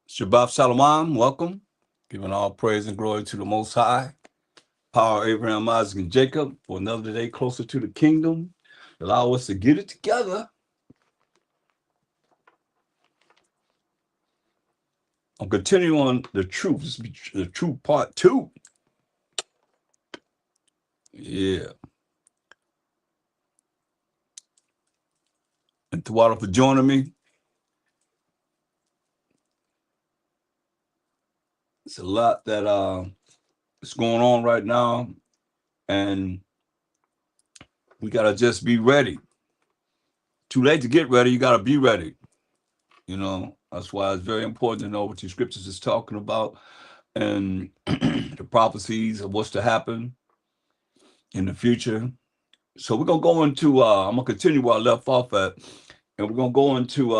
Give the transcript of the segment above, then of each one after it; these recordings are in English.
Shabbat Shalom, welcome. Giving all praise and glory to the Most High, power of Abraham, Isaac, and Jacob for another day closer to the kingdom. Allow us to get it together. I'm continuing on the truth. This will be the truth part 2. Yeah. And Tawada for joining me. It's a lot that is going on right now, and we gotta just be ready. Too late to get ready. You gotta be ready. That's why it's very important to know what your scriptures is talking about and the prophecies of what's to happen in the future. So we're gonna go into I'm gonna continue where I left off at, and we're gonna go into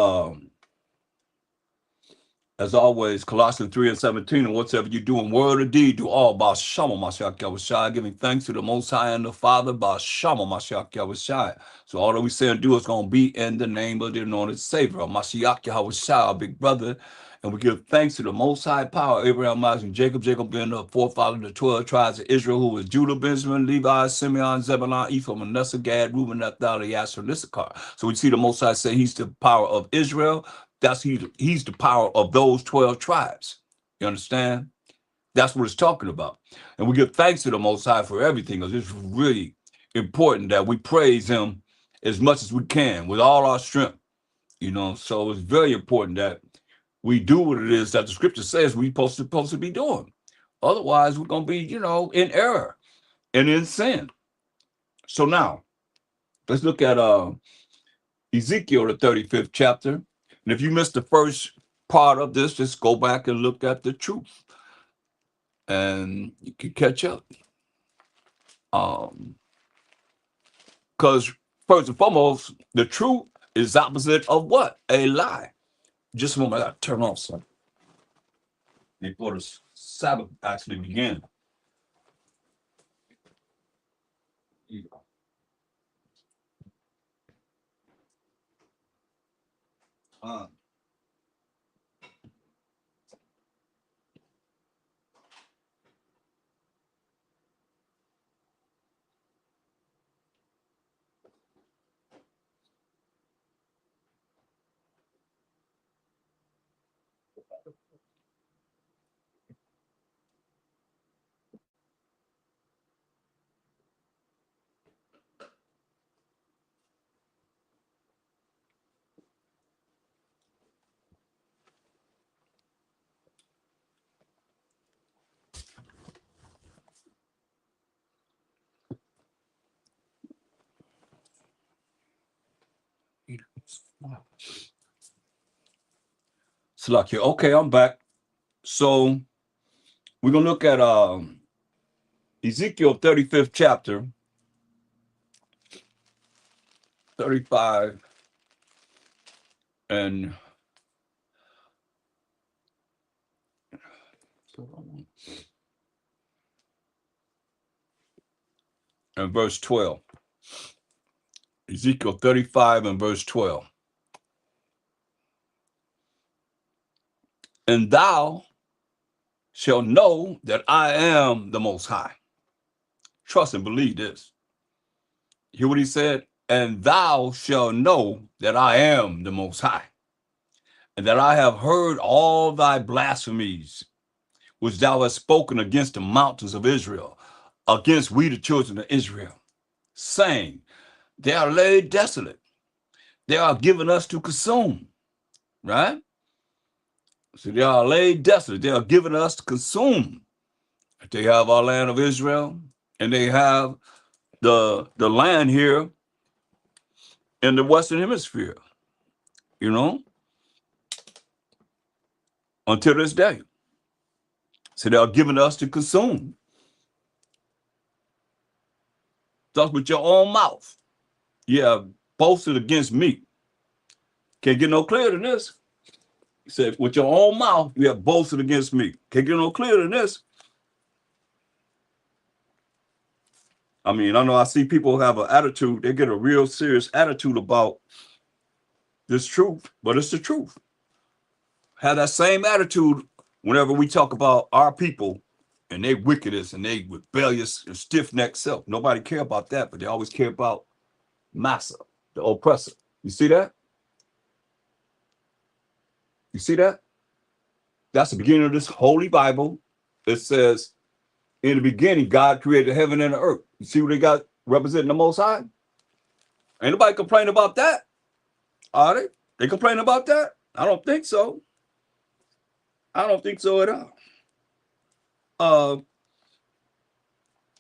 as always, Colossians 3:17, and whatsoever you do in word or deed, do all by Shama Mashiach Yahushai, giving thanks to the Most High and the Father by Shama Mashiach Yahushai. So all that we say and do is going to be in the name of the anointed Savior, Mashiach Yahushai, our big brother. And we give thanks to the Most High power, Abraham, Isaac, and Jacob. Jacob being the forefather of the 12 tribes of Israel, who was Judah, Benjamin, Levi, Simeon, Zebulun, Ephraim, Manasseh, Gad, Reuben, Naphtali, Asher, and Issachar. So we see the Most High say he's the power of Israel. He's the power of those 12 tribes. You understand? That's what it's talking about. And we give thanks to the Most High for everything, because it's really important that we praise him as much as we can with all our strength. So it's very important that we do what it is that the scripture says we're supposed to be doing. Otherwise, we're going to be, in error and in sin. So now, let's look at Ezekiel, the 35th chapter. And if you missed the first part of this, just go back and look at the truth, and you can catch up. Because first and foremost, the truth is opposite of what? A lie. Just a moment, I gotta turn off something before the Sabbath actually begins. Salakia. Okay, I'm back. So we're gonna look at Ezekiel 35th chapter, 35 and verse 12. Ezekiel 35 and verse 12. And thou shall know that I am the Most High. Trust and believe this. Hear what he said? And thou shalt know that I am the Most High, and that I have heard all thy blasphemies, which thou hast spoken against the mountains of Israel, against we the children of Israel, saying, they are laid desolate. They are given us to consume, right? So they are laid desolate. They are given us to consume. They have our land of Israel, and they have the land here in the Western Hemisphere, you know, until this day. So they are given us to consume. Thus with your own mouth, you have boasted against me. Can't get no clearer than this. He said, with your own mouth, you have boasted against me. Can't get no clearer than this. I mean, I know I see people have an attitude, they get a real serious attitude about this truth, but it's the truth. Have that same attitude whenever we talk about our people and they wickedness and they rebellious and stiff-necked self. Nobody care about that, but they always care about massa, the oppressor. You see that? You see that? That's the beginning of this holy Bible. It says, in the beginning, God created heaven and the earth. You see what they got representing the Most High? Ain't nobody complain about that, are they? They complain about that? I don't think so. I don't think so at all.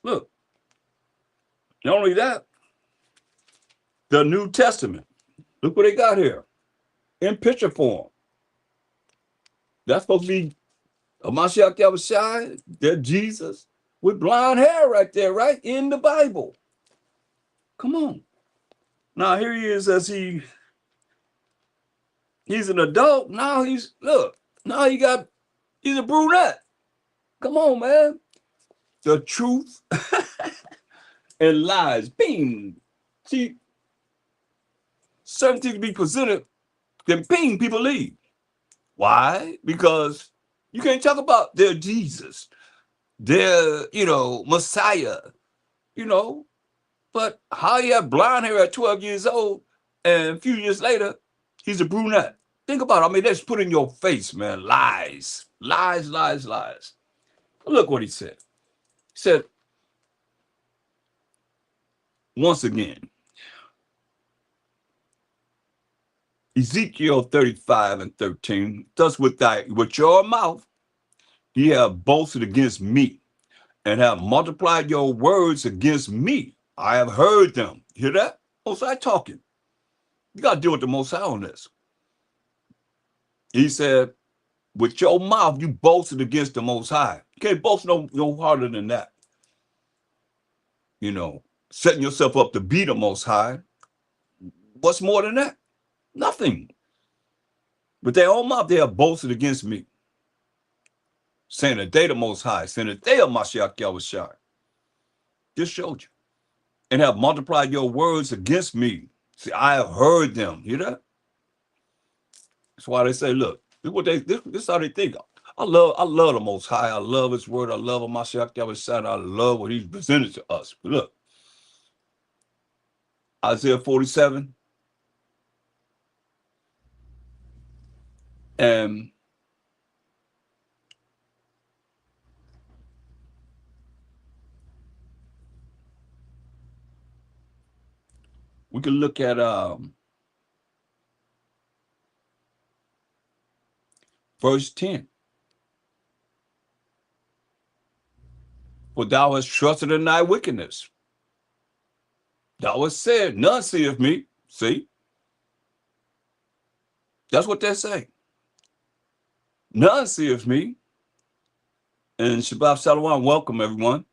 Look, not only that, the New Testament. Look what they got here in picture form. That's supposed to be a Mashiach Yahushua, that Jesus with blonde hair right there, right in the Bible. Come on. Now here he is as he's an adult. Now he's a brunette. Come on, man. The truth and lies. Bing. See, certain things be presented, then bing, people leave. Why? Because you can't talk about their Jesus, their, Messiah, but how he had blonde hair at 12 years old and a few years later, he's a brunette. Think about it. I mean, that's put in your face, man. Lies, lies, lies, lies. Look what he said. He said, once again, Ezekiel 35:13, thus with your mouth ye have boasted against me, and have multiplied your words against me. I have heard them. Hear that? Most High talking. You got to deal with the Most High on this. He said, with your mouth, you boasted against the Most High. You can't boast no harder than that. Setting yourself up to be the Most High. What's more than that? Nothing. With their own mouth, they have boasted against me, saying that they the Most High, saying that they are Mashiach Yahushua. Just showed you. And have multiplied your words against me. See, I have heard them. Hear that? That's why they say, look, this is how they think. I love the Most High. I love His word. I love Mashiach Yahushua. I love what He's presented to us. But look, Isaiah 47. And we can look at verse 10. For thou hast trusted in thy wickedness. Thou hast said, none seeth me. See? That's what they say. None seeth me. And Shabbat Shalom, welcome everyone.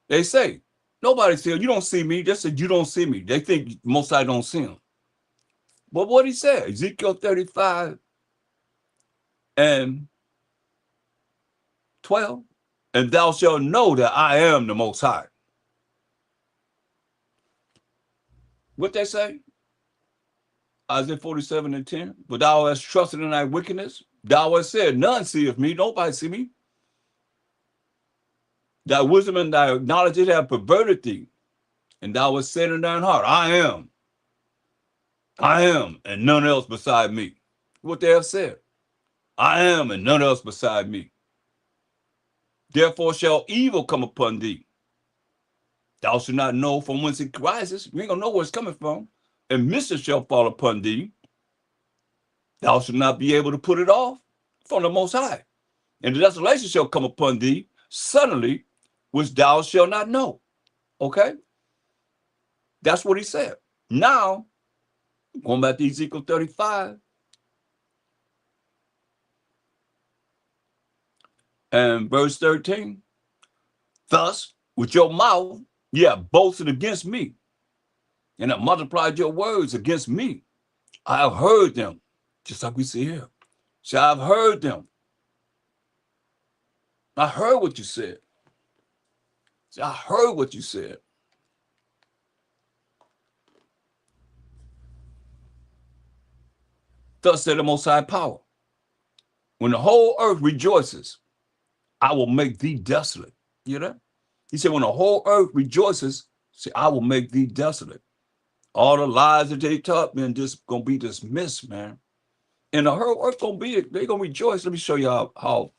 They say, nobody sees you. Don't see me. They said, you don't see me. They think most I don't see him. But what he said, Ezekiel 35:12, and thou shalt know that I am the Most High. What they say? Isaiah 47:10. But thou hast trusted in thy wickedness. Thou hast said, none seeth me, nobody see me. Thy wisdom and thy knowledge it have perverted thee. And thou hast said in thine heart, I am, and none else beside me. What they have said. I am, and none else beside me. Therefore shall evil come upon thee. Thou shalt not know from whence it rises. You ain't gonna know where it's coming from. And mischief shall fall upon thee. Thou shalt not be able to put it off from the Most High. And the desolation shall come upon thee suddenly, which thou shalt not know. Okay? That's what he said. Now, going back to Ezekiel 35. And verse 13. Thus, with your mouth, you have boasted against me, and have multiplied your words against me. I have heard them, just like we see here. So I've heard them. I heard what you said. See, I heard what you said. Thus said the Most High Power. When the whole earth rejoices, I will make thee desolate. You know that? He said, when the whole earth rejoices, see, I will make thee desolate. All the lies that they taught, man, just gonna be dismissed, man. And the whole earth gonna be, they're gonna rejoice. Let me show you how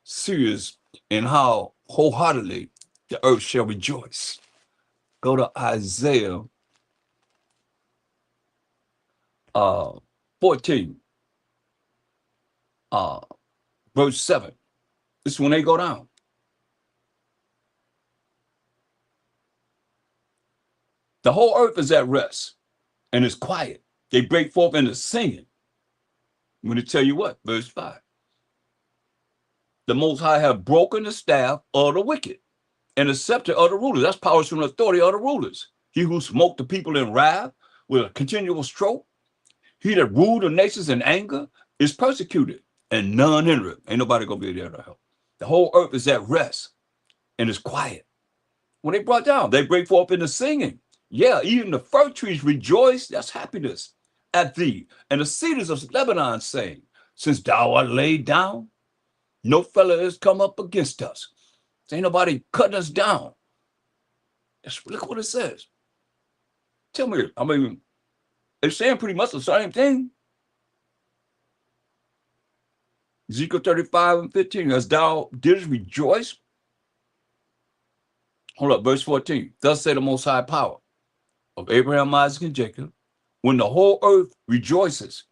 serious and how wholeheartedly the earth shall rejoice. Go to Isaiah 14, verse 7. This is when they go down. The whole earth is at rest and is quiet. They break forth into singing. I'm going to tell you what, verse 5. The Most High have broken the staff of the wicked and the scepter of the rulers. That's power from the authority of the rulers. He who smote the people in wrath with a continual stroke, he that ruled the nations in anger is persecuted, and none hinder it. Ain't nobody going to be there to help. The whole earth is at rest and is quiet. When they brought down, they break forth into singing. Yeah, even the fir trees rejoice, that's happiness, at thee. And the cedars of Lebanon saying, since thou art laid down, no fellow has come up against us. Ain't nobody cutting us down. Look what it says. Tell me, I mean, it's saying pretty much the same thing. Ezekiel 35:15, as thou didst rejoice. Hold up, verse 14. Thus said the Most High Power of Abraham, Isaac, and Jacob, when the whole earth rejoices,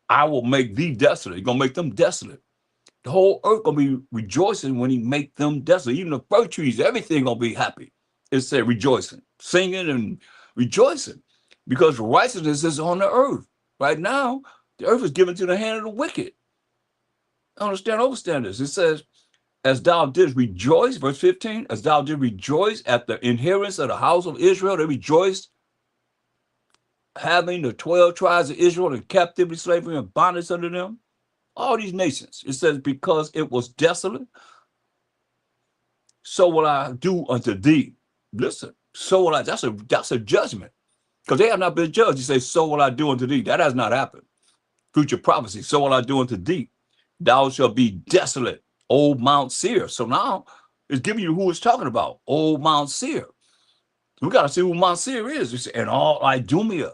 I will make thee desolate. He's going to make them desolate. The whole earth going to be rejoicing when he make them desolate. Even the fir trees, everything going to be happy. It said rejoicing, singing and rejoicing, because righteousness is on the earth. Right now, the earth is given to the hand of the wicked. Understand this. It says, as thou didst rejoice, verse 15, as thou didst rejoice at the inheritance of the house of Israel, they rejoiced having the 12 tribes of Israel in captivity, slavery, and bondage under them. All these nations. It says, because it was desolate, so will I do unto thee. Listen, so will I, that's a judgment. Because they have not been judged. He says, so will I do unto thee. That has not happened. Future prophecy, so will I do unto thee. Thou shalt be desolate, old Mount Seir. So now it's giving you who it's talking about, old Mount Seir. We got to see who Mount Seir is. He said, and all Idumea.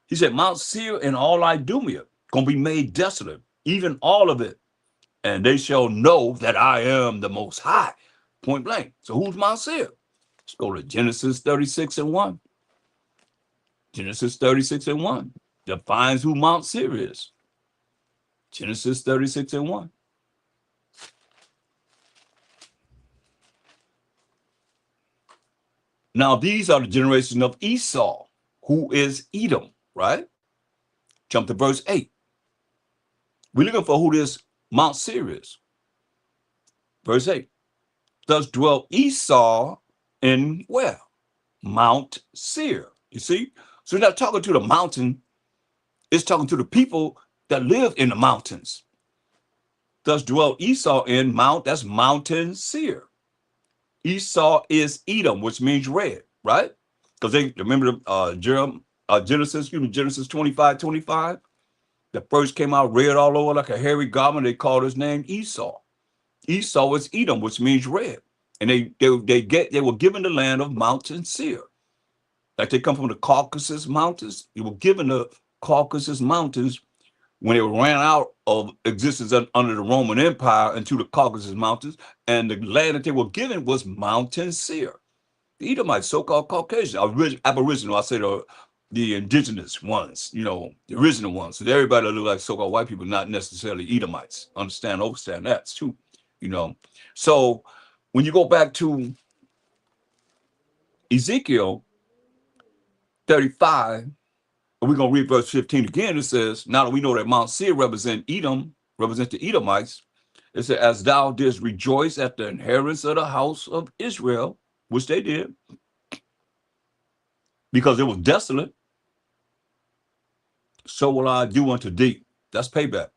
He said, Mount Seir and all Idumea going to be made desolate, even all of it. And they shall know that I am the Most High. Point blank. So who's Mount Seir? Let's go to Genesis 36:1. Genesis 36:1 defines who Mount Seir is. Genesis 36:1. Now these are the generations of Esau, who is Edom, right? Jump to verse 8. We're looking for who this Mount Seir is. Verse 8. Thus dwelt Esau in where? Mount Seir. You see? So it's not talking to the mountain. It's talking to the people that live in the mountains. Thus dwelt Esau in Mount, that's Mountain Seir. Esau is Edom, which means red, right? Because they remember Genesis 25:25. The first came out red all over like a hairy goblin. They called his name Esau. Esau is Edom, which means red. And they were given the land of Mount Seir. Like they come from the Caucasus Mountains. They were given the Caucasus Mountains when they ran out of existence under the Roman Empire into the Caucasus Mountains. And the land that they were given was Mount Seir. The Edomites, so-called Caucasian, Aboriginal, I say the indigenous ones, the original ones. So everybody that look like so-called white people, not necessarily Edomites. Understand that too, So when you go back to Ezekiel 35, and we're going to read verse 15 again, it says, now that we know that Mount Seir represent the Edomites, it says, as thou didst rejoice at the inheritance of the house of Israel, which they did, because it was desolate, so will I do unto thee. That's payback.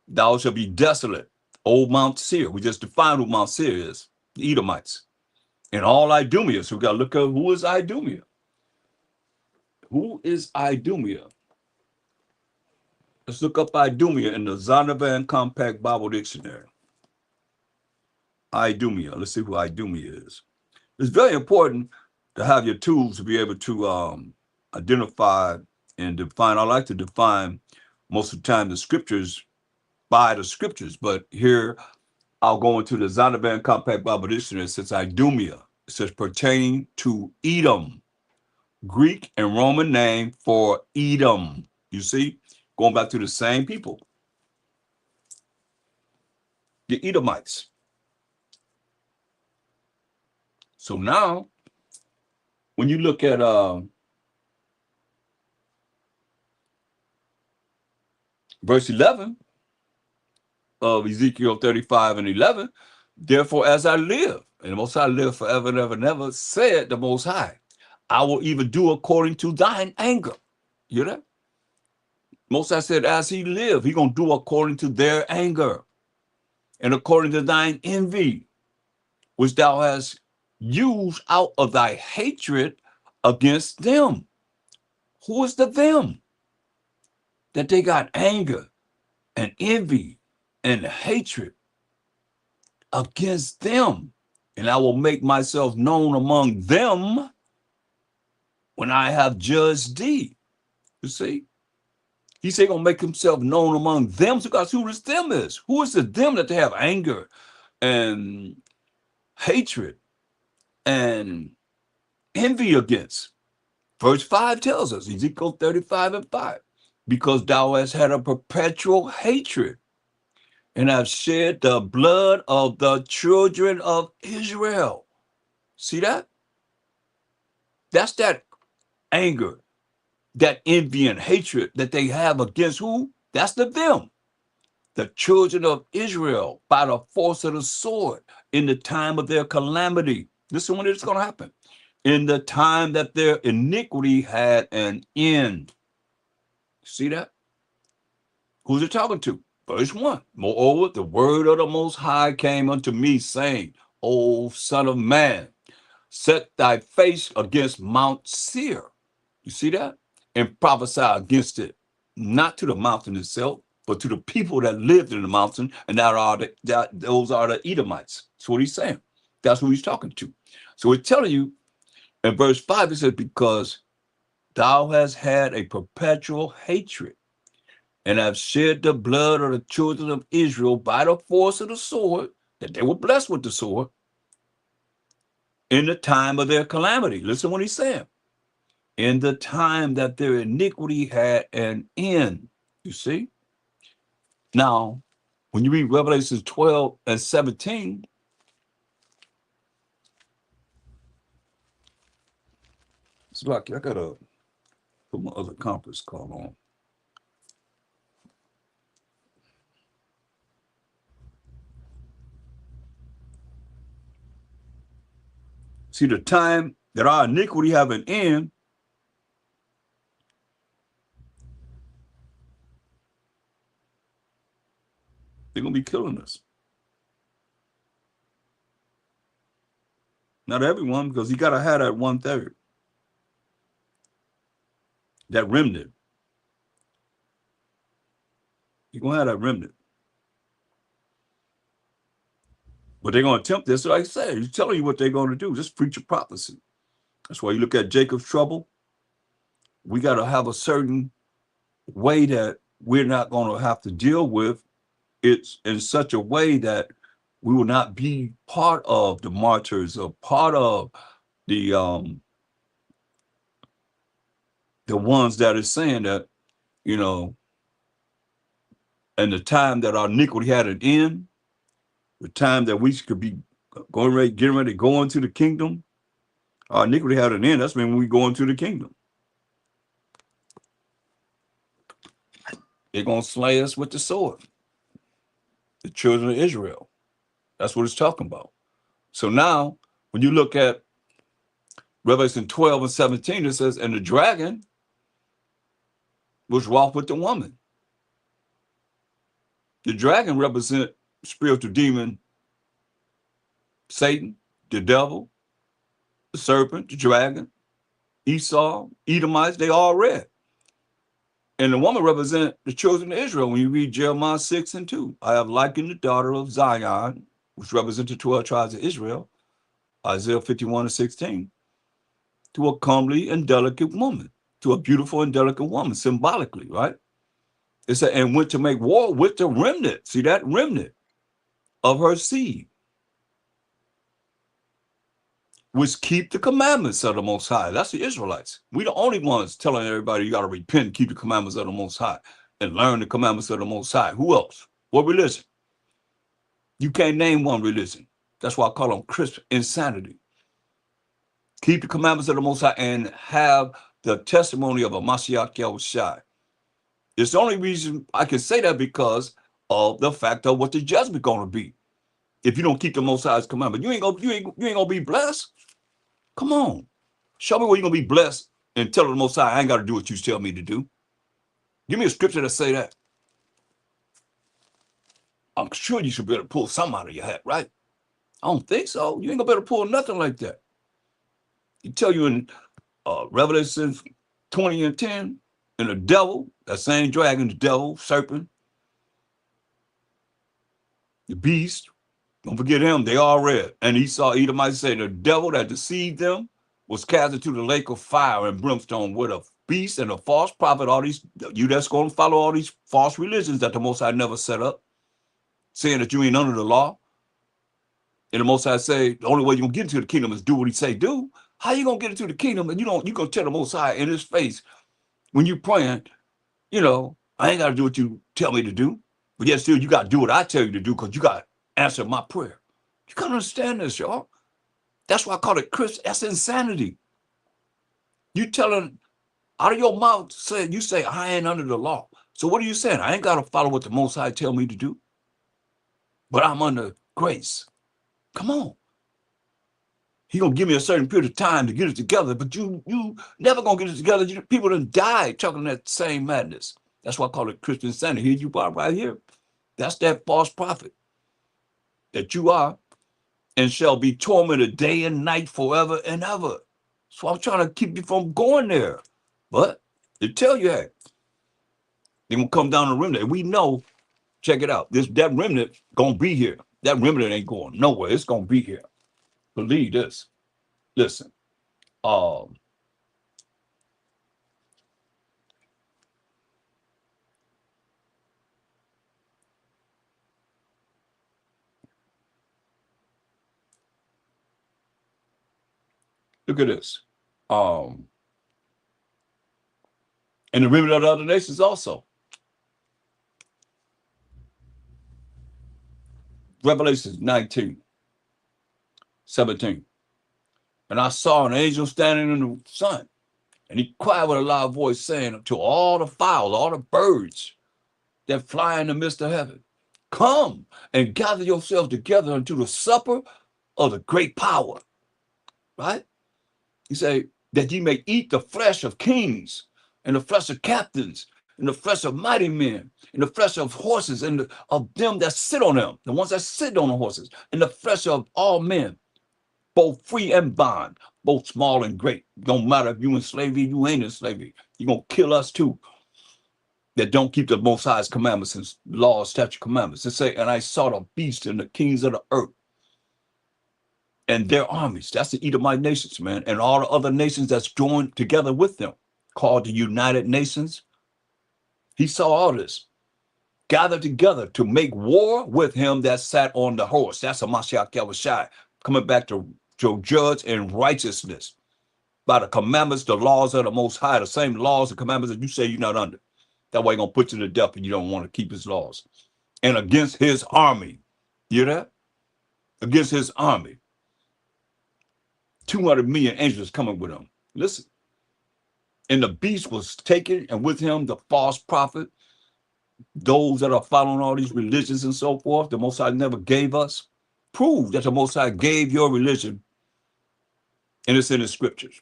Thou shalt be desolate, old Mount Seir. We just defined what Mount Seir is, the Edomites. And all Idumea. So we got to look up who is Idumea. Who is Idumea? Let's look up Idumea in the Zondervan Compact Bible Dictionary. Idumea. Let's see who Idumea is. It's very important to have your tools to be able to identify and define. I like to define most of the time the scriptures by the scriptures, but here I'll go into the Zondervan Compact Bible Dictionary. It says Idumea. It says pertaining to Edom, Greek and Roman name for Edom. You see, going back to the same people, the Edomites. So now, when you look at verse 11 of Ezekiel 35:11, therefore, as I live, and the Most High live forever and ever and ever, said the Most High, I will even do according to thine anger. You hear that? Most High said, as he live, he gonna do according to their anger and according to thine envy, which thou hast used out of thy hatred against them. Who is the them? That they got anger and envy and hatred against them. And I will make myself known among them when I have judged thee. You see? He said gonna make himself known among them because who this them is? Who is the them that they have anger and hatred and envy against? Verse 5 tells us, Ezekiel 35:5, because thou hast had a perpetual hatred and have shed the blood of the children of Israel. See that? That's that anger, that envy and hatred that they have against who? That's the them. The children of Israel by the force of the sword in the time of their calamity. Listen when it's going to happen. In the time that their iniquity had an end. See that? Who's it talking to? Verse 1. Moreover, the word of the Most High came unto me, saying, O son of man, set thy face against Mount Seir. You see that? And prophesy against it, not to the mountain itself, but to the people that lived in the mountain, and those are the Edomites. That's what he's saying. That's who he's talking to. So it's telling you in verse 5, it says, because thou hast had a perpetual hatred and have shed the blood of the children of Israel by the force of the sword, that they were blessed with the sword, in the time of their calamity. Listen what he's saying. In the time that their iniquity had an end. You see? Now, when you read Revelation 12:17, it's like I gotta put my other conference call on. See, the time that our iniquity have an end, they're gonna be killing us. Not everyone, because you gotta have that 1/3. that remnant. You're going to have that remnant. But they're going to attempt this. Like I said, he's telling you what they're going to do. Just preach a prophecy. That's why you look at Jacob's trouble. We got to have a certain way that we're not going to have to deal with it in such a way that we will not be part of the martyrs or part of the ones that are saying that, you know, and the time that our iniquity had an end, the time that we could be getting ready to go into the kingdom, our iniquity had an end. That's when we go into the kingdom. They're going to slay us with the sword. The children of Israel. That's what it's talking about. So now, when you look at Revelation 12 and 17, it says, and the dragon was wroth with the woman. The dragon represents spiritual demon, Satan, the devil, the serpent, the dragon, Esau, Edomites, they all red. And the woman represents the children of Israel. When you read Jeremiah 6 and 2, I have likened the daughter of Zion, which represents the 12 tribes of Israel, Isaiah 51 and 16, to a comely and delicate woman, to a beautiful and delicate woman, symbolically, right? It said, and went to make war with the remnant. See that remnant of her seed, which keep the commandments of the Most High. That's the Israelites. We the only ones telling everybody you got to repent, keep the commandments of the Most High, and learn the commandments of the Most High. Who else? What religion? You can't name one religion. That's why I call them crisp insanity. Keep the commandments of the Most High and have the testimony of a Mashiach Yahushua. It's the only reason I can say that because of the fact of what the judgment going to be. If you don't keep the Most High's commandment, you ain't gonna be blessed. Come on, show me where you're gonna be blessed and tell the Most High I ain't got to do what you tell me to do. Give me a scripture that say that. I'm sure you should be able to pull something out of your hat, right? I don't think so. You ain't gonna be able to pull nothing like that. He tell you in Revelation 20 and 10, and the devil, that same dragon, the devil, serpent, the beast, don't forget him, they all red. And Esau, Edomite say, the devil that deceived them was cast into the lake of fire and brimstone with a beast and a false prophet, all these, you that's going to follow all these false religions that the Most High never set up, saying that you ain't under the law. And the Most High say, the only way you're going to get into the kingdom is do what he say do. How you going to get into the kingdom and you going to tell the Most High in his face when you praying, you know, I ain't got to do what you tell me to do, but yet still you got to do what I tell you to do because you got to answer my prayer. You can't understand this, y'all. That's why I call it Chris. That's insanity. You telling out of your mouth, you say, I ain't under the law. So what are you saying? I ain't got to follow what the Most High tell me to do, but I'm under grace. Come on. He gonna give me a certain period of time to get it together, but you never gonna get it together. People done died talking that same madness. That's why I call it Christian insanity. Here you are right here. That's that false prophet that you are and shall be tormented day and night forever and ever. So I'm trying to keep you from going there. But they tell you, hey, they're gonna come down the remnant. And we know, check it out, that remnant gonna be here. That remnant ain't going nowhere. It's gonna be here. Believe this. Listen. Look at this. And the remnant of the other nations also. Revelation 19, 17. And I saw an angel standing in the sun, and he cried with a loud voice, saying to all the fowls, all the birds that fly in the midst of heaven, come and gather yourselves together unto the supper of the great power. Right? He said, that ye may eat the flesh of kings, and the flesh of captains, and the flesh of mighty men, and the flesh of horses, and of them that sit on them, the ones that sit on the horses, and the flesh of all men, both free and bond, both small and great. Don't matter if you in slavery, you ain't in slavery. You're going to kill us too that don't keep the Most High's commandments and laws, statute, commandments. It say, and I saw the beast and the kings of the earth and their armies. That's the Edomite nations, man. And all the other nations that's joined together with them, called the United Nations. He saw all this gathered together to make war with him that sat on the horse. That's a Mashiach Yahushai coming back to judge in righteousness by the commandments, the laws of the Most High, the same laws and commandments that you say you're not under. That way, he's going to put you to death and you don't want to keep his laws. And against his army, you hear that? Against his army. 200 million angels coming with him. Listen. And the beast was taken, and with him the false prophet, those that are following all these religions and so forth, the Most High never gave us. Prove that the Most High gave your religion, and it's in the scriptures.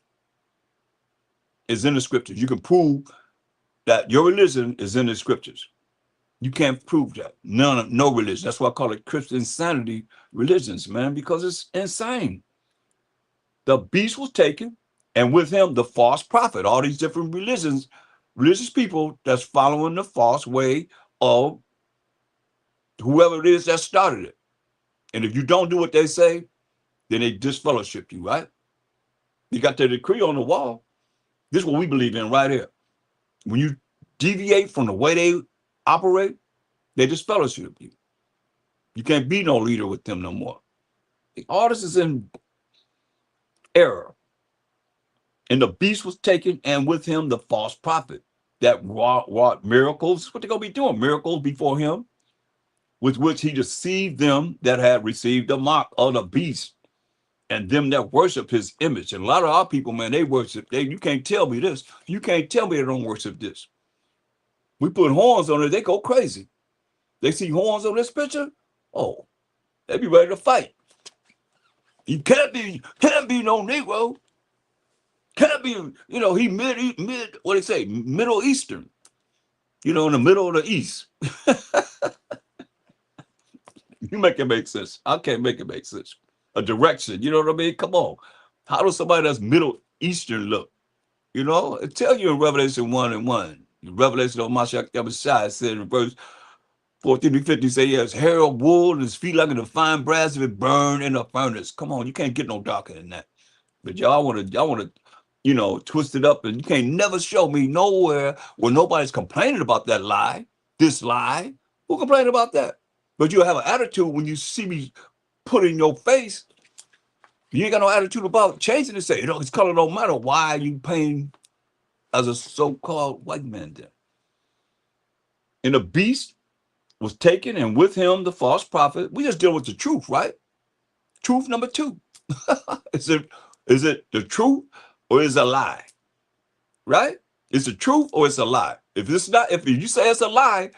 It's in the scriptures. You can prove that your religion is in the scriptures. You can't prove that. No religion. That's why I call it Christian insanity religions, man, because it's insane. The beast was taken, and with him the false prophet, all these different religions, religious people that's following the false way of whoever it is that started it. And if you don't do what they say, then they disfellowship you, right? You got the decree on the wall. This is what we believe in right here. When you deviate from the way they operate, they disfellowship you. You can't be no leader with them no more. All this is in error. And the beast was taken, and with him the false prophet that wrought miracles. What they gonna be doing? Miracles before him, with which he deceived them that had received the mark of the beast, and them that worship his image. And a lot of our people, man, they worship. You can't tell me this. You can't tell me they don't worship this. We put horns on it, they go crazy. They see horns on this picture, oh, they be ready to fight. He can't be no Negro. Can't be, he mid, what they say, Middle Eastern. In the middle of the East. You make it make sense. I can't make it make sense. A direction, you know what I mean? Come on. How does somebody that's Middle Eastern look? It tell you in Revelation 1:1. Revelation of Mashiach Yahushua said in verse 14 to 50, say he has hair of wool and his feet like a fine brass if it burned in a furnace. Come on, you can't get no darker than that. But y'all want to, twist it up, and you can't never show me nowhere where nobody's complaining about that lie, this lie. Who complained about that? But you have an attitude when you see me put in your face. You ain't got no attitude about changing it. Say, it's color don't matter. Why are you paying as a so-called white man then? And the beast was taken, and with him the false prophet. We just deal with the truth, right? Truth number 2. Is it the truth or is it a lie? Right? It's the truth or it's a lie. If you say it's a lie,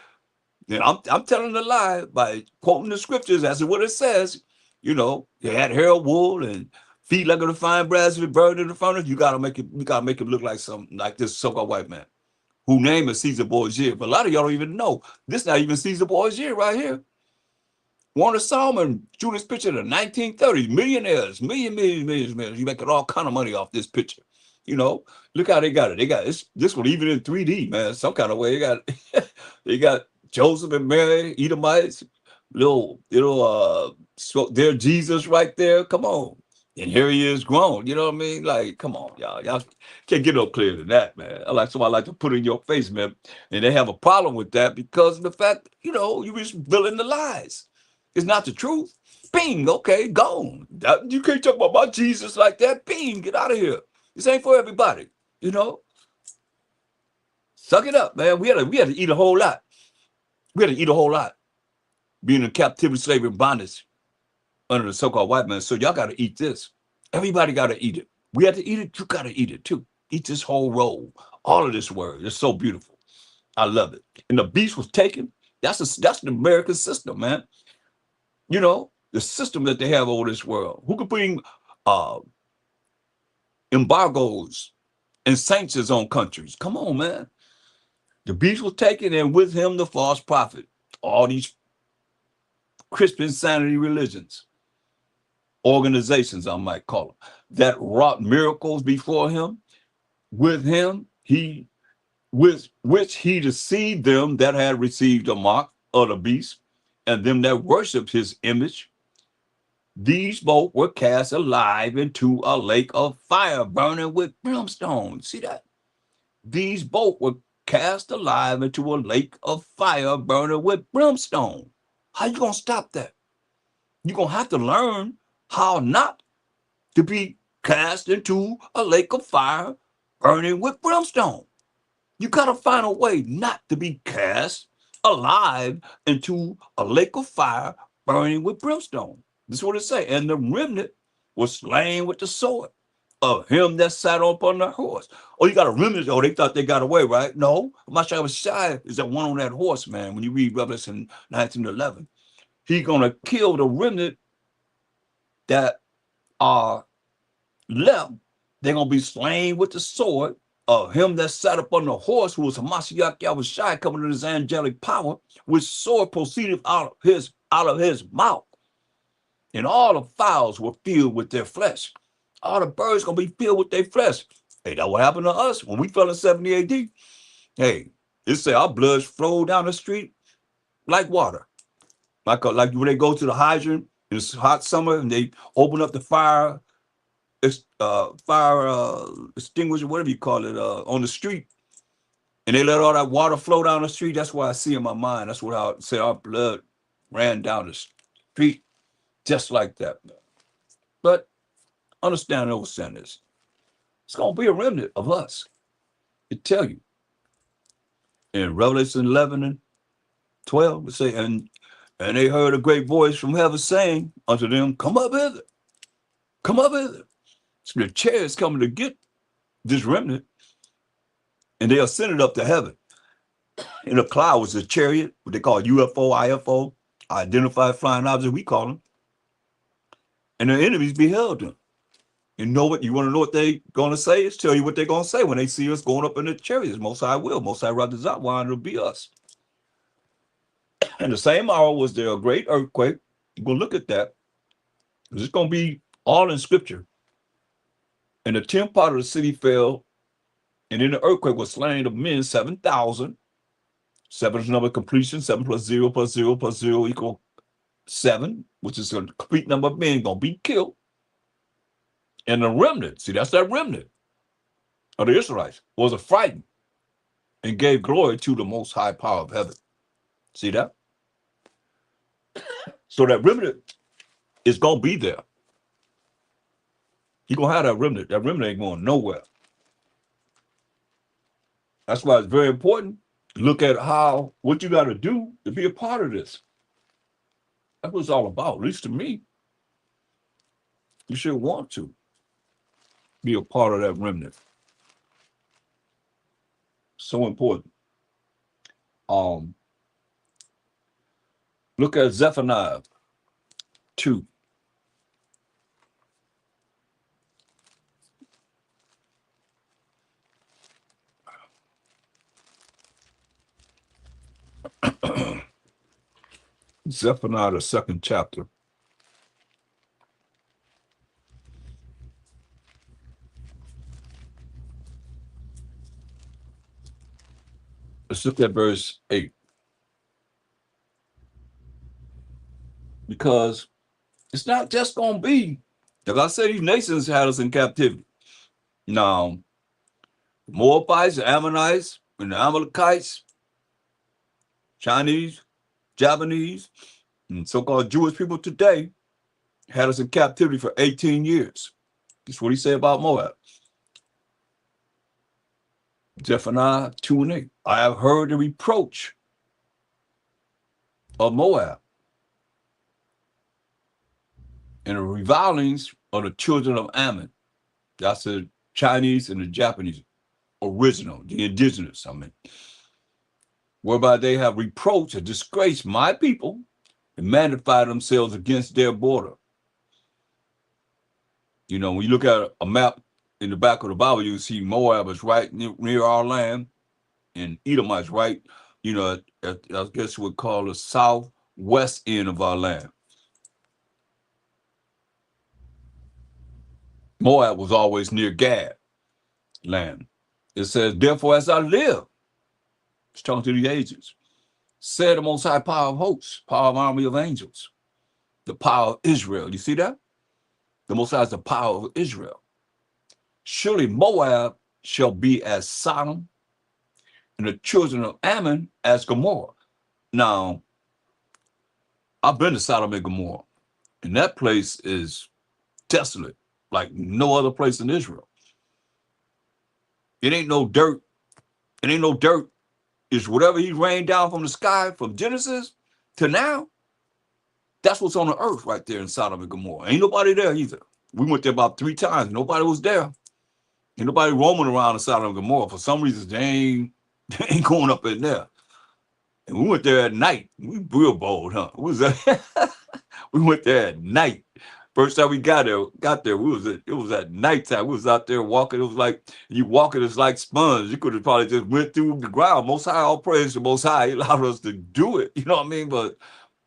then I'm telling a lie by quoting the scriptures as what it says. You had hair of wool and feet like a fine brass if it burned in the furnace. You gotta make it look like something like this so-called white man who name is Caesar Borgia. But a lot of y'all don't even know. This not even Caesar Borgia right here. Warner Salmon drew this picture in the 1930s. Millionaires, millions. You making all kind of money off this picture. Look how they got it. They got this one even in 3D, man. Some kind of way they got Joseph and Mary, Edomites, their Jesus right there. Come on. And here he is grown. You know what I mean? Like, come on, y'all. Y'all can't get no clearer than that, man. Somebody like to put in your face, man. And they have a problem with that because of the fact, you revealing the lies. It's not the truth. Bing, okay, gone. You can't talk about my Jesus like that. Bing, get out of here. This ain't for everybody, Suck it up, man. We had to eat a whole lot. We had to eat a whole lot. Being in captivity, slavery, and bondage under the so-called white man. So y'all got to eat this. Everybody got to eat it. We had to eat it. You got to eat it too. Eat this whole roll. All of this word. It's so beautiful. I love it. And the beast was taken. That's the American system, man. The system that they have over this world. Who could bring embargoes and sanctions on countries? Come on, man. The beast was taken, and with him the false prophet. All these Christian insanity religions. organizations, I might call them, that wrought miracles before him. With him, he with which he deceived them that had received a mark of the beast, and them that worshipped his image. These both were cast alive into a lake of fire burning with brimstone. See that? These both were cast alive into a lake of fire burning with brimstone. How you gonna stop that? You're gonna have to learn how not to be cast into a lake of fire burning with brimstone. You gotta find a way not to be cast alive into a lake of fire burning with brimstone. This is what it say. And the remnant was slain with the sword of him that sat upon the horse. Oh, you got a remnant? Oh, they thought they got away, right? No, Mashiach Shai is that one on that horse, man. When you read Revelation 19:11, he's gonna kill the remnant that are left. They're gonna be slain with the sword of him that sat upon the horse, who was Hamashiach Yahushai, coming to his angelic power, which sword proceeded out of his mouth. And all the fowls were filled with their flesh. All the birds gonna be filled with their flesh. Hey, that what happened to us when we fell in 70 AD. Hey, it say our blood flowed down the street like water. Like when they go to the hydrant in the hot summer and they open up the fire extinguisher, whatever you call it, on the street, and they let all that water flow down the street. That's what I see in my mind. That's what I say. Our blood ran down the street just like that. But understand, understand this. It's gonna be a remnant of us. It tell you in Revelation 11 and 12. It say, and they heard a great voice from heaven saying unto them, "Come up hither, come up hither." So the chariots coming to get this remnant, and they ascended up to heaven. In the cloud was a chariot, what they call UFO, IFO, identified flying object, we call them. And the enemies beheld them. You know what? You want to know what they going to say? It's tell you what they're going to say when they see us going up in the chariots. Most High will. Most High rather not want to be us. And the same hour was there a great earthquake. You go look at that. It's going to be all in scripture. And the 10th part of the city fell, and in the earthquake was slain of men 7,000. 7 is number of completion. 7 plus 0 plus 0 plus 0 equal 7, which is a complete number of men going to be killed. And the remnant, see, that's that remnant of the Israelites, was affrighted and gave glory to the most high power of heaven. See that? So that remnant is going to be there. You're going to have that remnant. That remnant ain't going nowhere. That's why it's very important to look at what you got to do to be a part of this. That's what it's all about, at least to me. You should want to be a part of that remnant. So important. Look at Zephaniah 2. Zephaniah, the 2nd chapter. Let's look at verse 8. Because it's not just going to be, like I said, these nations had us in captivity. Now, the Moabites, the Ammonites, and the Amalekites, Chinese, Japanese, and so-called Jewish people today had us in captivity for 18 years. That's what he said about Moab. Zephaniah 2 and 8. I have heard the reproach of Moab and the revilings of the children of Ammon. That's the Chinese and the Japanese, original, the indigenous, whereby they have reproached and disgraced my people and magnified themselves against their border. You know, when you look at a map in the back of the Bible, you see Moab is right near our land, and Edomites right, you know, I guess we'd call the southwest end of our land. Moab was always near Gad land. It says, therefore, as I live, it's talking to the agents, said the Most High, power of hosts, power of army of angels, the power of Israel. You see that? The Most High is the power of Israel. Surely Moab shall be as Sodom, and the children of Ammon as Gomorrah. Now, I've been to Sodom and Gomorrah, and that place is desolate, like no other place in Israel. It ain't no dirt. It ain't no dirt. It's whatever he rained down from the sky from Genesis to now. That's what's on the earth right there in Sodom and Gomorrah. Ain't nobody there either. We went there about 3 times. Nobody was there. Ain't nobody roaming around in Sodom and Gomorrah. For some reason, they ain't going up in there. And we went there at night. We real bold, huh? We went there at night. First time we got there, it was at nighttime. We was out there walking. It was like you walking, it's like sponge. You could have probably just went through the ground. Most High, all praise to Most High. He allowed us to do it. You know what I mean? But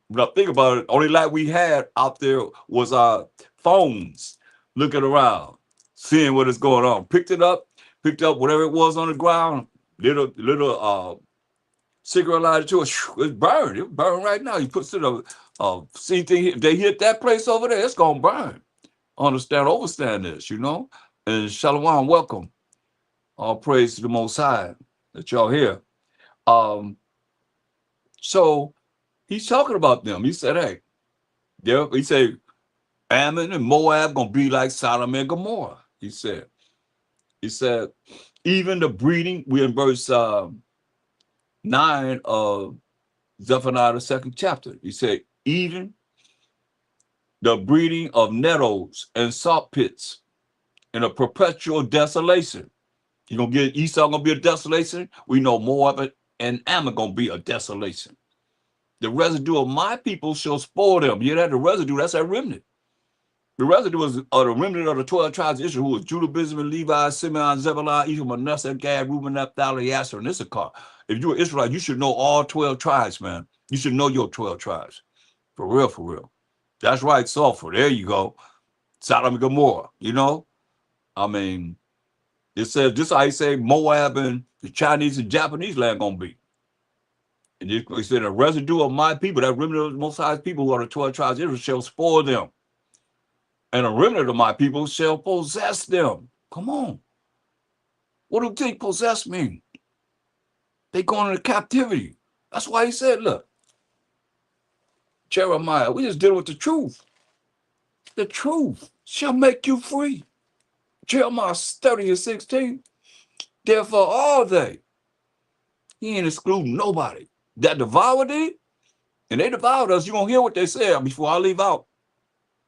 when I think about it, only light we had out there was our phones, looking around, seeing what is going on. Picked up whatever it was on the ground, little cigarette lighter to it. It's burned. It's burned right now. You put see thing, they hit that place over there, it's gonna burn. Overstand this, you know. And Shalom, welcome. All praise to the Most High that y'all here. So he's talking about them. He said, hey, yeah, he said Ammon and Moab gonna be like Sodom and Gomorrah. He said, even the breeding, we're in verse 9 of Zephaniah, the 2nd chapter. He said, even the breeding of nettles and salt pits in a perpetual desolation. You're gonna get Esau gonna be a desolation. We know Moab and Ammon gonna be a desolation. The residue of my people shall spoil them. You know, the residue, that's that remnant. The residue was the remnant of the 12 tribes of Israel, who was Judah, Benjamin, Levi, Simeon, Zebulun, Ephraim, Manasseh, Gad, Reuben, Naphtali, Asher, and Issachar. If you're an Israelite, you should know all 12 tribes, man. You should know your 12 tribes. For real, for real. That's right, sulfur. There you go. Sodom and Gomorrah, you know? I mean, it says, this is how he say Moab and the Chinese and Japanese land gonna be. And he said, a residue of my people, that remnant of the Most High people who are the 12 tribes of Israel, shall spoil them. And a remnant of my people shall possess them. Come on. What do you think possess mean? They going into captivity. That's why he said, look, Jeremiah, we just dealing with the truth. The truth shall make you free. Jeremiah 30:16. Therefore, all they, he ain't excluding nobody that devoured thee, and they devoured us. You're going to hear what they said before I leave out.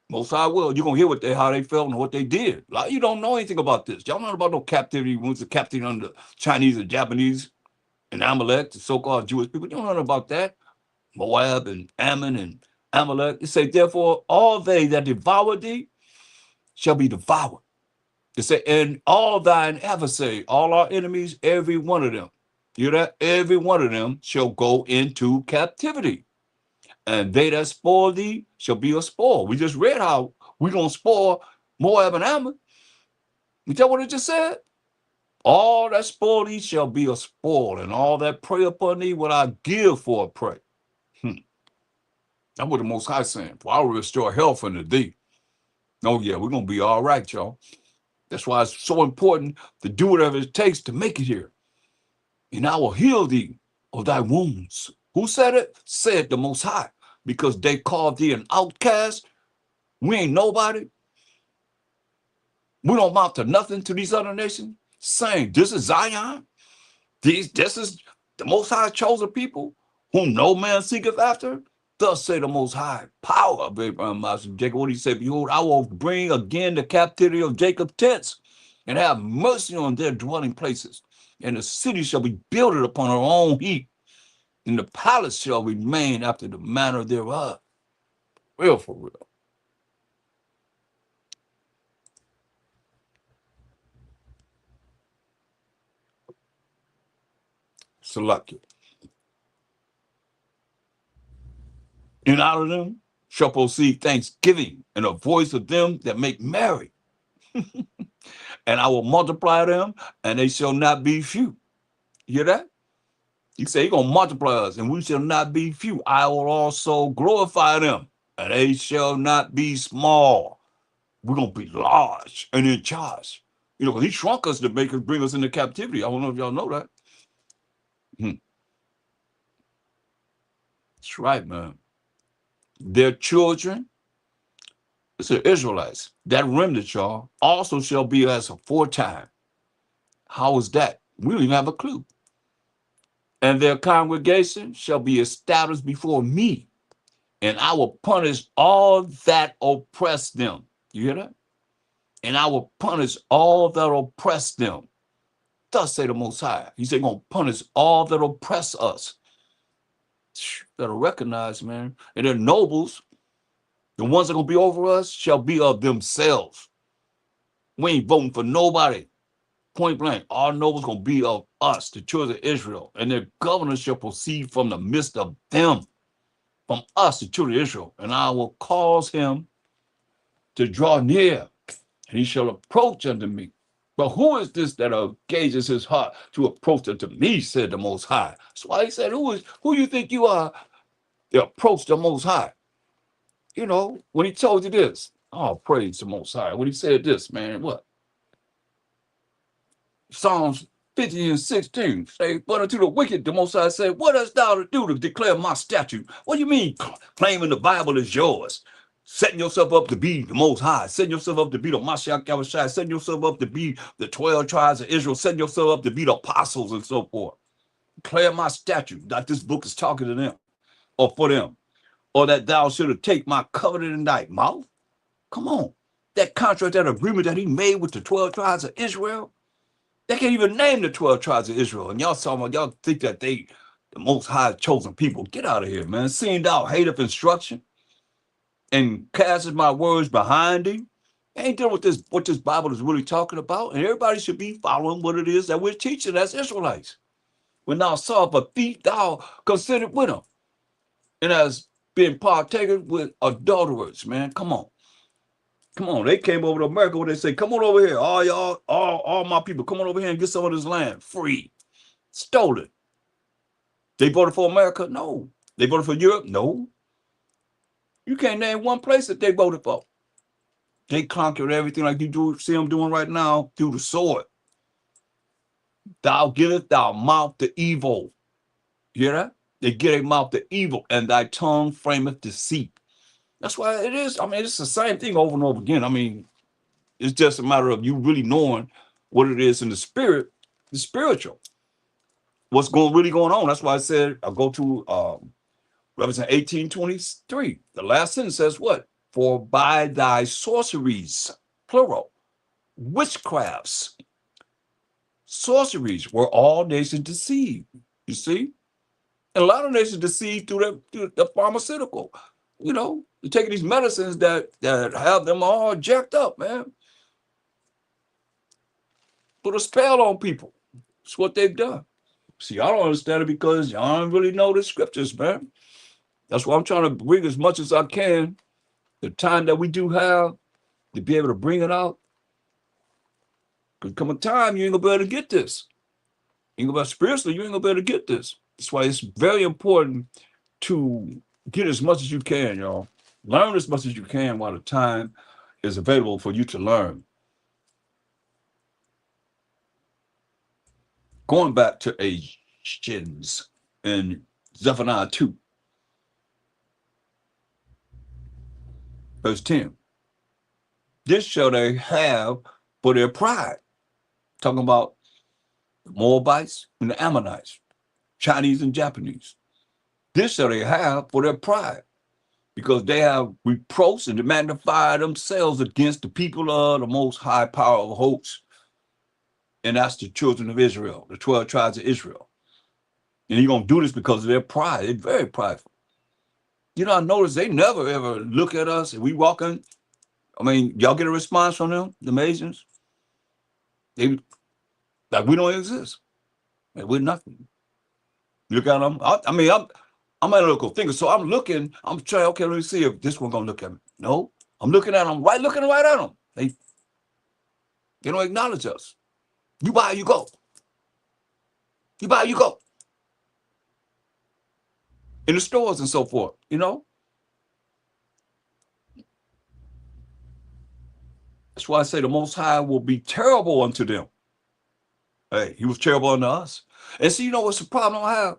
Most High will. You're going to hear how they felt and what they did. Like, you don't know anything about this. Y'all know about no captivity. Once the captivity under Chinese and Japanese and Amalek, the so-called Jewish people. You don't know about that. Moab and Ammon and Amalek. It say, therefore, all they that devour thee shall be devoured. It say, and all thine adversary, all our enemies, every one of them. You know that? Every one of them shall go into captivity. And they that spoil thee shall be a spoil. We just read how we're going to spoil Moab and Ammon. You tell what it just said? All that spoil thee shall be a spoil, and all that prey upon thee will I give for a prey. That's what the Most High saying. For I will restore health unto thee. Oh yeah, we're going to be all right, y'all. That's why it's so important to do whatever it takes to make it here. And I will heal thee of thy wounds. Who said it? Said the Most High. Because they called thee an outcast. We ain't nobody. We don't amount to nothing to these other nations. Saying, this is Zion. This is the Most High chosen people whom no man seeketh after. Thus say the Most High, power of Abraham, Isaac, Jacob. What he said, behold, I will bring again the captivity of Jacob's tents and have mercy on their dwelling places. And the city shall be builded upon her own heap, and the palace shall remain after the manner thereof. Real for real. Select it. And out of them shall proceed thanksgiving and a voice of them that make merry. And I will multiply them, and they shall not be few. You hear that? He said, He's going to multiply us, and we shall not be few. I will also glorify them, and they shall not be small. We're going to be large and in charge. You know, 'cause He shrunk us to make us bring us into captivity. I don't know if y'all know that. That's right, man. Their children, it's the Israelites, that remnant, y'all, also shall be as aforetime. How is that? We don't even have a clue. And their congregation shall be established before me, and I will punish all that oppress them. You hear that? And I will punish all that oppress them. Thus say the Most High. He said, going to punish all that oppress us. Better recognize, man. And their nobles, the ones that are going to be over us, shall be of themselves. We ain't voting for nobody. Point blank, our nobles going to be of us, the children of Israel, and their governors shall proceed from the midst of them, from us, the children of Israel. And I will cause him to draw near, and he shall approach unto me. But who is this that engages his heart to approach unto me, said the Most High. That's why he said, who you think you are to approach the Most High? You know, when he told you this, oh, praise the Most High. When he said this, man, what? Psalms 50 and 16 say, but unto the wicked, the Most High said, what hast thou to do to declare my statute? What do you mean claiming the Bible is yours? Setting yourself up to be the Most High, setting yourself up to be the Mashiach Yahushua, setting yourself up to be the 12 tribes of Israel, setting yourself up to be the apostles and so forth. Declare my statute, that this book is talking to them or for them, or that thou shouldst take my covenant in thy mouth. Come on. That contract, that agreement that he made with the 12 tribes of Israel, they can't even name the 12 tribes of Israel. And y'all talking about, y'all think that they, the Most High chosen people. Get out of here, man. Seeing thou hateth instruction and casteth my words behind thee. Ain't dealing with this, what this Bible is really talking about. And everybody should be following what it is that we're teaching as Israelites. When thou saw a thief, thou considered with him. And as being partakers with adulterers, man. Come on. Come on. They came over to America where they say, come on over here. All y'all, all my people, come on over here and get some of this land free. Stolen. They voted for America? No. They voted for Europe? No. You can't name one place that they voted for. They conquered everything like you do, see them doing right now through the sword. Thou givest thy mouth to evil. You hear that? They get a mouth to evil, and thy tongue frameth deceit. That's why it is. I mean, it's the same thing over and over again. I mean, it's just a matter of you really knowing what it is in the spirit, the spiritual. What's really going on. That's why I said I'll go to Revelation 18:23. The last sentence says what? For by thy sorceries, plural, witchcrafts, sorceries were all nations deceived. You see? And a lot of nations deceived through the pharmaceutical. You know, they're taking these medicines that have them all jacked up, man. Put a spell on people. It's what they've done. See, I don't understand it because y'all don't really know the scriptures, man. That's why I'm trying to bring as much as I can, the time that we do have, to be able to bring it out. Because come a time, you ain't gonna be able to get this. You ain't gonna be spiritually, you ain't gonna be able to get this. That's why it's very important to get as much as you can, y'all. Learn as much as you can while the time is available for you to learn. Going back to Asians in Zephaniah 2, verse 10. This shall they have for their pride. Talking about the Moabites and the Ammonites, Chinese and Japanese. This shall they have for their pride, because they have reproached and magnified themselves against the people of the Most High Power of hosts. And that's the children of Israel, the 12 tribes of Israel. And you're going to do this because of their pride. They're very prideful. You know, I noticed they never ever look at us and we walk in. I mean, y'all get a response from them, the Masons? They like we don't exist. Like, we're nothing. Look at them. I'm analytical thinker, so I'm looking. I'm trying. Okay, let me see if this one gonna look at me. No, I'm looking at them. Looking right at them. They don't acknowledge us. You buy, you go. You buy, you go. In the stores and so forth, you know? That's why I say the Most High will be terrible unto them. Hey, he was terrible unto us. And see, you know what's the problem I have?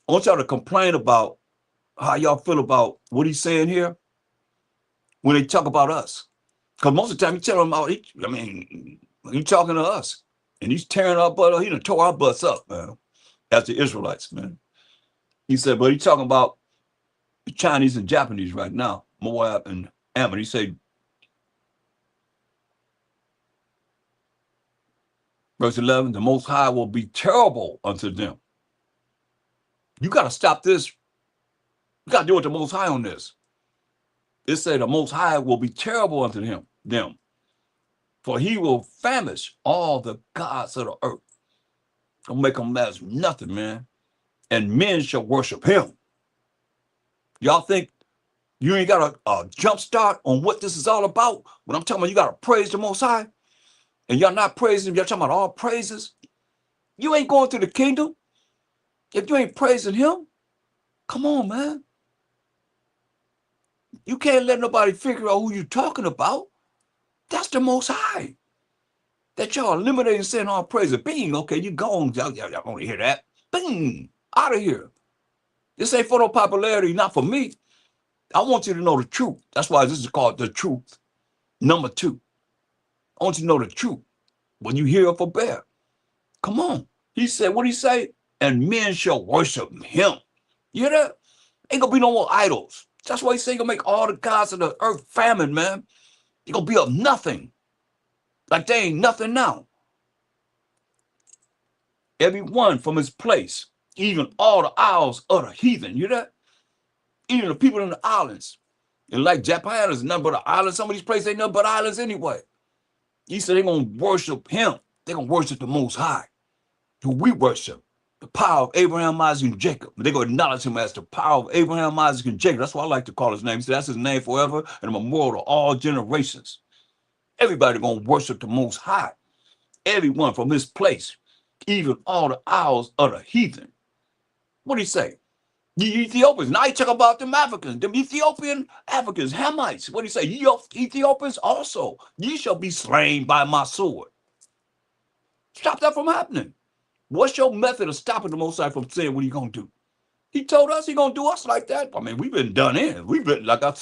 I want y'all to complain about how y'all feel about what he's saying here when they talk about us. Because most of the time you tell them about, he's talking to us. And he's tearing our butt up. He done tore our butts up, man. As the Israelites, man. He said, but he's talking about the Chinese and Japanese right now, Moab and Ammon. He said, verse 11, the Most High will be terrible unto them. You got to stop this. You got to deal with the Most High on this. It said the Most High will be terrible unto them. For he will famish all the gods of the earth. Don't make them as nothing, man. And men shall worship him. Y'all think you ain't got a jump start on what this is all about? When I'm talking about you got to praise the Most High, and y'all not praising him, y'all talking about all praises, you ain't going to the kingdom if you ain't praising him. Come on, man. You can't let nobody figure out who you talking about. That's the Most High. That y'all eliminating saying all praises. Bing, okay, you gone. Y'all want to hear that. Bing, out of here. This ain't for no popularity, not for me. I want you to know the truth. That's why this is called the truth. Number 2. I want you to know the truth. When you hear it for bear. Come on. He said, what did he say? And men shall worship him. You hear that? Ain't gonna be no more idols. That's why he said he's gonna make all the gods of the earth famine, man. You're gonna be of nothing. Like they ain't nothing now. Everyone from his place, even all the isles of the heathen. You hear that? Even the people in the islands. And like Japan is nothing but an island. Some of these places ain't nothing but islands anyway. He said they're gonna worship him. They're gonna worship the Most High, who we worship. The power of Abraham, Isaac, and Jacob. They're going to acknowledge him as the power of Abraham, Isaac, and Jacob. That's why I like to call his name. So that's his name forever and a memorial to all generations. Everybody going to worship the Most High. Everyone from his place, even all the isles of the heathen. What did he say? The Ethiopians. Now he talk about them Africans, them Ethiopian Africans, Hamites. What did he say? Ye Ethiopians also, ye shall be slain by my sword. Stop that from happening. What's your method of stopping the Most High from saying what he gonna do? He told us he gonna do us like that. I mean, we've been done in. We've been like I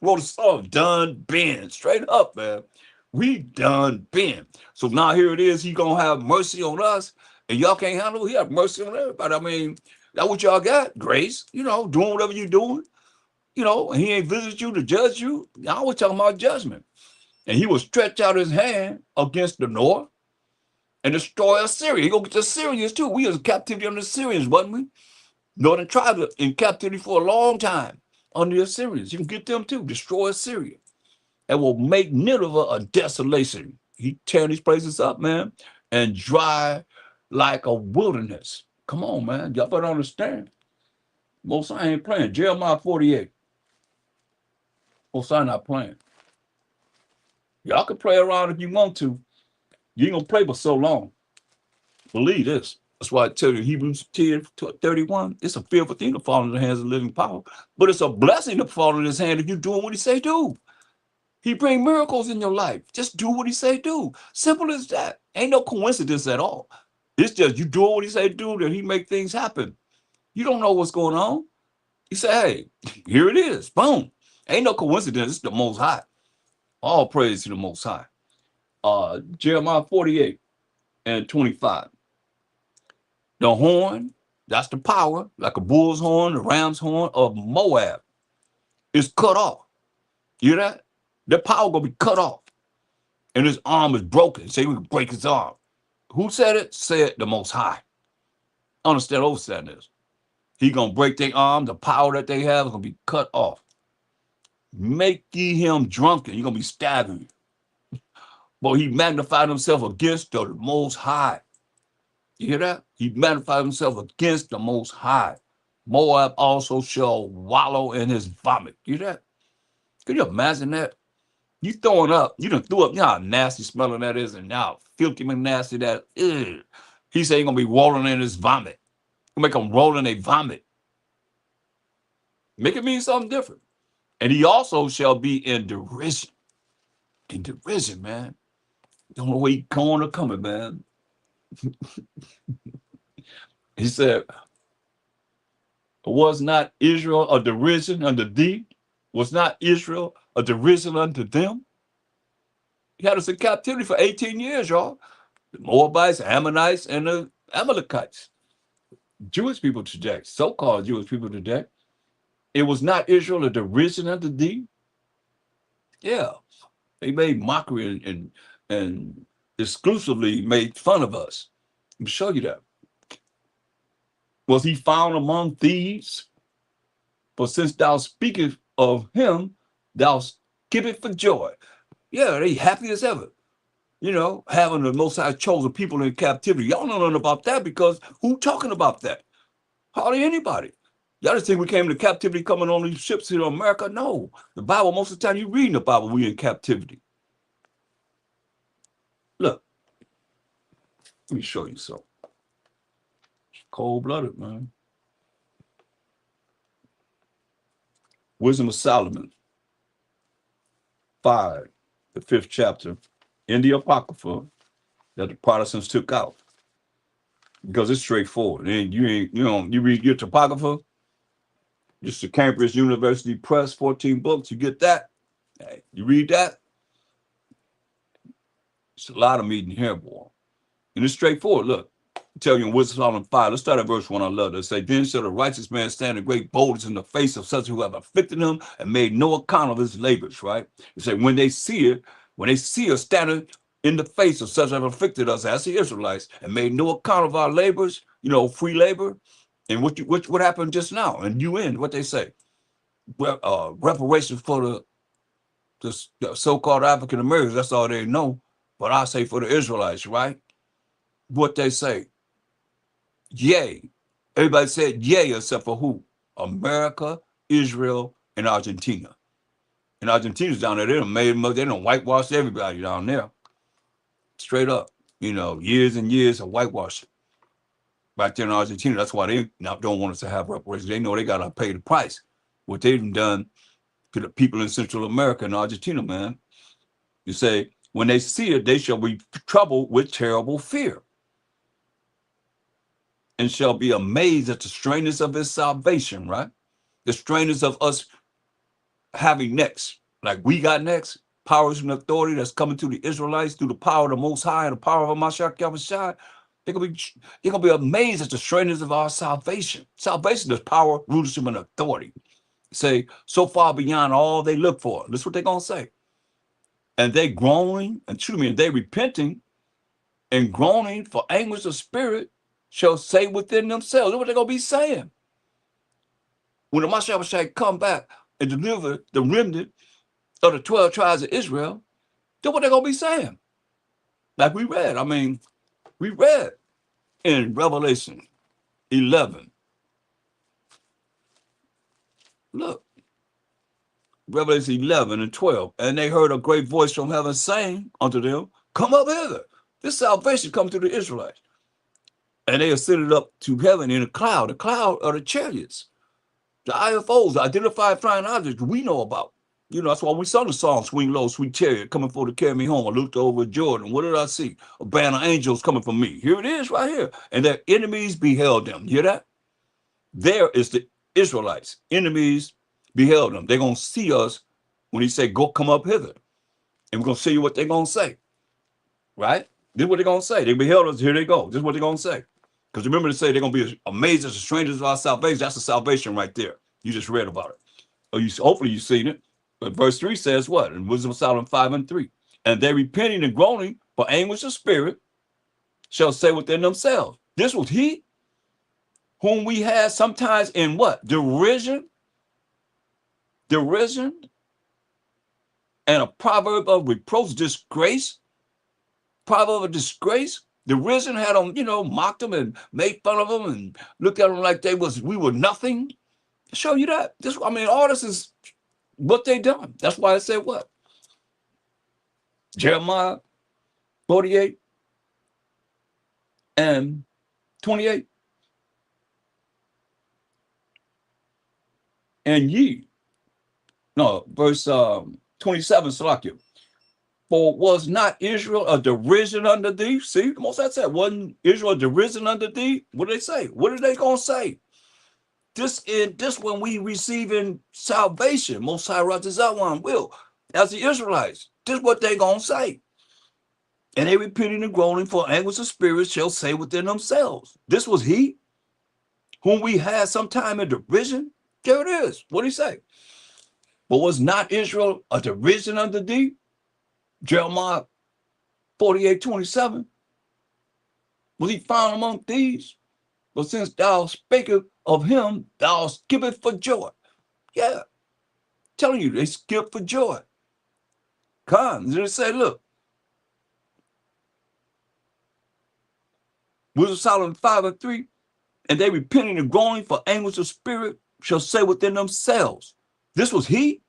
wrote a song, done been, straight up, man. We done been. So now here it is. He gonna have mercy on us, and y'all can't handle it. He have mercy on everybody. I mean, that's what y'all got, grace. You know, doing whatever you're doing. You know, and he ain't visit you to judge you. I was talking about judgment, and he will stretch out his hand against the north and destroy Assyria. He gonna get the Syrians too. We was in captivity under the Syrians, wasn't we? Northern tribes in captivity for a long time under the Assyrians. You can get them too. Destroy Assyria. And will make Nineveh a desolation. He tearing these places up, man, and dry like a wilderness. Come on, man. Y'all better understand. Most I ain't playing. Jeremiah 48. Most I not playing. Y'all can play around if you want to. You ain't gonna play for so long. Believe this. That's why I tell you, Hebrews 10:31, it's a fearful thing to fall in the hands of the living power, but it's a blessing to fall in his hand if you're doing what he say do. He bring miracles in your life. Just do what he say do. Simple as that. Ain't no coincidence at all. It's just you doing what he say do, that he make things happen. You don't know what's going on. He say, hey, here it is. Boom. Ain't no coincidence. It's the Most High. All praise to the Most High. Jeremiah 48:25. The horn, that's the power, like a bull's horn, the ram's horn of Moab, is cut off. You hear that? The power gonna be cut off. And his arm is broken. Say we can break his arm. Who said it? Said the Most High. Understand what saying is. He gonna break their arm. The power that they have is gonna be cut off. Make ye him drunken. You're gonna be staggering. But he magnified himself against the Most High. You hear that? He magnified himself against the Most High. Moab also shall wallow in his vomit. You hear that? Can you imagine that? You throwing up, you done threw up, you know how nasty smelling that is, and now filthy and nasty that is. He said he's gonna be rolling in his vomit. Make them roll in their vomit. Make it mean something different. And he also shall be in derision. In derision, man. Don't know where he going or coming, man. He said, was not Israel a derision unto thee? Was not Israel a derision unto them? He had us in captivity for 18 years, y'all. The Moabites, Ammonites, and the Amalekites. Jewish people today, so-called Jewish people today. It was not Israel a derision unto thee? Yeah. They made mockery and exclusively made fun of us. Let me show you that. Was he found among thieves? But since thou speakest of him, thou skippest for joy. Yeah, they happy as ever. You know, having the Most High chosen people in captivity. Y'all don't know nothing about that because who talking about that? Hardly anybody. Y'all just think we came to captivity coming on these ships here in America? No. The Bible, most of the time you reading the Bible, we in captivity. Look. Let me show you something. Cold-blooded, man. Wisdom of Solomon, 5, the 5th chapter, in the Apocrypha that the Protestants took out. Because it's straightforward. And you read your Apocrypha, just the Cambridge University Press, 14 books, you get that. Hey, you read that. It's a lot of meat in here, boy. And it's straightforward. Look. Tell you in Wisdom of Solomon 5. Let's start at verse 1. I love it. It say, then shall the righteous man stand in great boldness in the face of such who have afflicted him and made no account of his labors, right? It say, when they see us standing in the face of such who have afflicted us as the Israelites and made no account of our labors, free labor, and what happened just now? And what they say? Reparations for the so-called African Americans, that's all they know. But I say for the Israelites, right? What they say? Yay. Everybody said yay except for who? America, Israel, and Argentina. And Argentina's down there, they don't whitewash everybody down there. Straight up. Years and years of whitewashing. Back there in Argentina, that's why they now don't want us to have reparations. They know they gotta pay the price. What they've done to the people in Central America and Argentina, man. You say, when they see it, they shall be troubled with terrible fear. And shall be amazed at the strangeness of his salvation, right? The strangeness of us having next, like we got next, powers and authority that's coming to the Israelites through the power of the Most High and the power of Mashiach Yahushua. They're gonna be amazed at the strangeness of our salvation. Salvation is power, rulership, and authority. Say, so far beyond all they look for. That's what they're gonna say. And they groaning, and they repenting and groaning for anguish of spirit shall say within themselves. That's what they're going to be saying. When the Mashiach shall come back and deliver the remnant of the 12 tribes of Israel, that's what they're going to be saying. Like we read. We read in Revelation 11. Look. Revelation 11 and 12. And they heard a great voice from heaven saying unto them, come up hither. This salvation comes to the Israelites. And they ascended up to heaven in a cloud. The cloud are the chariots, the IFOs, the identified flying objects we know about. That's why we sung the song, Swing Low, Sweet Chariot, coming for to carry me home. I looked over Jordan. What did I see? A band of angels coming for me. Here it is right here. And their enemies beheld them. You hear that? There is the Israelites. Enemies beheld them. They're going to see us when he said, go come up hither. And we're going to see you what they're going to say. Right? This is what they're going to say. They beheld us. Here they go. This is what they're going to say. Because remember to say they're going to be amazed as the strangers of our salvation. That's the salvation right there. You just read about it. Or hopefully you've seen it. But verse 3 says what? In Wisdom of Solomon 5 and 3. And they repenting and groaning for anguish of spirit shall say within themselves. This was he whom we had sometimes in what? Derision. Derision. And a proverb of reproach, disgrace. Proverb of disgrace. The risen had them, mocked them and made fun of them and looked at them like we were nothing. Show you that. All this is what they done. That's why I said what? Jeremiah 48 and 28. And ye, no, verse 27, Salakia. For was not Israel a derision unto thee? See, the Most High said, wasn't Israel a derision unto thee? What did they say? What are they gonna say? This when we receiving salvation, Most High Ratzawan will, as the Israelites. This what they gonna say. And they repeating and groaning for anguish of spirit shall say within themselves. This was he whom we had sometime in derision. There it is. What did he say? But was not Israel a derision unto thee? Jeremiah 48:27. Was he found among thieves? But since thou spakest of him, thou skippest for joy. Yeah, telling you, they skip for joy. Come, they say, look, Wisdom of Solomon 5:3, and they repenting and groaning for anguish of spirit shall say within themselves. This was he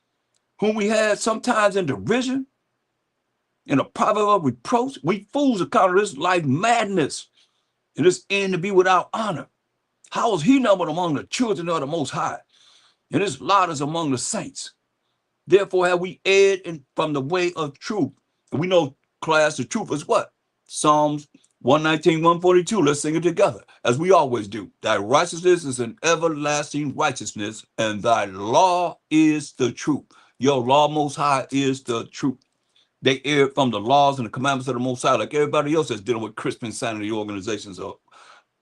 whom we had sometimes in derision, in a proverb of reproach. We fools account of this life madness, and this end to be without honor. How is he numbered among the children of the Most High? And his lot is among the saints. Therefore have we erred from the way of truth. And we know, class, the truth is what? Psalms 119, 142. Let's sing it together, as we always do. Thy righteousness is an everlasting righteousness, and thy law is the truth. Your law, Most High, is the truth. They erred from the laws and the commandments of the Most High, like everybody else that's dealing with Christian insanity organizations or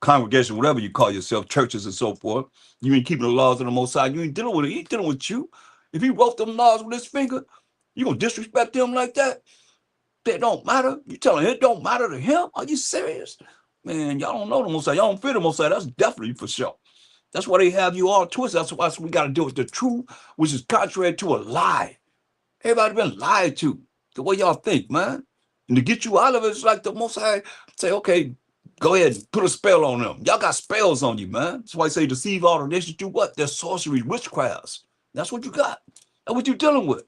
congregation, whatever you call yourself, churches and so forth. You ain't keeping the laws of the Most High. You ain't dealing with it. He ain't dealing with you. If he wrote them laws with his finger, you gonna disrespect them like that? That don't matter. You telling him it don't matter to him? Are you serious? Man, y'all don't know the Most High. Y'all don't fear the Most High. That's definitely for sure. That's why they have you all twisted. That's why we got to deal with the truth, which is contrary to a lie. Everybody been lied to. The way y'all think, man. And to get you out of it, it's like the Most High say, okay, go ahead and put a spell on them. Y'all got spells on you, man. That's why I say deceive all the nations. Do what? They're sorcery, witchcrafts. That's what you got. That's what you're dealing with.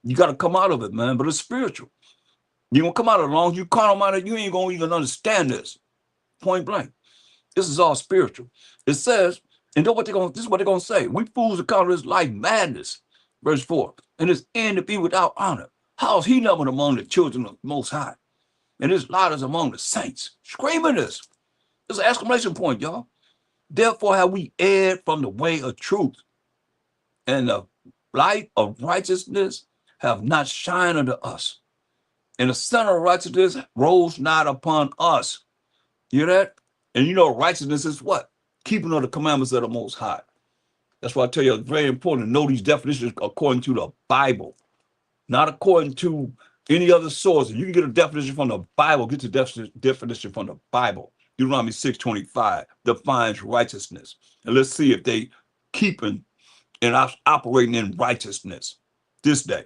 You got to come out of it, man. But it's spiritual. You're going to come out of it. As long as you carnal minded, you ain't going to even understand this. Point blank. This is all spiritual. It says, and this is what they're going to say. We fools account of this life madness. Verse 4. And his end to be without honor. How is he numbered among the children of the Most High? And his lot is among the saints. Screaming this. It's an exclamation point, y'all. Therefore have we erred from the way of truth, and the light of righteousness have not shined unto us. And the sun of righteousness rose not upon us. You hear that? And you know righteousness is what? Keeping of the commandments of the Most High. That's why I tell you it's very important to know these definitions according to the Bible, not according to any other source. You can get a definition from the Bible, get the definition from the Bible. Deuteronomy 6:25 defines righteousness. And let's see if they keeping and operating in righteousness this day.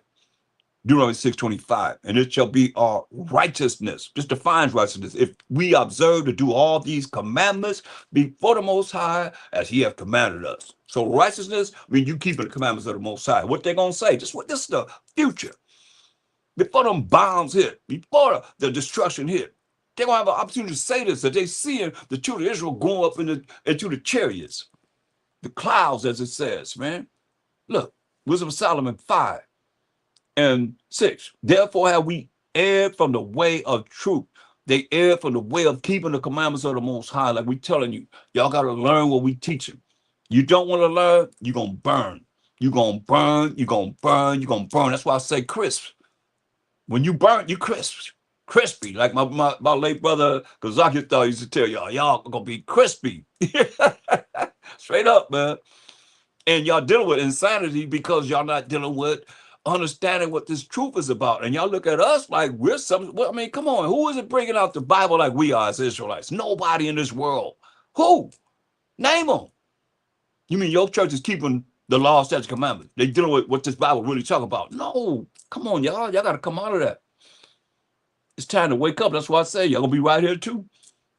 Deuteronomy 6:25, and it shall be our righteousness. This defines righteousness. If we observe to do all these commandments before the Most High, as he hath commanded us. So righteousness means you keeping the commandments of the Most High. What they gonna say? This is the future. Before them bombs hit, before the destruction hit, they're gonna have an opportunity to say this, that they see the children of Israel going up into the chariots, the clouds, as it says, man. Look, Wisdom of Solomon 5:6. Therefore have we erred from the way of truth. They erred from the way of keeping the commandments of the Most High. Like we telling you, y'all got to learn what we teaching. You don't want to learn, you're going to burn. You're going to burn, you're going to burn, you're going to burn. That's why I say crisp. When you burn, you crisp. Crispy. Like my late brother Kazakh used to tell y'all going to be crispy. Straight up, man. And y'all dealing with insanity because y'all not dealing with understanding what this truth is about. And y'all look at us like we're something. Well, I mean, come on. Who is it bringing out the Bible like we are as Israelites? Nobody in this world. Who? Name them. You mean your church is keeping the law, statutes, commandments? They dealing with what this Bible really talk about? No. Come on, y'all. Y'all got to come out of that. It's time to wake up. That's why I say y'all going to be right here too,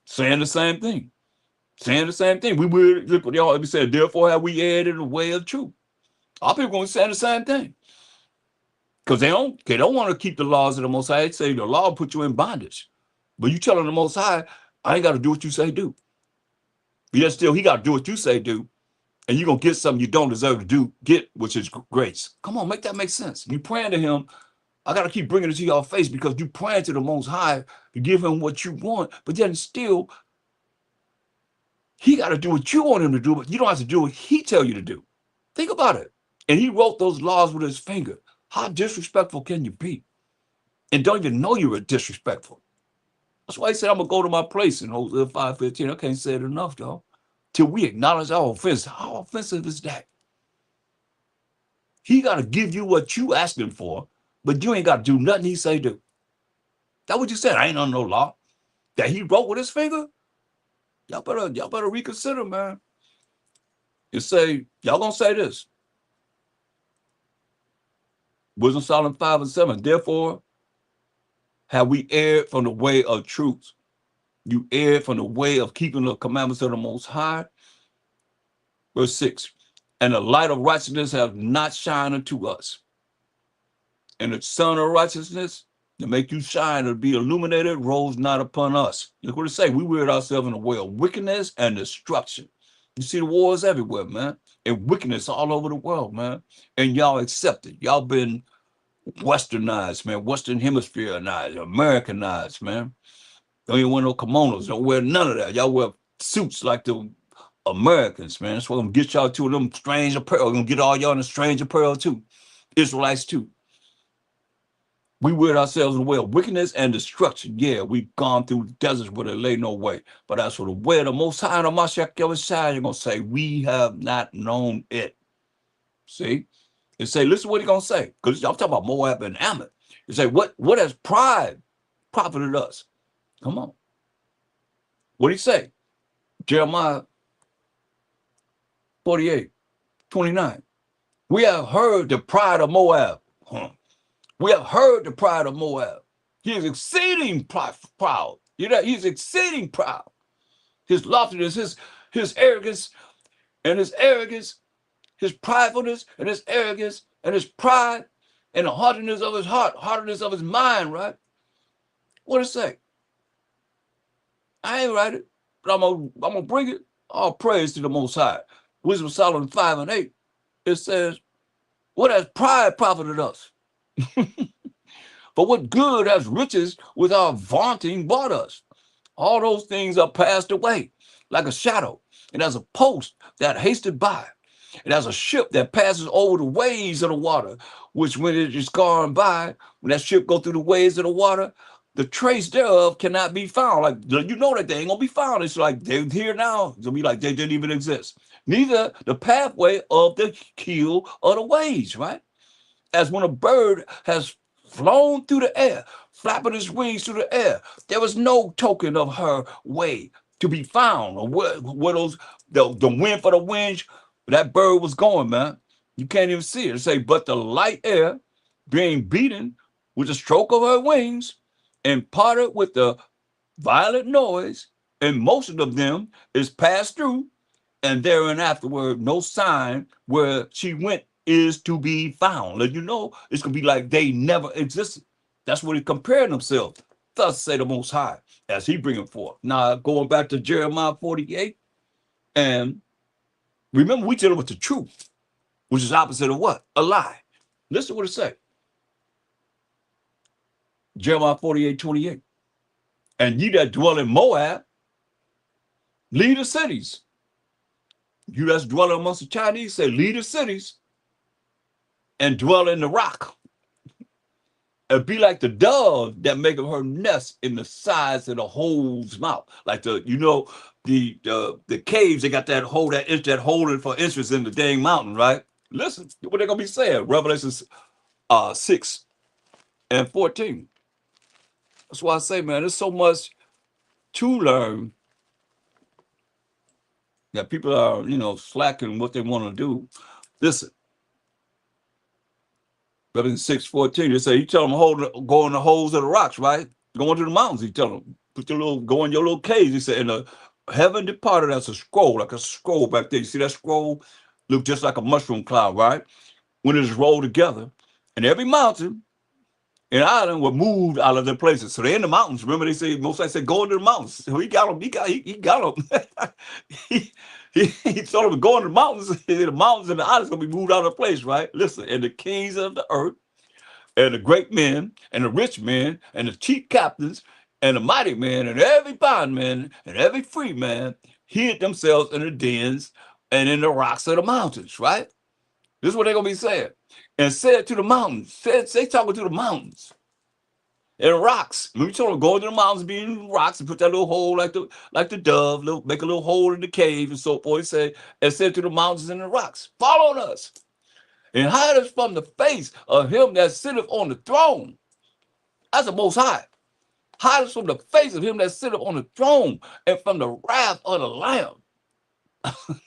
saying the same thing. Saying the same thing. We would look what y'all be saying, therefore have we erred in the way of truth. Our people going to say the same thing. Because they don't want to keep the laws of the Most High. They say the law will put you in bondage. But you telling the Most High, I ain't got to do what you say do. Yet still, he got to do what you say do. And you're going to get something you don't deserve to get, which is grace. Come on, make that make sense. You praying to him. I got to keep bringing it to your face because you praying to the Most High to give him what you want. But then still, he got to do what you want him to do, but you don't have to do what he tell you to do. Think about it. And he wrote those laws with his finger. How disrespectful can you be? And don't even know you were disrespectful. That's why he said, I'm going to go to my place in Hosea 5:15. I can't say it enough, though. Till we acknowledge our offense. How offensive is that? He got to give you what you asking for, but you ain't got to do nothing he say do. That's what you said. I ain't on no law that he wrote with his finger. Y'all better reconsider, man. You say, y'all gonna say this. Wisdom Solomon 5:7. Therefore, have we erred from the way of truth? You erred from the way of keeping the commandments of the Most High. Verse 6. And the light of righteousness has not shined unto us. And the sun of righteousness to make you shine and be illuminated rose not upon us. Look what it say. We weird ourselves in the way of wickedness and destruction. You see the wars everywhere, man. And wickedness all over the world, man. And y'all accept it. Y'all been westernized, man. Western hemisphereized, Americanized, man. Don't even wear no kimonos. Don't wear none of that. Y'all wear suits like the Americans, man. That's what I'm gonna get y'all to them strange apparel. I'm gonna get all y'all in the strange apparel too. Israelites too. We weird ourselves in the way of wickedness and destruction. Yeah, we've gone through deserts where there lay no way. But as for the way of the Most High and Mashiach Yahushua, you're going to say, we have not known it. See? And say, listen to what he's going to say. Because I'm talking about Moab and Ammon. You say, what has pride profited us? Come on. What did he say? Jeremiah 48:29. We have heard the pride of Moab. We have heard the pride of Moab. He is exceeding proud. You know, he's exceeding proud. His loftiness, his arrogance, and his arrogance, his pridefulness, and his arrogance, and his pride, and the hardness of his heart, hardness of his mind, right? What does it say? I ain't write it, but I'm gonna bring it. All praise to the Most High. Wisdom of Solomon 5:8. It says, what has pride profited us? But what good has riches without vaunting bought us? All those things are passed away like a shadow, and as a post that hasted by, and as a ship that passes over the waves of the water, which when it is gone by, when that ship go through the waves of the water, the trace thereof cannot be found. Like, you know that they ain't gonna be found. It's like they're here now. It's gonna be like they didn't even exist. Neither the pathway of the keel of the waves, right? As when a bird has flown through the air, flapping his wings through the air, there was no token of her way to be found. Or where those the wind for the winds, that bird was going, man. You can't even see it. It say, but the light air being beaten with the stroke of her wings and parted with the violent noise, and motion of them is passed through, and therein afterward no sign where she went is to be found. Let you know it's gonna be like they never existed. That's what he compared themselves. Thus say the Most High, as he bring it forth. Now going back to Jeremiah 48, and remember we dealing with the truth, which is opposite of what? A lie. Listen to what it say. Jeremiah 48:28. And ye that dwell in Moab, leave the cities. You that's dwelling amongst the Chinese, say, leave the cities and dwell in the rock. And be like the dove that maketh her nest in the sides of the hole's mouth. Like the caves, they got that hole, that hole for entrance in the dang mountain, right? Listen, what they're gonna be saying. Revelation 6:14. That's why I say, man, there's so much to learn that people are, slacking what they want to do. Listen, Revelation 6:14, they say, you tell them go in the holes of the rocks, right? Go into the mountains, you tell them, go in your little caves. He said, in the heaven departed as a scroll, like a scroll back there. You see that scroll? Look just like a mushroom cloud, right? When it is rolled together. And every mountain and island were moved out of their places. So they're in the mountains. Remember, they say Moses said, "Go into the mountains." So he got them. He got them. he told them, "Go into the mountains." The mountains and the islands gonna be moved out of place, right? Listen, and the kings of the earth, and the great men, and the rich men, and the chief captains, and the mighty men, and every bondman, and every free man hid themselves in the dens and in the rocks of the mountains, right? This is what they're gonna be saying. And said to the mountains, say talking to the mountains and rocks. We told them go to the mountains, be in rocks, and put that little hole like the dove, make a little hole in the cave and so forth. And said to the mountains and the rocks, follow us and hide us from the face of him that sitteth on the throne. That's the Most High. Hide us from the face of him that sitteth on the throne and from the wrath of the Lamb.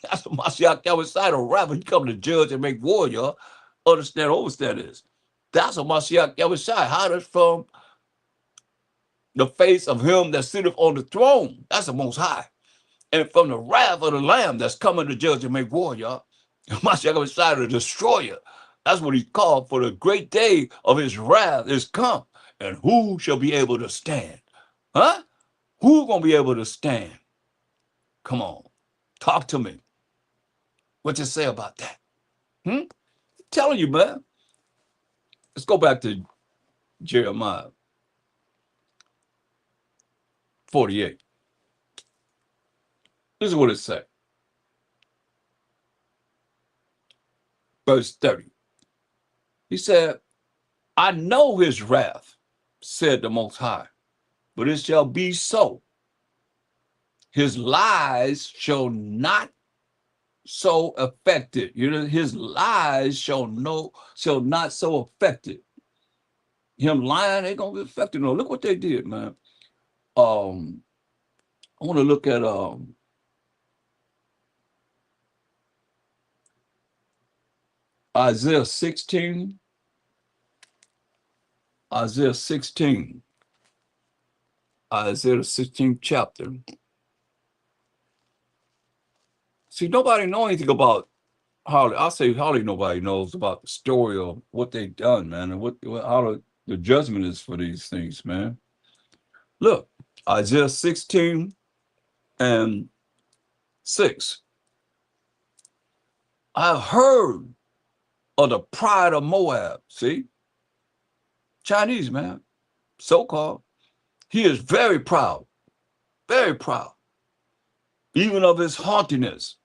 That's what Mashiach Yahweh the wrath. He come to judge and make war, y'all. Understand, overstand this. That's what Mashiach Yahweh hide us from the face of him that sitteth on the throne. That's the Most High. And from the wrath of the Lamb that's coming to judge and make war, y'all. Mashiach Yahweh the destroyer. That's what he called, for the great day of his wrath is come. And who shall be able to stand? Huh? Who gonna be able to stand? Come on. Talk to me. What you say about that? I'm telling you, man. Let's go back to Jeremiah 48. This is what it said. Verse 30. He said, I know his wrath, said the Most High, but it shall be so. His lies shall not so affect it. You know, his lies shall not so affect it. Him lying ain't gonna be affected. No, look what they did, man. I want to look at Isaiah 16. Isaiah 16. Isaiah the 16th chapter. See, nobody know anything about Holly. I'll say Holly, nobody knows about the story of what they've done, man, and how the judgment is for these things, man. Look, Isaiah 16 and 6. I've heard of the pride of Moab. See? Chinese, man, so-called. He is very proud, even of his haughtiness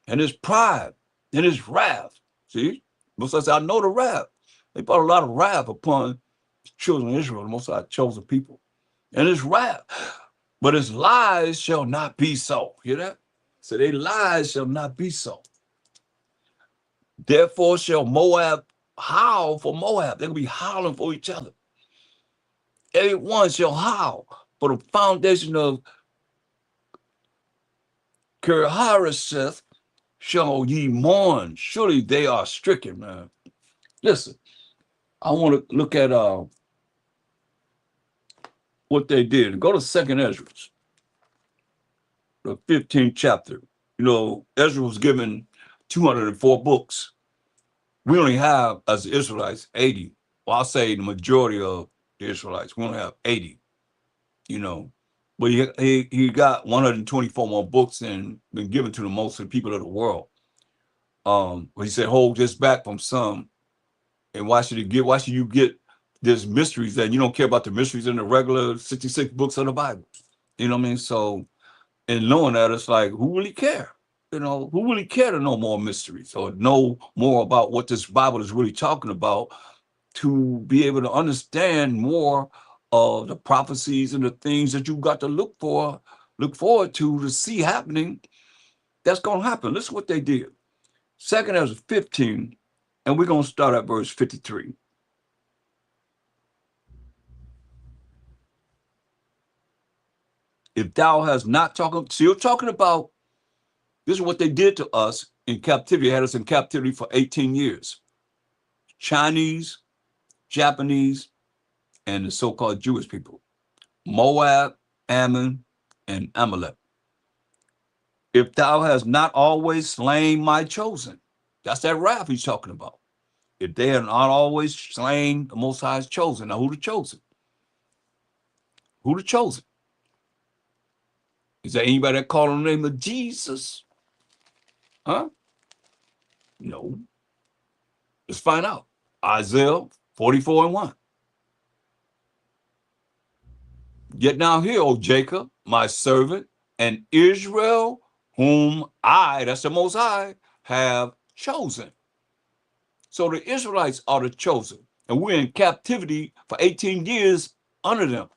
and his pride and his wrath. See? Most I say, I know the wrath. They brought a lot of wrath upon the children of Israel, the Most High chosen people. And his wrath. But his lies shall not be so. Hear that? So their lies shall not be so. Therefore shall Moab howl for Moab. They'll be howling for each other. Everyone shall howl for the foundation of Kirharaseth shall ye mourn. Surely they are stricken, man. Listen, I want to look at what they did. Go to 2nd Ezra, the 15th chapter. You know, Ezra was given 204 books. We only have, as the Israelites, 80. Well, I'll say the majority of the Israelites, we only have 80, you know. But he got 124 more books and been given to the most of the people of the world. He said, hold this back from some. And why should you get this mysteries that you don't care about the mysteries in the regular 66 books of the Bible? You know what I mean? So, and knowing that, it's like, who really care? You know, who really care to know more mysteries or know more about what this Bible is really talking about, to be able to understand more of the prophecies and the things that you've got to look forward to see happening. That's going to happen. Listen what they did. 2nd Ezra 15, and we're going to start at verse 53. If thou hast not talking, so you're talking about, this is what they did to us in captivity. They had us in captivity for 18 years. Chinese, Japanese, and the so-called Jewish people. Moab, Ammon, and Amalek. If thou hast not always slain my chosen. That's that wrath he's talking about. if they are not always slain, the Most High is chosen. Now, who the chosen? Who the chosen? Is there anybody that called on the name of Jesus? Huh? No. Let's find out. Isaiah 44:1. Get now here, O Jacob, my servant, and Israel, whom I, that's the Most High, have chosen. So the Israelites are the chosen. And we're in captivity for 18 years under them.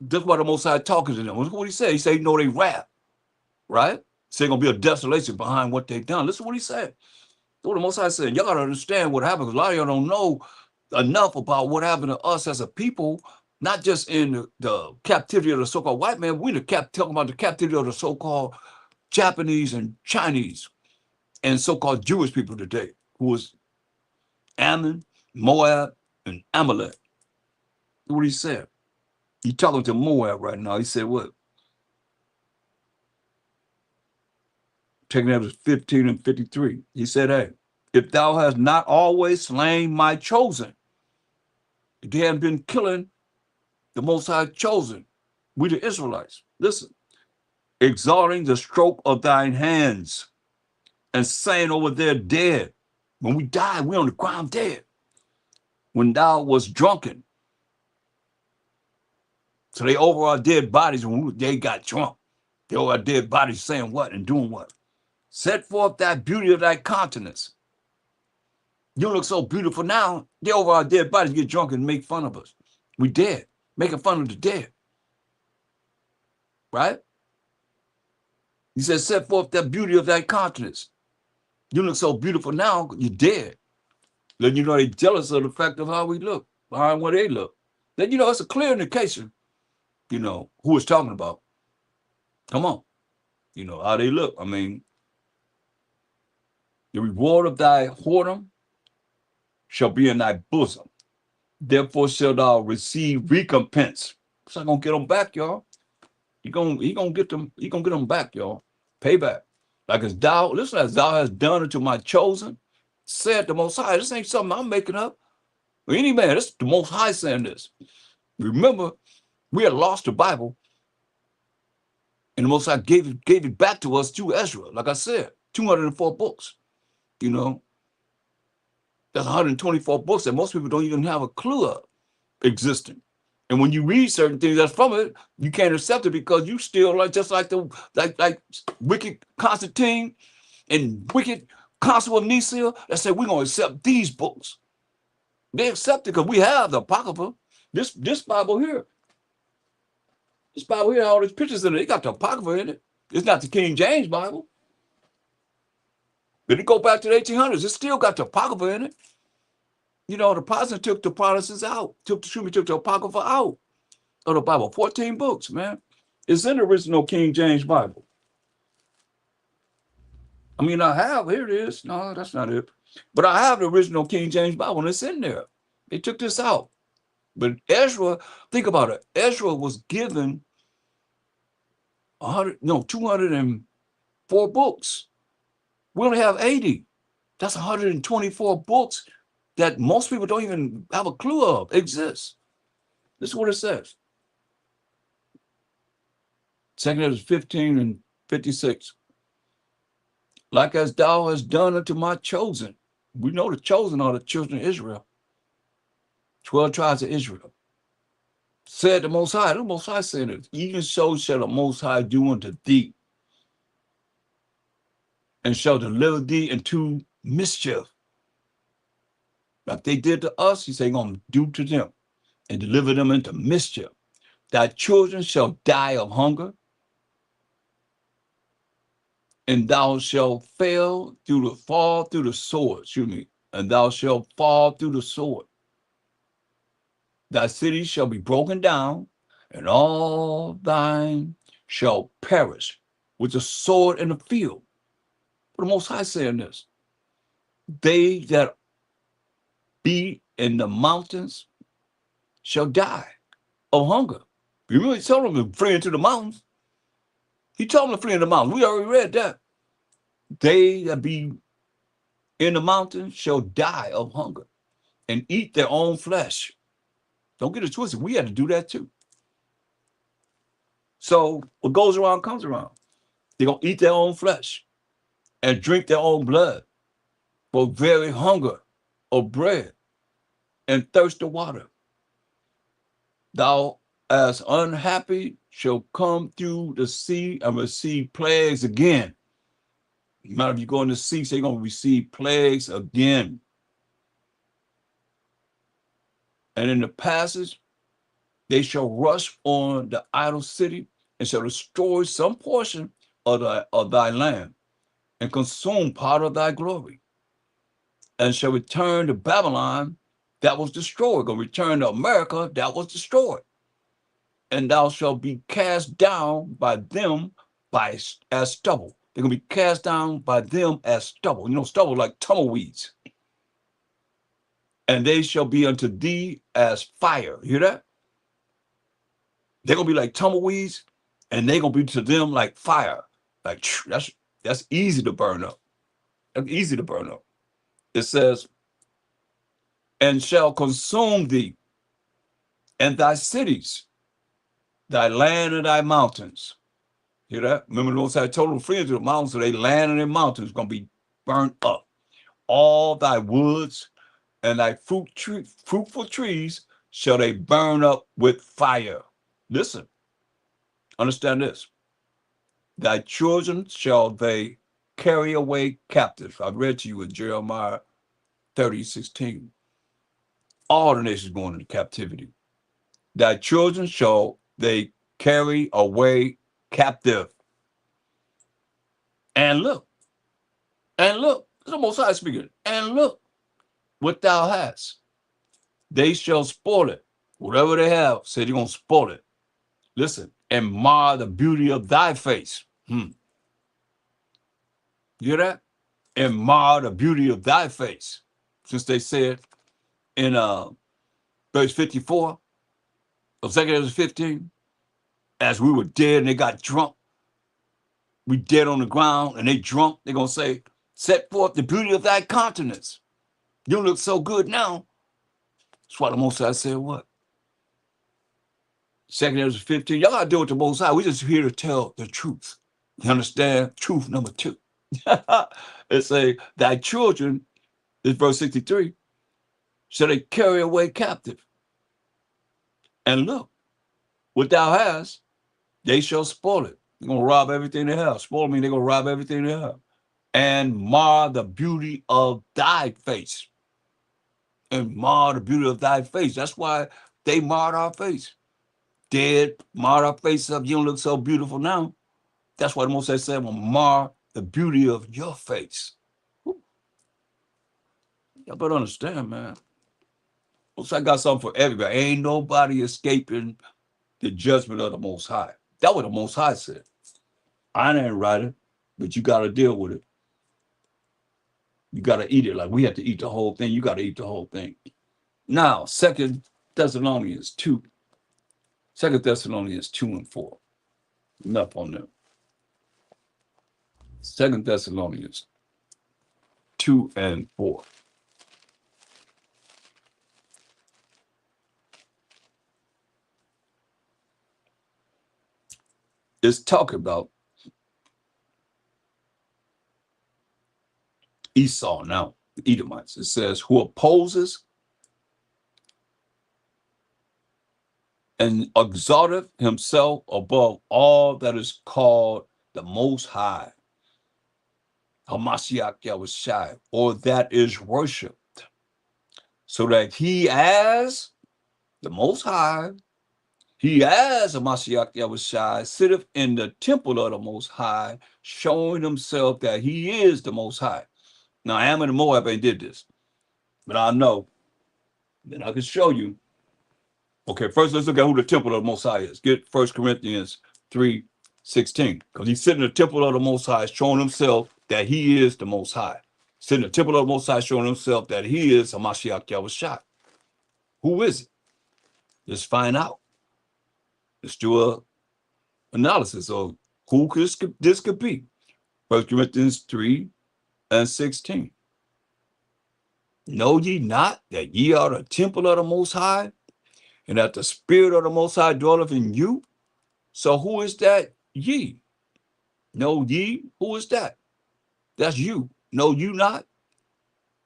That's why the Most High talking to them. Look what he said. He said, you know, they wrath, right? So there's going to be a desolation behind what they've done. Listen to what he said. What the Most High said. Y'all got to understand what happened, because a lot of y'all don't know enough about what happened to us as a people, not just in the captivity of the so-called white man. We're talking about the captivity of the so-called Japanese and Chinese and so-called Jewish people today, who was Ammon, Moab, and Amalek. Look what he said. He's talking to Moab right now. He said what? Taking that as 15 and 53. He said, hey, if thou hast not always slain my chosen, if they hadn't been killing the Most High chosen, we the Israelites, listen, exalting the stroke of thine hands and saying over there dead. When we die, we on the ground dead. When thou was drunken. So they over our dead bodies when they got drunk. They over our dead bodies saying what and doing what? Set forth that beauty of thy countenance. You look so beautiful now. They over our dead bodies get drunk and make fun of us. We dead, making fun of the dead. Right? He says, set forth that beauty of thy countenance. You look so beautiful now, you're dead. Then you know they're jealous of the fact of how we look, behind what they look. Then you know it's a clear indication, you know, who it's talking about. Come on. You know, how they look. I mean, the reward of thy whoredom shall be in thy bosom. Therefore shalt thou receive recompense. It's not gonna get them back, y'all. He gonna get them back, y'all. Payback. Like as thou hast done unto my chosen, said the Most High. This ain't something I'm making up. Or any man, this is the Most High saying this. Remember, we had lost the Bible, and the Most High gave it back to us through Ezra. Like I said, 204 books. You know, that's 124 books that most people don't even have a clue of existing. And when you read certain things that's from it, you can't accept it because you still like wicked Constantine and wicked Consul of Nicaea that said we're gonna accept these books. They accept it because we have the Apocrypha. This Bible here. This Bible here, all these pictures in it, it got the Apocrypha in it. It's not the King James Bible. But it go back to the 1800s. It still got the Apocrypha in it. You know, the Protestants took the Protestants out, took the Apocrypha out of the Bible. 14 books, man. It's in the original King James Bible. I mean, I have, here it is. No, that's not it. But I have the original King James Bible, and it's in there. They took this out. But Ezra, think about it. Ezra was given 204 books. We only have 80. That's 124 books that most people don't even have a clue of exists. This is what it says. 2 Ezra 15 and 56. Like as thou hast done unto my chosen. We know the chosen are the children of Israel. 12 tribes of Israel. Said the Most High. The Most High said it. Even so shall the Most High do unto thee, and shall deliver thee into mischief. Like they did to us, he said, going to do to them and deliver them into mischief. Thy children shall die of hunger, and thou shalt fall through the sword. And thou shalt fall through the sword. Thy city shall be broken down, and all thine shall perish with the sword in the field. But the Most High saying this. They that be in the mountains shall die of hunger. You really told them to flee into the mountains. He told them to flee in the mountains. We already read that. They that be in the mountains shall die of hunger and eat their own flesh. Don't get it twisted. We had to do that too. So what goes around comes around. They're going to eat their own flesh and drink their own blood for very hunger of bread and thirst of water. Thou as unhappy shall come through the sea and receive plagues again. No matter if you go in the sea, so you're going to receive plagues again. And in the passage, they shall rush on the idol city and shall destroy some portion of thy land and consume part of thy glory, and shall return to Babylon that was destroyed, going to return to America that was destroyed. And thou shalt be cast down by them as stubble. They're going to be cast down by them as stubble. You know, stubble like tumbleweeds. And they shall be unto thee as fire. You hear that? They're going to be like tumbleweeds, and they're going to be to them like fire. Like, that's easy to burn up. That's easy to burn up. It says, and shall consume thee and thy cities, thy land and thy mountains. Hear that? Remember, the Most High total friends of the mountains, so they land and their mountains going to be burnt up. All thy woods and thy fruitful trees shall they burn up with fire. Listen, understand this. Thy children shall they carry away captive. I've read to you in Jeremiah 30:16. All the nations going into captivity. Thy children shall they carry away captive. And look, the Most High speaking, and look what thou hast. They shall spoil it. Whatever they have, say they're going to spoil it. Listen, and mar the beauty of thy face. You hear that? And mar the beauty of thy face. Since they said in verse 54 of 2 15, as we were dead and they got drunk, we dead on the ground and they drunk, they're going to say, set forth the beauty of thy countenance. You look so good now. That's why the Most High said what? 2 15, y'all got to deal with the Most High. We just here to tell the truth. You understand? Truth number 2. It say, thy children, this verse 63, shall they carry away captive. And look, what thou hast, they shall spoil it. They're going to rob everything they have. Spoil means they're going to rob everything they have. And mar the beauty of thy face. And mar the beauty of thy face. That's why they marred our face. Dead, marred our face up. You don't look so beautiful now. That's why the Most High said, will mar the beauty of your face. Y'all better understand, man. Most High got something for everybody. Ain't nobody escaping the judgment of the Most High. That's what the Most High said. I didn't write it, but you got to deal with it. You got to eat it. Like we have to eat the whole thing. You got to eat the whole thing. Now, 2 Thessalonians 2. 2 Thessalonians 2 and 4. Enough on them. 2 Thessalonians 2 and 4. It's talking about Esau now, the Edomites. It says, who opposes and exalteth himself above all that is called the Most High, Hamashiach Yahushai, or that is worshipped, so that he as the Most High, he as Hamashiach Yahushai sitteth in the temple of the Most High, showing himself that he is the Most High. Now, Ammon and Moab ain't did this, but I know, then I can show you. Okay, first let's look at who the temple of the Most High is. Get 1 Corinthians 3:16, because he's sitting in the temple of the Most High, showing himself that he is the Most High. Sitting in the temple of the Most High, showing himself that he is Hamashiach Yahushua. Who is it? Let's find out. Let's do a analysis of who this could be. 1 Corinthians 3:16. Know ye not that ye are the temple of the Most High, and that the Spirit of the Most High dwelleth in you? So who is that ye? Know ye, who is that? That's you. Know you not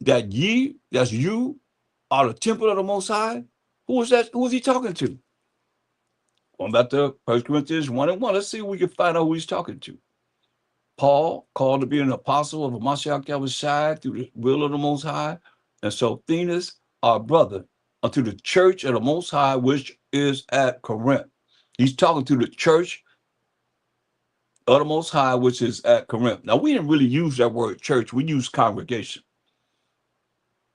that ye, that's you, are the temple of the Most High? Who is that? Who is he talking to? Going back to 1 Corinthians 1:1. Let's see if we can find out who he's talking to. Paul, called to be an apostle of Mashiach Yahushua through the will of the Most High, and Sosthenes, our brother, unto the church of the Most High, which is at Corinth. He's talking to the church of the Most High, which is at Corinth. Now, we didn't really use that word church. We use congregation.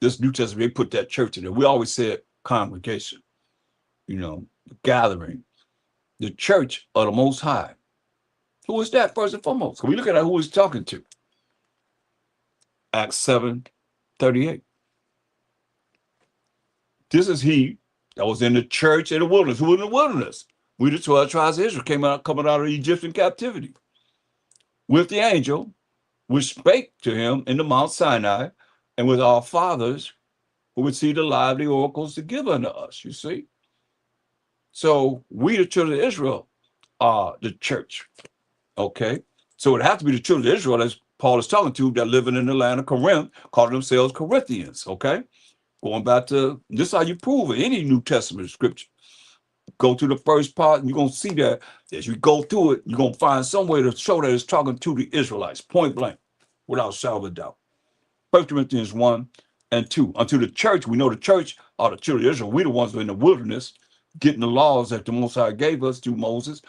This New Testament, they put that church in there. We always said congregation, gathering. The church of the Most High. Who is that, first and foremost? We look at who he's talking to. Acts 7:38. This is he that was in the church in the wilderness. Who was in the wilderness? We, the 12 tribes of Israel, coming out of Egyptian captivity. With the angel, which spake to him in the Mount Sinai, and with our fathers, who would see the lively oracles to give unto us, you see? So we, the children of Israel, are the church. Okay? So it has to be the children of Israel, as Paul is talking to, that living in the land of Corinth, calling themselves Corinthians. Okay? Going back to, this is how you prove it, any New Testament scripture. Go to the first part, and you're going to see that as you go through it, you're going to find some way to show that it's talking to the Israelites, point blank, without shadow of a doubt. 1 Corinthians 1:2. Unto the church, we know the church are the children of Israel. We're the ones who are in the wilderness, getting the laws that the Most High gave us through Moses,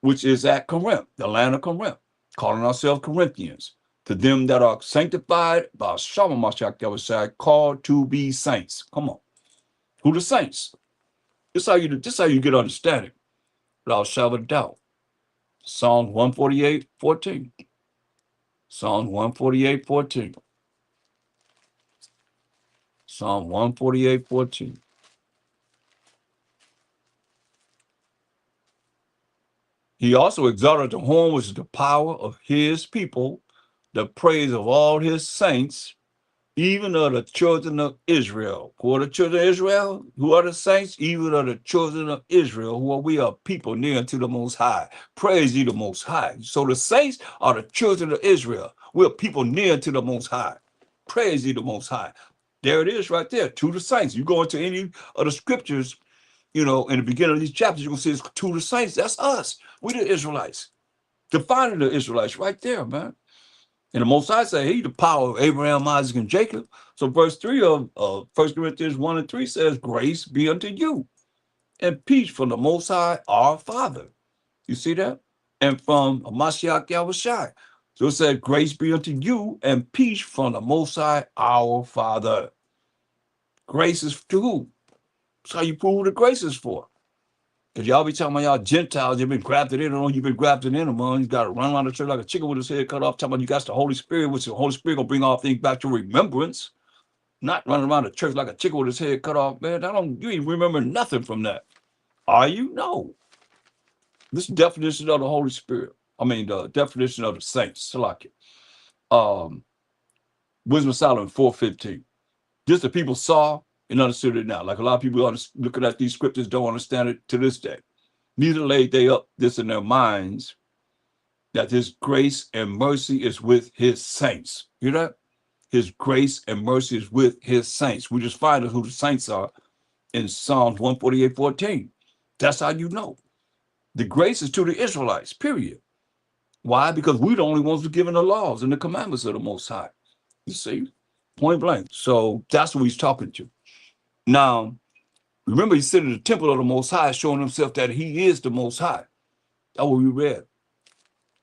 which is at Corinth, the land of Corinth, calling ourselves Corinthians. To them that are sanctified by Shalom Mashiach Yahushua, called to be saints. Come on. Who the saints? This is how you get understanding, without shadow of doubt. Psalm 148:14. Psalm 148:14. Psalm 148:14. He also exalted the horn, which is the power of his people, the praise of all his saints, even of the children of Israel. Who are the children of Israel? Who are the saints? Even of the children of Israel, who are we are people near to the Most High. Praise ye the Most High. So the saints are the children of Israel. We're people near to the Most High. Praise ye the Most High. There it is right there, to the saints. You go into any of the scriptures, in the beginning of these chapters, you're going to see it's to the saints. That's us. We the Israelites. Defining the Israelites right there, man. And the Most High say, he the power of Abraham, Isaac, and Jacob. So verse 3 of 1 Corinthians 1:3 says, grace be unto you and peace from the Most High, our Father. You see that? And from Mashiach Yahushua. So it says, grace be unto you and peace from the Most High, our Father. Grace is to who? That's how you prove who the grace is for. Because y'all be talking about y'all Gentiles, you've been grafted in on, you've been grafted in them on. You got to run around the church like a chicken with his head cut off, talking about you got the Holy Spirit, which the Holy Spirit going to bring all things back to remembrance. Not running around the church like a chicken with his head cut off, man. You ain't remember nothing from that. Are you? No. This definition of the Holy Spirit. I mean, the definition of the saints. So like it. Wisdom of Solomon 4:15. Just the people saw and understood it now. Like a lot of people looking at these scriptures don't understand it to this day. Neither laid they up this in their minds, that his grace and mercy is with his saints. Hear that? His grace and mercy is with his saints. We just find out who the saints are in Psalms 148:14. That's how you know. The grace is to the Israelites, period. Why? Because we're the only ones who are given the laws and the commandments of the Most High. You see? Point blank. So that's what he's talking to. Now, remember, he's sitting in the temple of the Most High, showing himself that he is the Most High. That's what we read.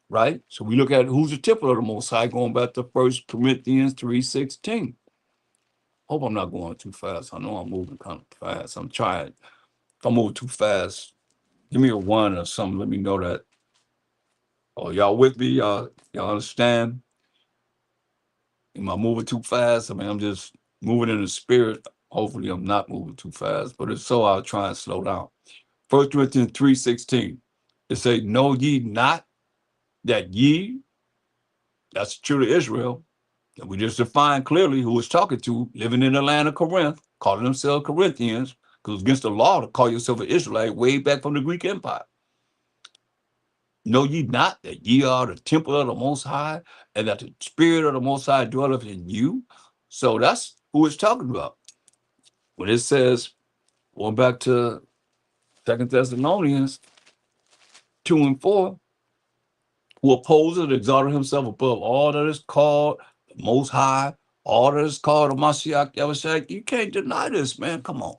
Right? So we look at who's the temple of the Most High, going back to 1 Corinthians 3:16. Hope I'm not going too fast. I know I'm moving kind of fast. I'm trying. If I'm moving too fast, give me a 1 or something. Let me know that. Oh, y'all with me? Y'all understand? Am I moving too fast? I mean, I'm just moving in the spirit. Hopefully, I'm not moving too fast. But if so, I'll try and slow down. 1 Corinthians 3:16. It says, know ye not that ye, that's the children of Israel, And we just defined clearly who was talking to, living in the land of Corinth, calling themselves Corinthians, because against the law to call yourself an Israelite way back from the Greek Empire. Know ye not that ye are the temple of the Most High, and that the Spirit of the Most High dwelleth in you? So that's who it's talking about. When it says, going back to 2 Thessalonians 2 and 4, who opposes and exalted himself above all that is called the Most High, all that is called the Mashiach Yahushua. You can't deny this, man. Come on.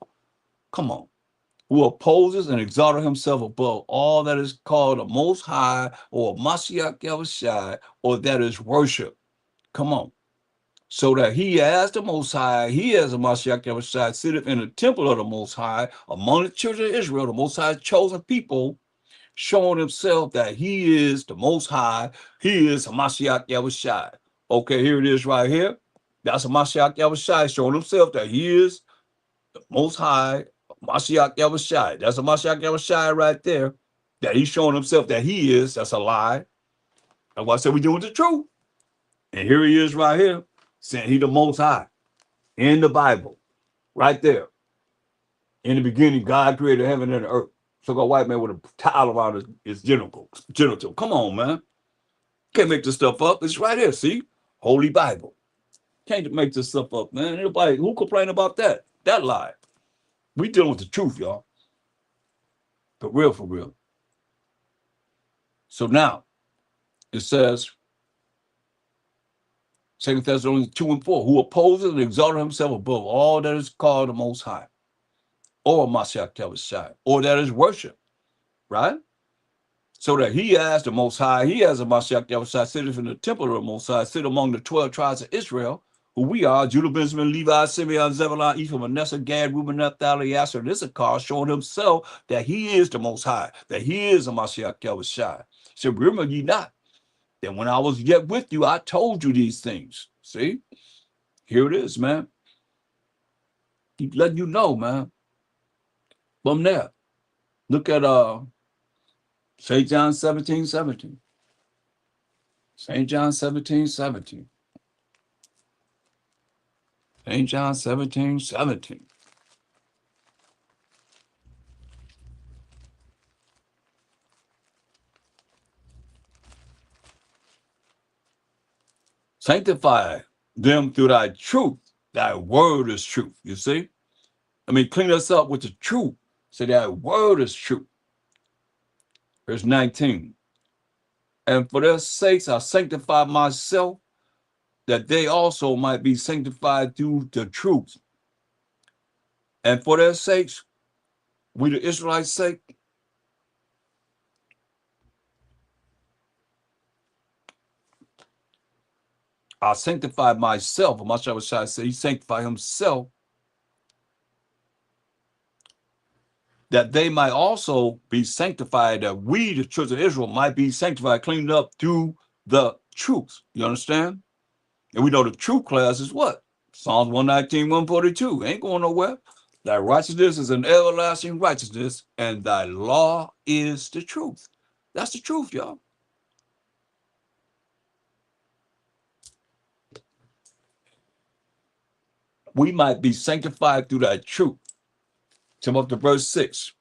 Come on. Who opposes and exalted himself above all that is called the Most High, or Mashiach Yahushua, or that is worship. Come on. So that he as the Most High, he as the Mashiach Yahushua, sitteth in the temple of the Most High, among the children of Israel, the Most High's chosen people, showing himself that he is the Most High, he is Mashiach Yahushua. Okay, here it is right here. That's a Mashiach Yahushua showing himself that he is the Most High, Mashiach Yahushua. That's a Mashiach Yahushua right there. That he's showing himself that he is. That's a lie. That's why I said we're doing the truth. And here he is right here, saying he the Most High in the Bible, right there. In the beginning, God created heaven and earth. So-called white man with a towel around his genital. Come on, man. Can't make this stuff up. It's right here, see? Holy Bible. Can't make this stuff up, man. Anybody who complain about that? That lie. We dealing with the truth, y'all. For real, for real. So now, it says, 2 Thessalonians 2 and 4, who opposes and exalted himself above all that is called the Most High, or Mashiach Yahushua, or that is worship, right? So that he as the Most High, he as a Mashiach Yahushua, sitteth in the temple of the Most High, sit among the 12 tribes of Israel, who we are, Judah, Benjamin, Levi, Simeon, Zebulun, Ephraim, Manasseh, Gad, Reuben, Naphtali, Asher, and Issachar, showing himself that he is the Most High, that he is a Mashiach Yahushua. So remember ye not that when I was yet with you, I told you these things. See? Here it is, man. Keep letting you know, man. From there. Look at St. John 17:17. St. John 17:17. St. John 17:17. Sanctify them through thy truth. Thy word is truth. You see? I mean, clean us up with the truth. So thy word is truth. Verse 19. And for their sakes I sanctify myself, that they also might be sanctified through the truth. And for their sakes, we the Israelites' sake, I sanctify myself. Mashiach said he sanctified himself, that they might also be sanctified, that we, the children of Israel, might be sanctified, cleaned up through the truth. You understand? And we know the true class is what? Psalms 119, 142. Ain't going nowhere. Thy righteousness is an everlasting righteousness, and thy law is the truth. That's the truth, y'all. We might be sanctified through thy truth. Come up to verse 6.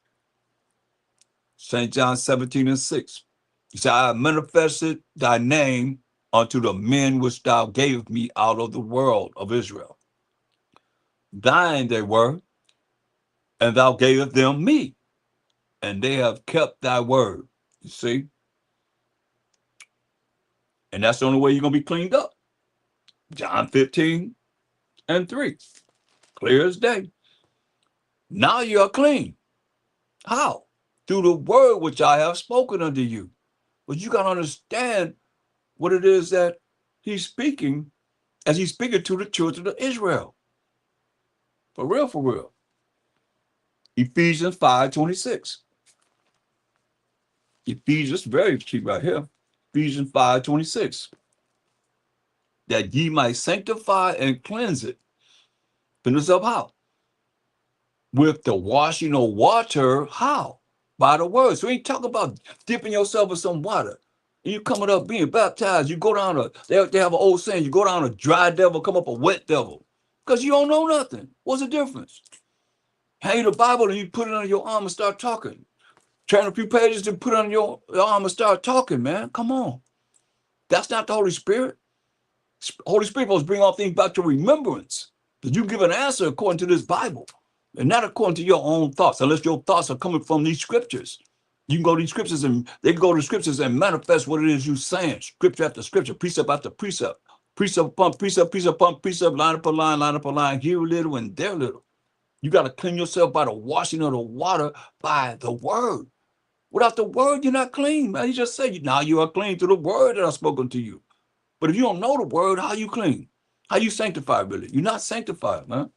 St. John 17:6. He said, I have manifested thy name unto the men which thou gavest me out of the world of Israel. Thine they were, and thou gavest them me, and they have kept thy word. You see? And that's the only way you're going to be cleaned up. John 15:3. Clear as day. Now you are clean. How? Through the word which I have spoken unto you. But you got to understand what it is that he's speaking as he's speaking to the children of Israel. For real, for real. Ephesians 5:26. Ephesians, very key right here. Ephesians 5:26. That ye might sanctify and cleanse it. Finish up how? With the washing of water, how? By the word. So we ain't talking about dipping yourself in some water. You coming up being baptized. You go down they have an old saying, you go down a dry devil, come up a wet devil. Because you don't know nothing. What's the difference? Hang the Bible and you put it on your arm and start talking. Turn a few pages to put it on your arm and start talking, man. Come on. That's not the Holy Spirit. Holy Spirit supposed to bring all things back to remembrance. That you give an answer according to this Bible and not according to your own thoughts, unless your thoughts are coming from these scriptures. You can go to these scriptures and they can go to the scriptures and manifest what it is you're saying, scripture after scripture, precept after precept, precept upon precept, precept upon precept, line upon line, here a little and there a little. You got to clean yourself by the washing of the water by the word. Without the word, you're not clean, man. You just say, now you are clean through the word that I've spoken to you. But if you don't know the word, how you clean? How you sanctified, really? You're not sanctified, man.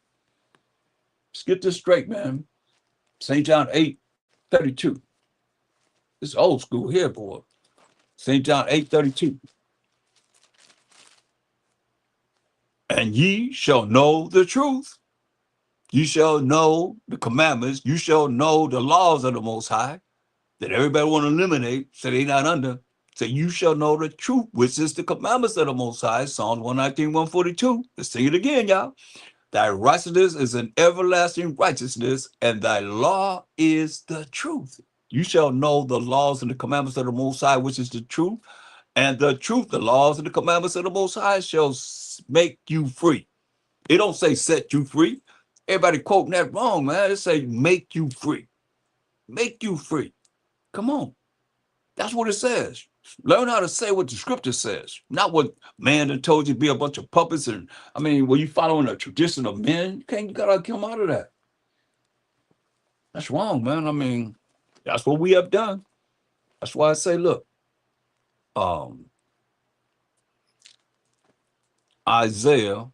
Let's get this straight, man. St. John 8:32. This is old school here, boy. St. John 8:32. And ye shall know the truth. You shall know the commandments. You shall know the laws of the Most High that everybody want to eliminate, so they not under. So you shall know the truth, which is the commandments of the Most High. Psalms 119, 142. Let's sing it again, y'all. Thy righteousness is an everlasting righteousness, and thy law is the truth. You shall know the laws and the commandments of the Most High, which is the truth. And the truth, the laws and the commandments of the Most High shall make you free. It don't say set you free. Everybody quoting that wrong, man. It say make you free. Make you free. Come on. That's what it says. Learn how to say what the scripture says, not what man that told you to be a bunch of puppets. And I mean, when you following a tradition of men, you gotta come out of that. That's wrong, man. I mean, that's what we have done. That's why I say, look, Isaiah,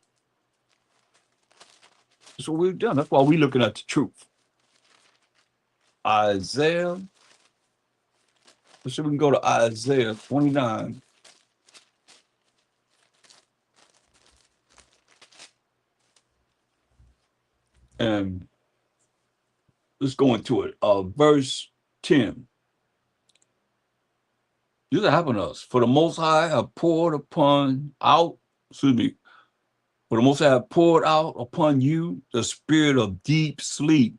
that's what we've done. That's why we're looking at the truth. Isaiah, let's see if we can go to Isaiah 29. And let's go into it. Verse 10. This is happened to us. For the Most High have poured out upon you the spirit of deep sleep,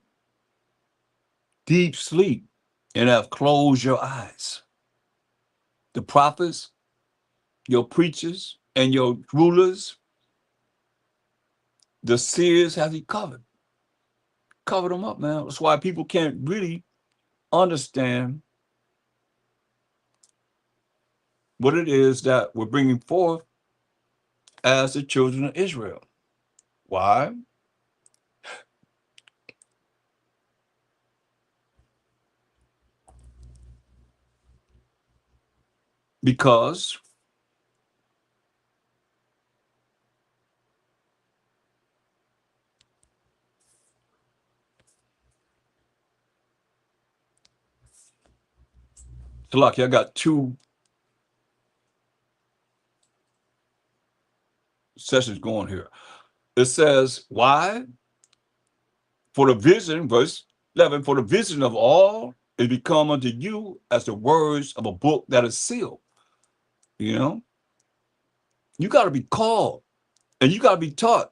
and have closed your eyes. The prophets, your preachers, and your rulers, the seers have he covered. Covered them up, man. That's why people can't really understand what it is that we're bringing forth as the children of Israel. Why? Because Talaki, I got two sessions going here. It says, why? For the vision, verse 11, for the vision of all is become unto you as the words of a book that is sealed. You know, you got to be called and you got to be taught.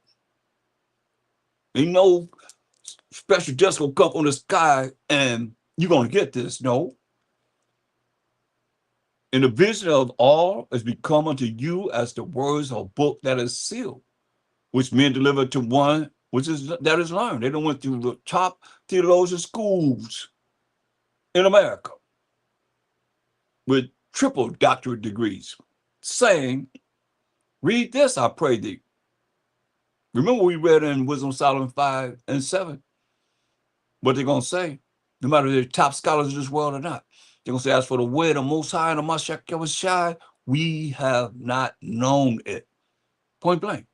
Ain't no special just gonna come from the sky and you're gonna get this. No. And the vision of all is become unto you as the words of a book that is sealed, which men deliver to one that is learned. They don't went through the top theologian schools in America with triple doctorate degrees, saying, read this, I pray thee. Remember we read in Wisdom of Solomon 5 and 7, what they're going to say, no matter if they're top scholars of this world or not. They're going to say, as for the way of the Most High and the Mashiach Yahushua, we have not known it. Point blank.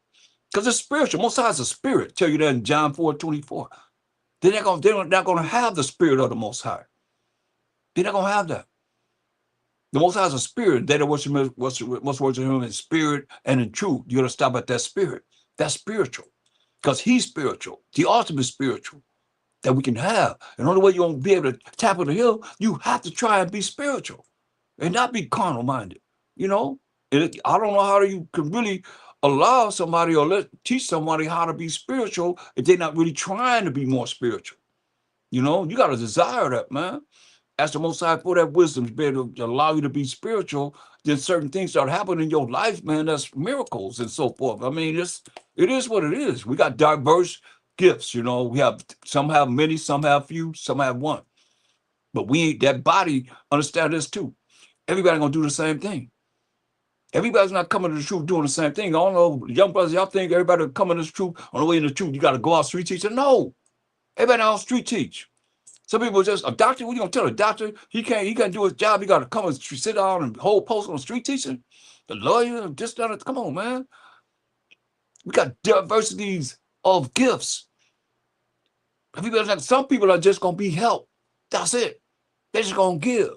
Because it's spiritual. Most High is a spirit. Tell you that in John 4:24. They're not going to have the spirit of the Most High. They're not going to have that. The Most High is a spirit. They that worship him must worship him in spirit and in truth. You got to stop at that spirit. That's spiritual. Because he's spiritual. The ultimate spiritual that we can have. And the only way you're going to be able to tap into him, you have to try and be spiritual. and not be carnal minded. You know, I don't know how you can really allow somebody or teach somebody how to be spiritual if they're not really trying to be more spiritual. You know, you got to desire that, man. Ask the Most High for that wisdom to be able to allow you to be spiritual. Then certain things start happening in your life, man. That's miracles and so forth. I mean, it is what it is. We got diverse gifts. You know, some have many, some have few, some have one. But we ain't that body. Understand this too. Everybody gonna do the same thing. Everybody's not coming to the truth doing the same thing. I don't know, young brothers, y'all think everybody coming to the truth on the way in the truth, you got to go out street teaching? No, everybody out street teach. Some people just a doctor. What you gonna tell a doctor? He can't do his job. He got to come and sit down and hold post on the street teaching. The lawyer, this, that. Come on, man. We got diversities of gifts. Some people are just gonna be helped. That's it. They're just gonna give.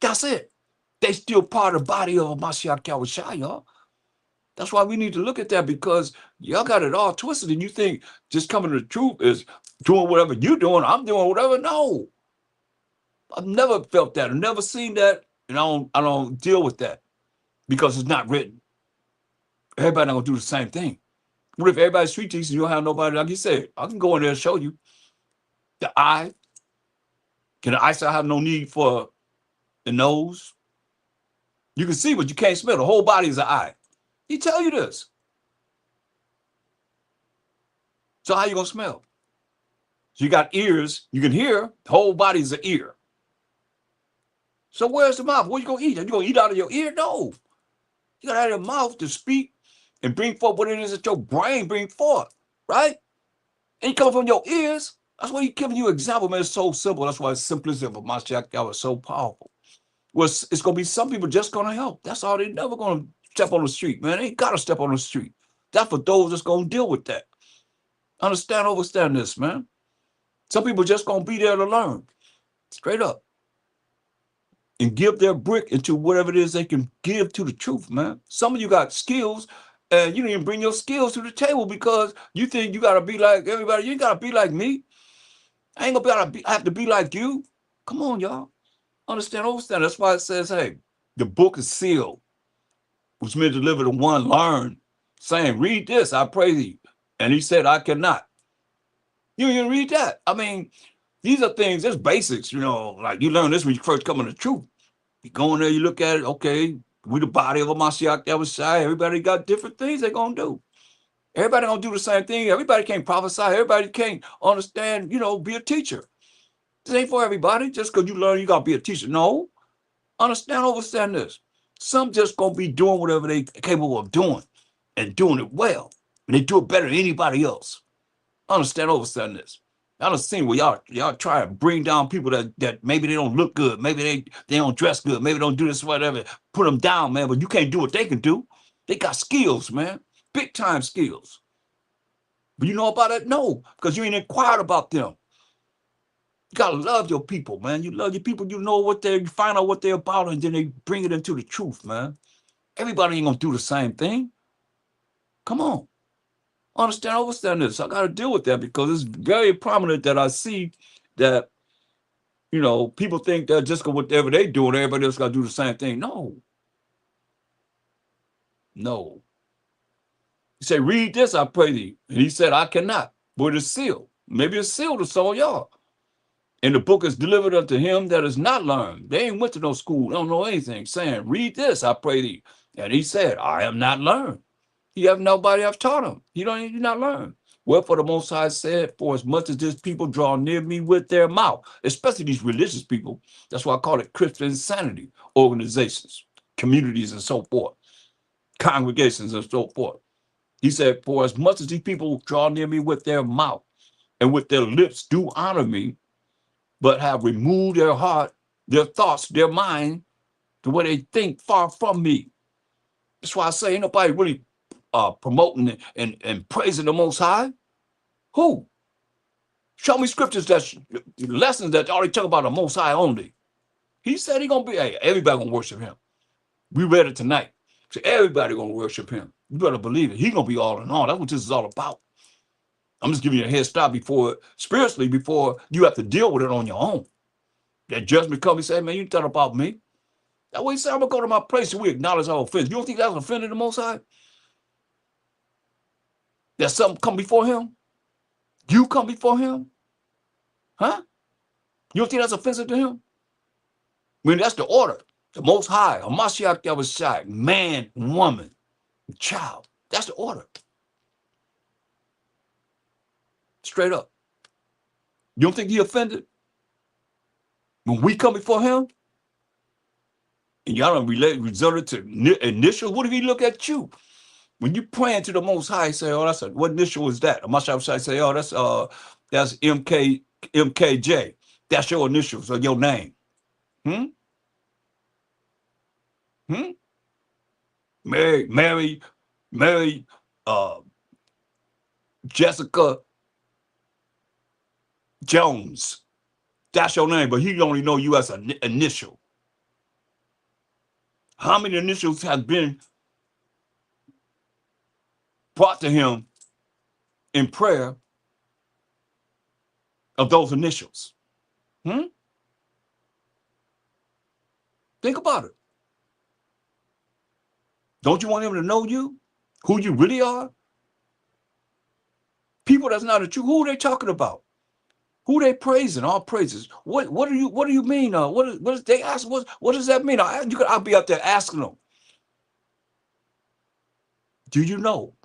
That's it. They still part of the body of Mashiach Yahushua, y'all. That's why we need to look at that, because y'all got it all twisted and you think just coming to the truth is doing whatever you're doing, I'm doing whatever. No. I've never felt that. I've never seen that, and I don't deal with that because it's not written. Everybody not gonna do the same thing. What if everybody's street teaching, you don't have nobody, like you said, I can go in there and show you. The eye. Can the eyesight have no need for the nose? You can see, but you can't smell. The whole body is an eye. He tell you this. So how you gonna smell? So you got ears, you can hear, the whole body is an ear. So where's the mouth? What you gonna eat? Are you gonna eat out of your ear? No. You gotta have your mouth to speak and bring forth what it is that your brain bring forth, right? And you come from your ears. That's why he's giving you an example, man. It's so simple. That's why it's simplicity of Mashiach Yahweh is so powerful. Well, it's gonna be some people just gonna help. That's all. They never gonna step on the street, man. They ain't gotta step on the street. That's for those that's gonna deal with that. Understand this, man. Some people just gonna be there to learn, straight up, and give their brick into whatever it is they can give to the truth, man. Some of you got skills, and you don't even bring your skills to the table because you think you gotta be like everybody. You ain't gotta be like me. I ain't gonna have to be like you. Come on, y'all. Understand. That's why it says, hey, the book is sealed, which meant to deliver to one learn, saying, read this, I pray thee. And he said, I cannot. You didn't read that. I mean, these are things, there's basics, you know, like you learn this when you first come in the truth. You go in there, you look at it, okay, we the body of a Mashiach Yahushua. Everybody got different things they're gonna do. Everybody gonna do the same thing. Everybody can't prophesy. Everybody can't understand, you know, be a teacher. This ain't for everybody. Just because you learn, you gotta be a teacher. No. Understand this. Some just gonna be doing whatever they capable of doing and doing it well. And they do it better than anybody else. Understand this. I done seen where y'all try to bring down people that maybe they don't look good, maybe they don't dress good, maybe don't do this, whatever. Put them down, man, but you can't do what they can do. They got skills, man. Big time skills. But you know about it? No, because you ain't inquired about them. You gotta love your people, man. You love your people, you know you find out what they're about, and then they bring it into the truth, man. Everybody ain't gonna do the same thing. Come on. Understand this. I gotta deal with that because it's very prominent that I see that, you know, people think that just whatever they doing, everybody else gotta do the same thing. No. No. He said, read this, I pray thee. And he said, I cannot, but it's sealed. Maybe it's sealed to some of y'all. And the book is delivered unto him that is not learned. They ain't went to no school, don't know anything, saying, read this, I pray thee. And he said, I am not learned. He have nobody I've taught him. He not learn. Wherefore the Most High said, for as much as this people draw near me with their mouth, especially these religious people, that's why I call it Christian insanity, organizations, communities, and so forth, congregations, and so forth. He said, for as much as these people draw near me with their mouth and with their lips do honor me, but have removed their heart, their thoughts, their mind to where they think far from me. That's why I say ain't nobody really promoting and praising the Most High. Who? Show me scriptures lessons that already talk about the Most High only. He said he gonna be, hey, everybody gonna worship him. We read it tonight. So everybody gonna worship him. You better believe it. He gonna be all in all. That's what this is all about. I'm just giving you a head start before you have to deal with it on your own. That judgment come and say, man, you thought about me. That way he said, I'm going to go to my place and we acknowledge our offense. You don't think that's offending the Most High? That something come before him? You come before him? Huh? You don't think that's offensive to him? I mean, that's the order. The Most High, a Mashiach Yahushua, man, woman, child. That's the order. Straight up. You don't think he offended? When we come before him, and y'all don't resorted to initials, what if he look at you? When you praying to the Most High, say, oh, what initial is that? A Mashiach say, oh, that's MKJ. That's your initials or your name. Mary, Jessica Jones. That's your name, but he only know you as an initial. How many initials have been brought to him in prayer of those initials? Think about it. Don't you want him to know you? Who you really are? People that's not a true, who are they talking about? Who they praising? All praises. What do you mean? What is they ask? What does that mean? I'll be out there asking them. Do you know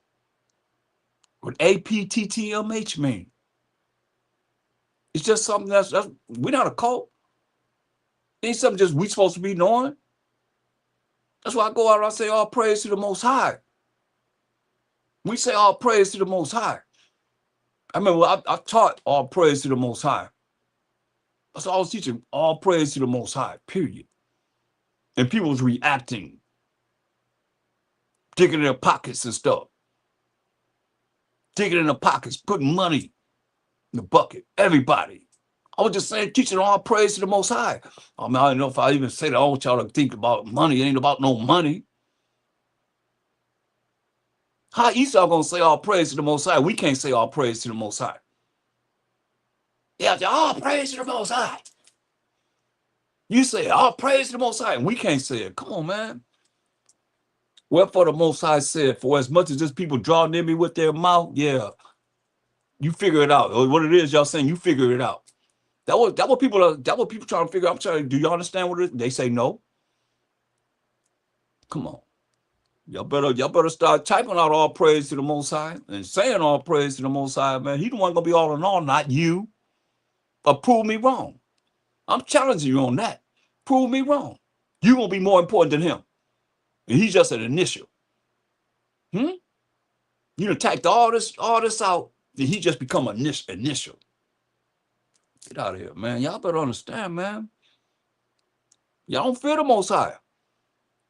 what APTTMH mean? It's just something that's we're not a cult. It ain't something just we supposed to be knowing. That's why I go out and I say all praise to the Most High. We say all praise to the Most High. I remember I taught all praise to the Most High. That's all I was teaching, all praise to the Most High, period. And people was reacting, digging in their pockets and stuff. Digging in the pockets, putting money in the bucket, everybody. I was just saying, teaching all praise to the Most High. I mean, I don't know if I even say that. I want y'all to think about money. It ain't about no money. How Esau gonna say all praise to the Most High? We can't say all praise to the Most High. Yeah, all praise to the Most High. You say all praise to the Most High, and we can't say it. Come on, man. Wherefore the Most High said, for as much as this people draw near me with their mouth, yeah, you figure it out. What it is y'all saying, you figure it out. That what people trying to figure out. I'm trying. Do you understand what it is? They say no. Come on. Y'all better start typing out all praise to the Most High and saying all praise to the Most High, man. He the one gonna be all in all, not you. But prove me wrong. I'm challenging you on that. Prove me wrong. You're gonna be more important than him. And he's just an initial. You done typed all this out, then he just become an initial. Get out of here, man. Y'all better understand, man. Y'all don't fear the Most High.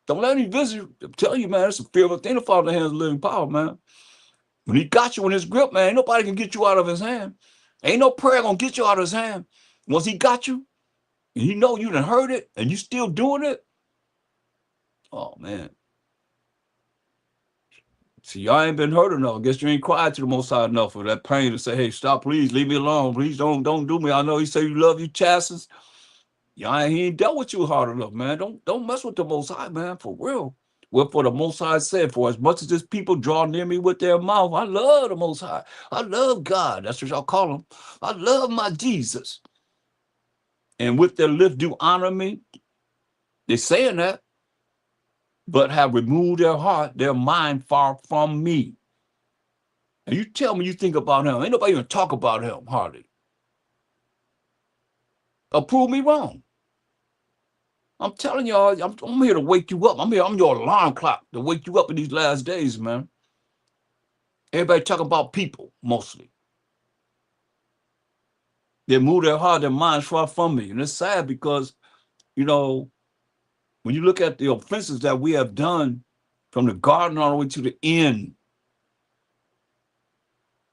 Don't let him visit you. I'm telling you, man, it's a fearful thing to fall in the hands of living power, man. When he got you in his grip, man, ain't nobody can get you out of his hand. Ain't no prayer gonna get you out of his hand. Once he got you, and he know you done heard it, and you still doing it, oh, man. See, y'all ain't been hurt enough. I guess you ain't cried to the Most High enough for that pain to say, hey, stop, please, leave me alone. Please don't do me. I know he say you love you, chastise. Y'all he ain't dealt with you hard enough, man. Don't mess with the Most High, man, for real. Wherefore the Most High said, for as much as this people draw near me with their mouth, I love the Most High. I love God. That's what y'all call him. I love my Jesus. And with their lips do honor me. They're saying that, but have removed their heart, their mind far from me. And you tell me you think about him. Ain't nobody even talk about him, hardly. Or prove me wrong. I'm telling y'all, I'm here to wake you up. I'm your alarm clock to wake you up in these last days, man. Everybody talking about people, mostly. They move their heart, their minds far from me. And it's sad because, you know, when you look at the offenses that we have done from the garden all the way to the end,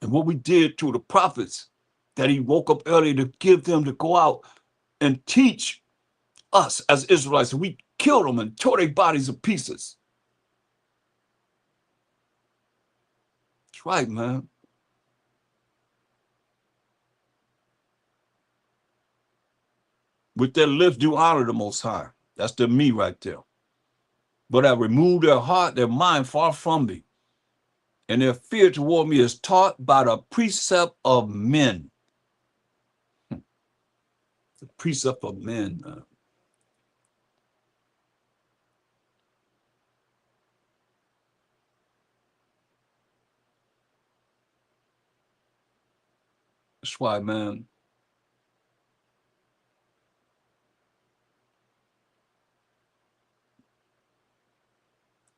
and what we did to the prophets, that he woke up early to give them to go out and teach us as Israelites. We killed them and tore their bodies to pieces. That's right, man. With their lips do honor the Most High. That's the me right there. But I remove their heart, their mind far from me. And their fear toward me is taught by the precept of men. The precept of men. That's why, man,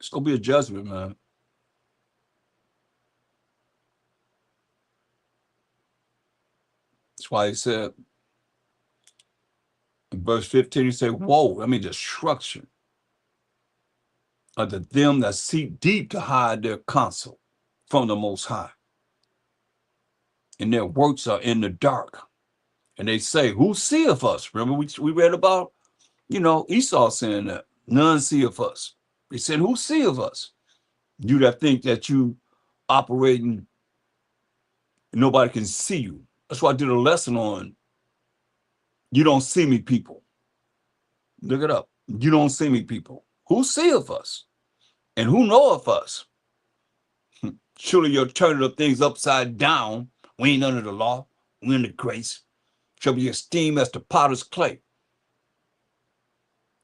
it's going to be a judgment, man. That's why he said in verse 15, he said, woe, I mean destruction unto them that seek deep to hide their counsel from the Most High. And their works are in the dark. And they say, who seeth us? Remember we read about, Esau saying that. None seeth us. They said, who seeth us? You that think that you operating, nobody can see you. That's why I did a lesson on you don't see me, people. Look it up. You don't see me, people. Who seeth us? And who knoweth us? Surely you're turning the things upside down. We ain't under the law. We under grace. Shall be esteemed as the potter's clay.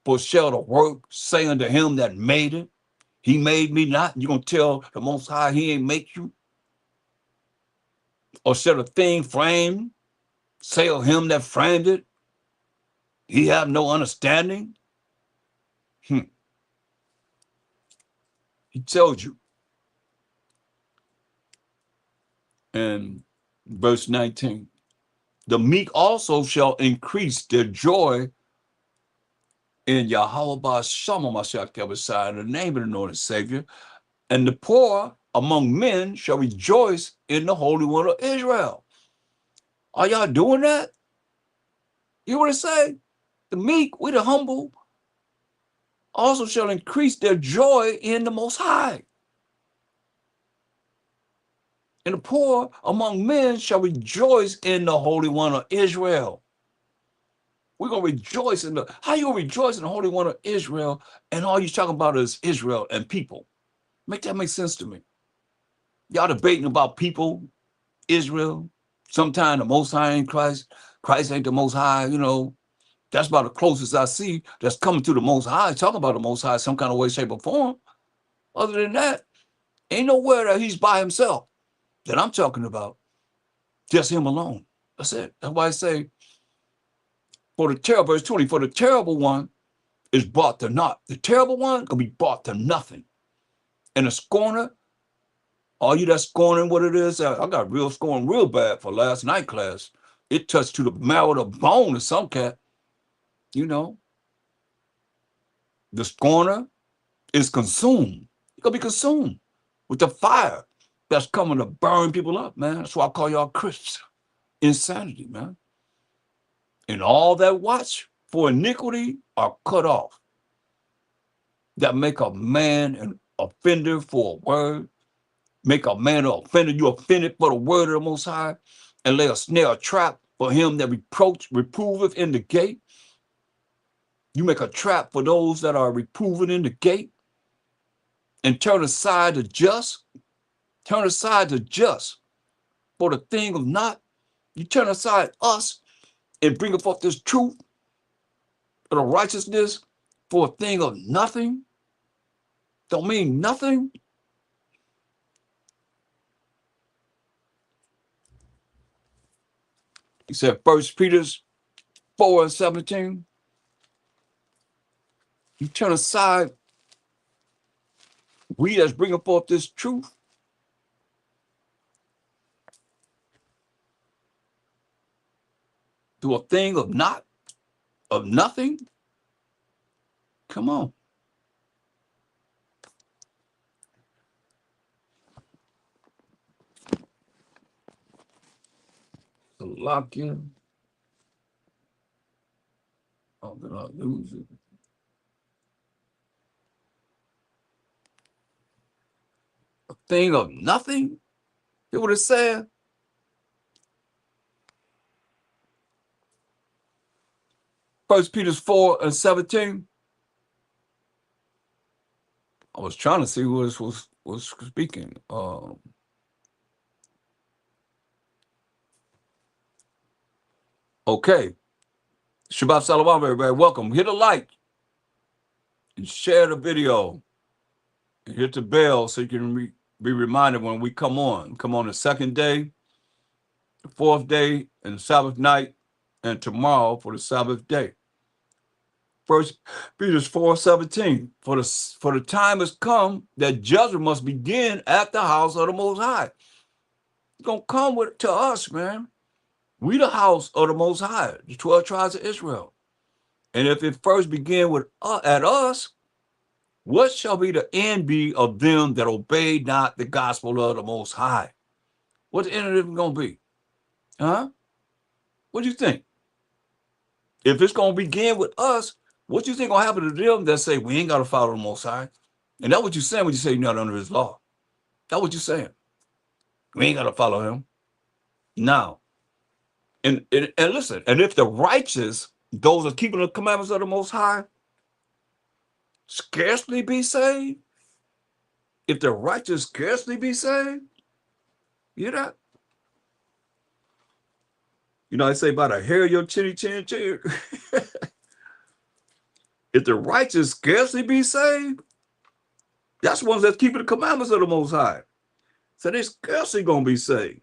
For shall the work say unto him that made it, he made me not? You gonna tell the Most High he ain't make you? Or shall the thing framed say of him that framed it, he have no understanding? He tells you. In verse 19, the meek also shall increase their joy in Yahweh B'Shama Mashiach, in the name of the Lord and Savior, and the poor among men shall rejoice in the Holy One of Israel. Are y'all doing that? You want to say? The meek, we the humble, also shall increase their joy in the Most High. And the poor among men shall rejoice in the Holy One of Israel. We're going to rejoice in how you going to rejoice in the Holy One of Israel, and all you're talking about is Israel and people? Make that make sense to me. Y'all debating about people, Israel, sometime the Most High ain't Christ. Christ ain't the Most High, That's about the closest I see that's coming to the Most High, talking about the Most High some kind of way, shape, or form. Other than that, ain't nowhere that he's by himself that I'm talking about. Just him alone. That's it. That's why I say, verse 20, for the terrible one is brought to naught. The terrible one can be brought to nothing. And the scorner, all you that scorning what it is, I got real scorn real bad for last night class. It touched to the marrow of the bone of some cat. The scorner is consumed. You're gonna be consumed with the fire that's coming to burn people up, man. That's why I call y'all Christians. Insanity, man. And all that watch for iniquity are cut off. That make a man an offender for a word, make a man an offender. You offended for the word of the Most High, and lay a snare, a trap for him that reproveth in the gate. You make a trap for those that are reproving in the gate, and turn aside the just. Turn aside the just for the thing of not. You turn aside us and bring forth this truth of the righteousness for a thing of nothing. Don't mean nothing. He said, 1 Peter 4:17. You turn aside we that's bringing forth this truth. To a thing of nothing. Come on. Lock in. Oh, then I'll lose it. A thing of nothing? He would have said. First Peter 4:17. I was trying to see who was speaking. Okay. Shabbat Shalom, everybody. Welcome. Hit a like and share the video. And hit the bell so you can be reminded when we come on. Come on the second day, the fourth day, and the Sabbath night, and tomorrow for the Sabbath day. First Peter 4:17. For the time has come that judgment must begin at the house of the Most High. It's gonna come to us, man. We the house of the Most High, the 12 tribes of Israel. And if it first begin with at us, what shall be the end be of them that obey not the gospel of the Most High? What's the end of it going to be? Huh? What do you think? If it's going to begin with us, what do you think going to happen to them that say we ain't got to follow the Most High? And that's what you're saying when you say you're not under his law. That's what you're saying. We ain't got to follow him. Now, and listen, and if the righteous, those are keeping the commandments of the Most High, scarcely be saved, if the righteous scarcely be saved, you hear that? You know, I say by the hair of your chinny chin chin. If the righteous scarcely be saved, that's the ones that's keeping the commandments of the Most High. So they scarcely gonna be saved.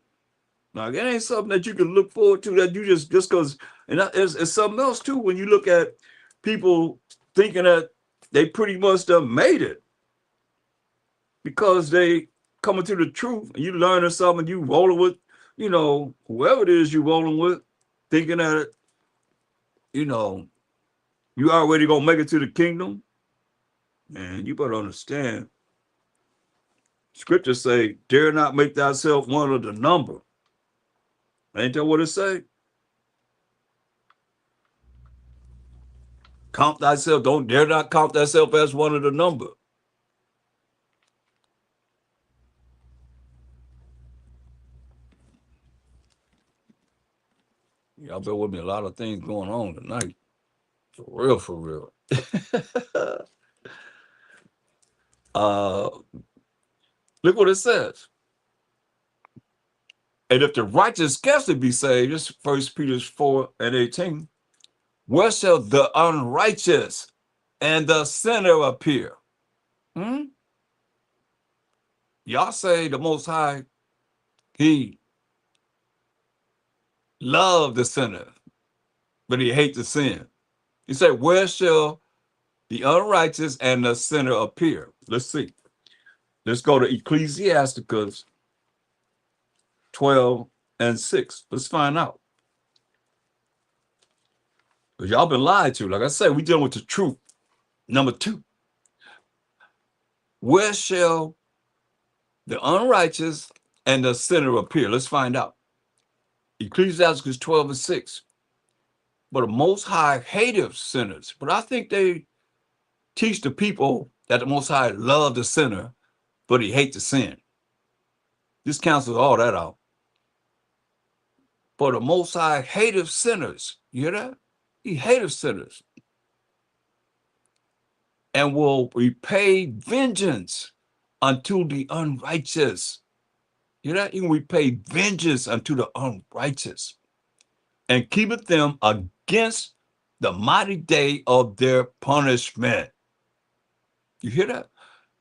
Now, it ain't something that you can look forward to that you just because, and it's something else too when you look at people thinking that they pretty much done made it because they coming to the truth and you learning something, you rolling with, you know, whoever it is you rolling with, thinking that, you know, you already gonna make it to the kingdom. Man, you better understand. Scriptures say, dare not make thyself one of the number. Ain't that what it say? Count thyself, don't dare not count thyself as one of the number. Y'all bear with me, a lot of things going on tonight. For real, for real. Look what it says. And if the righteous scarcely be saved, this is 1 Peter 4:18, where shall the unrighteous and the sinner appear? Y'all say the Most High, he loved the sinner, but he hates the sin. He said, where shall the unrighteous and the sinner appear? Let's see. Let's go to Ecclesiasticus 12:6. Let's find out. Because y'all been lied to. Like I said, we dealing with the truth. Number 2. Where shall the unrighteous and the sinner appear? Let's find out. Ecclesiasticus 12:6. But the Most High hateth sinners. But I think they teach the people that the Most High love the sinner, but he hates the sin. This cancels all that out. For the Most High hateth sinners. You hear that? He hateth sinners. And will repay vengeance unto the unrighteous. You know, he will repay vengeance unto the unrighteous. And keepeth them against the mighty day of their punishment. You hear that?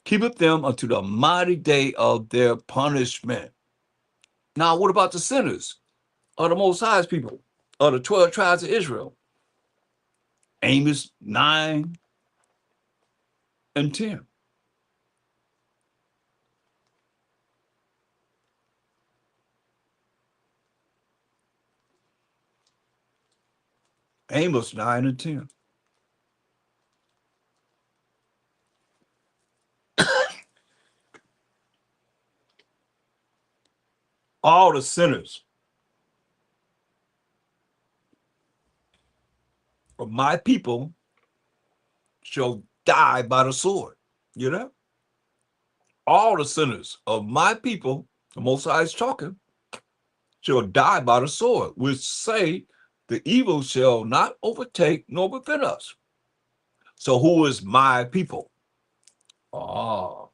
Keepeth them unto the mighty day of their punishment. Now, what about the sinners? Are the Most High's people? Are the 12 tribes of Israel? Amos 9 and 10. Amos 9 and 10. All the sinners of my people shall die by the sword. You know? All the sinners of my people, the Most High is talking, shall die by the sword, which say the evil shall not overtake nor befit us. So who is my people? Oh,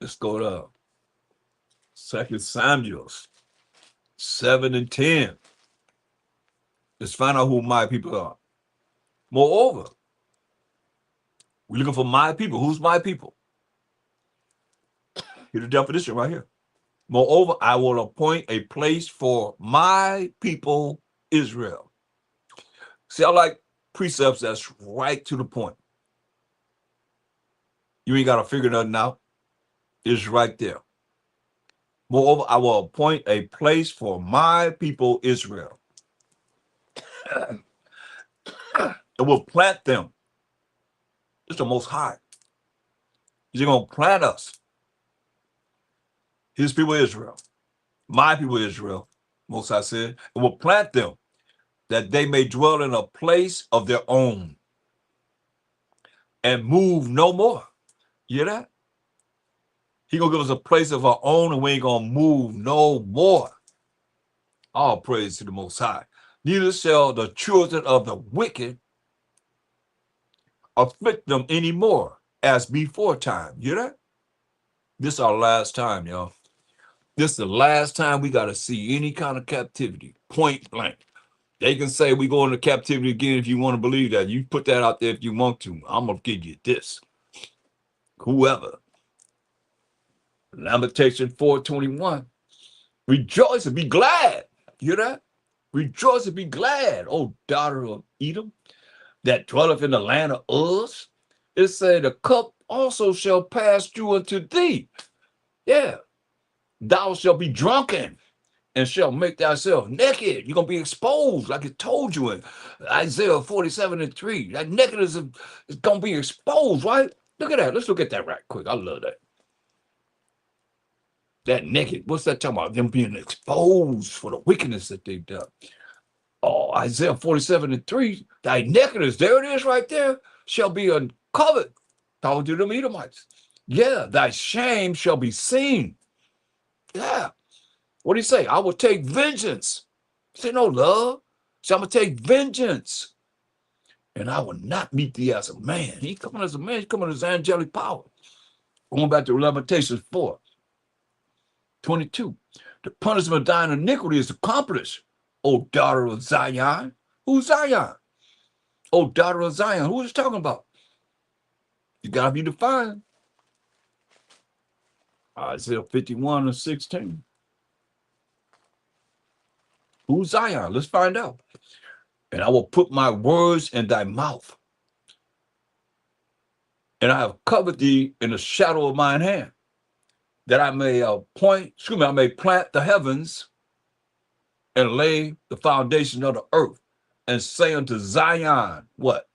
let's go to 2 Samuel 7 and 10. Let's find out who my people are. Moreover, we're looking for my people. Who's my people? Here's the definition right here. Moreover, I will appoint a place for my people Israel. See, I like precepts that's right to the point. You ain't got to figure nothing out. It's right there. Moreover, I will appoint a place for my people Israel. It will plant them. It's the Most High. He's going to plant us. His people Israel. My people Israel. Most High said, it will plant them that they may dwell in a place of their own and move no more. You hear that? He gonna give us a place of our own and we ain't gonna move no more. All praise to the Most High. Neither shall the children of the wicked afflict them anymore as before time. You hear that? This is our last time, y'all. This is the last time we got to see any kind of captivity, point blank. They can say we go into captivity again if you want to believe that. You put that out there if you want to. I'm going to give you this. Whoever. Lamentation 4:21. Rejoice and be glad. You hear that? Rejoice and be glad, O daughter of Edom, that dwelleth in the land of Uz. It said, the cup also shall pass through unto thee. Yeah. Thou shalt be drunken and shall make thyself naked. You're going to be exposed, like it told you in Isaiah 47:3. That nakedness is going to be exposed, right? Look at that. Let's look at that right quick. I love that. That naked, what's that talking about? Them being exposed for the wickedness that they've done. Oh, Isaiah 47:3, thy nakedness, there it is right there, shall be uncovered. Talking to them Edomites. Yeah, thy shame shall be seen. Yeah. What do you say? I will take vengeance. Say no love. So I'm going to take vengeance. And I will not meet thee as a man. He coming as a man. He's coming as angelic power. Going back to Lamentations 4:22. The punishment of thine iniquity is accomplished, O daughter of Zion. Who's Zion? O daughter of Zion. Who is he talking about? You got to be defined. Isaiah 51:16. Who's Zion? Let's find out. And I will put my words in thy mouth. And I have covered thee in the shadow of mine hand, that I may I may plant the heavens and lay the foundation of the earth, and say unto Zion, what?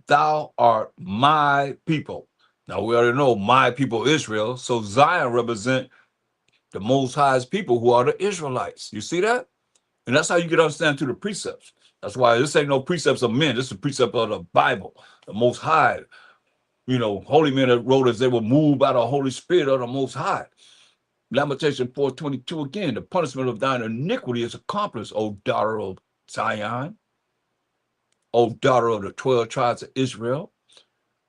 Thou art my people. Now we already know my people Israel, so Zion represent the Most High's people, who are the Israelites. You see that? And that's how you get understand to the precepts. That's why this ain't no precepts of men. This is a precept of the Bible. The Most High, holy men that wrote as they were moved by the Holy Spirit of the Most High. Lamentation 4:22 again, the punishment of thine iniquity is accomplished, O daughter of Zion, O daughter of the 12 tribes of Israel.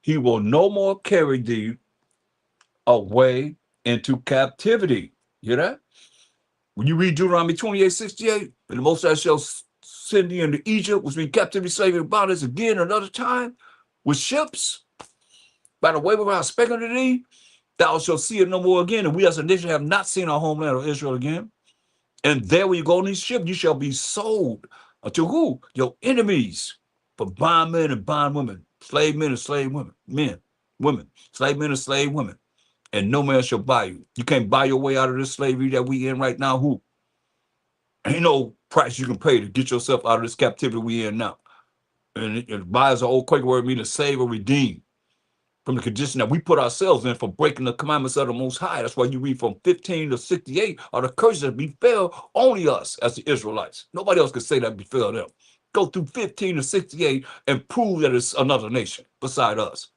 He will no more carry thee away into captivity. You hear that? When you read Deuteronomy 28:68, and the Most High shall send thee into Egypt, which means captivity, slavery, and bondage again another time, with ships, by the way whereof I spake unto thee, thou shalt see it no more again. And we as a nation have not seen our homeland of Israel again. And there when you go on these ships, you shall be sold unto who? Your enemies, for bondmen and bondwomen, slave men and slave women, slave men and slave women. And no man shall buy you. You can't buy your way out of this slavery that we in right now. Who? Ain't no price you can pay to get yourself out of this captivity we in now. And buy is an old Quaker word meaning save or redeem from the condition that we put ourselves in for breaking the commandments of the Most High. That's why you read from 15 to 68 are the curses that befell only us as the Israelites. Nobody else could say that befell them. Go through 15 to 68 and prove that it's another nation beside us.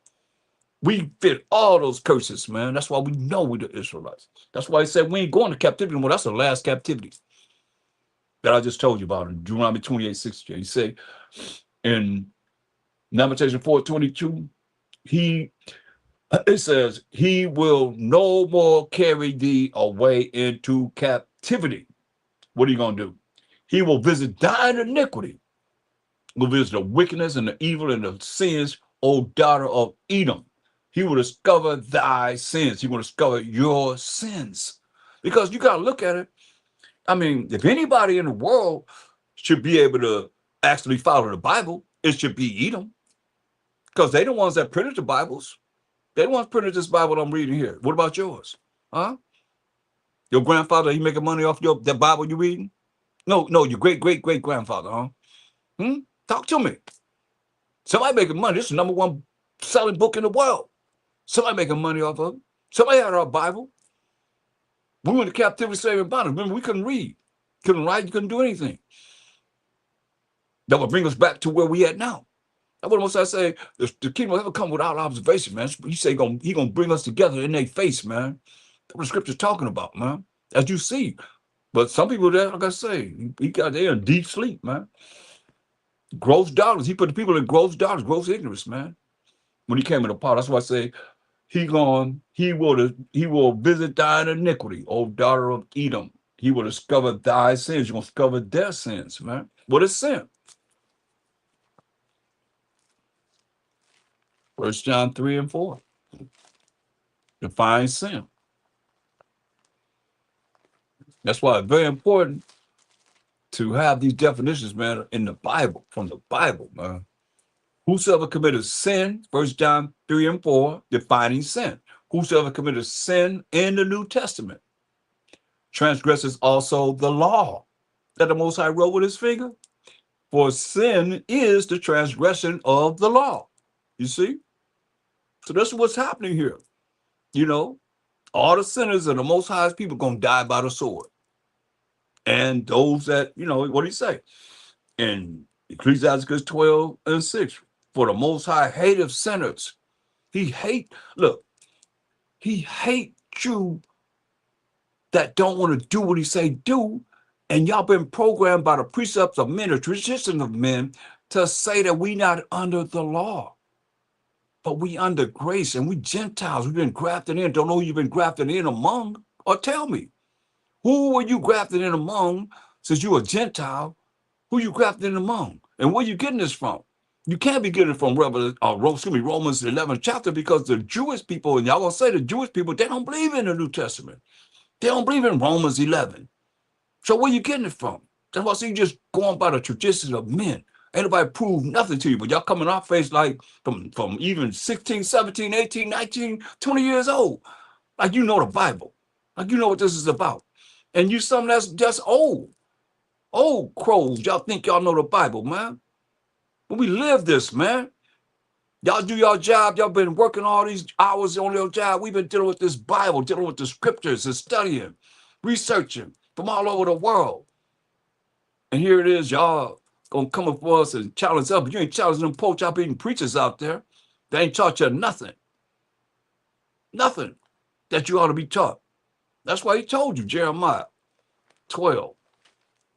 We fit all those curses, man. That's why we know we're the Israelites. That's why he said we ain't going to captivity anymore. That's the last captivity that I just told you about in Deuteronomy 28:68. He said in Lamentation 4:22, he It says, he will no more carry thee away into captivity. What are you going to do? He will visit thine iniquity, will visit the wickedness and the evil and the sins, O daughter of Edom. He will discover thy sins. He will discover your sins. Because you got to look at it. I mean, if anybody in the world should be able to actually follow the Bible, it should be Edom. Because they the ones that printed the Bibles. They the ones printed this Bible I'm reading here. What about yours? Huh? Your grandfather, he making money off the Bible you reading? No, your great-great-great-grandfather, huh? Talk to me. Somebody making money. This is the #1 selling book in the world. Somebody making money off of it. Somebody had our Bible. We went to captivity, slave, and bondage. Remember, we couldn't read, couldn't write, you couldn't do anything. That would bring us back to where we at now. That's what most I say. The kingdom will never come without observation, man. He say he gonna bring us together in their face, man. That's what the scripture's talking about, man. As you see. But some people there, like I say, he got there in deep sleep, man. Gross darkness. He put the people in gross darkness, gross ignorance, man. When he came in the power. That's why I say he will visit thine iniquity, O daughter of Edom. He will discover thy sins. You're gonna discover their sins, man. What is sin? 1 John 3 and 4. Define sin. That's why it's very important to have these definitions, man, in the Bible, from the Bible, man. Whosoever committed sin, 1 John 3 and 4, defining sin. Whosoever committed sin in the New Testament transgresses also the law that the Most High wrote with his finger. For sin is the transgression of the law. You see? So that's what's happening here. You know, all the sinners and the Most High's people going to die by the sword. And those that, you know, what do you say? In Ecclesiastes 12 and 6, for the Most High hateth sinners. He hate you that don't want to do what he say do. And y'all been programmed by the precepts of men, the tradition of men, to say that we not under the law, but we under grace, and we Gentiles. We've been grafted in. Don't know who you've been grafted in among, or tell me. Who were you grafted in among since you a Gentile? Who you grafted in among? And where you getting this from? You can't be getting it from Romans 11th chapter, because the Jewish people, and y'all gonna say the Jewish people, they don't believe in the New Testament. They don't believe in Romans 11. So where you getting it from? That's why I see you just going by the traditions of men. Ain't nobody prove nothing to you, but y'all come in our face like from even 16, 17, 18, 19, 20 years old. Like you know the Bible. Like you know what this is about. And you something that's just old crows. Y'all think y'all know the Bible, man. But we live this, man. Y'all do your job. Y'all been working all these hours on your job. We've been dealing with this Bible, dealing with the scriptures and studying, researching from all over the world. And here it is, y'all gonna come up for us and challenge us. But you ain't challenging them pork chop eating preachers out there. They ain't taught you nothing. Nothing that you ought to be taught. That's why he told you, Jeremiah 12:16.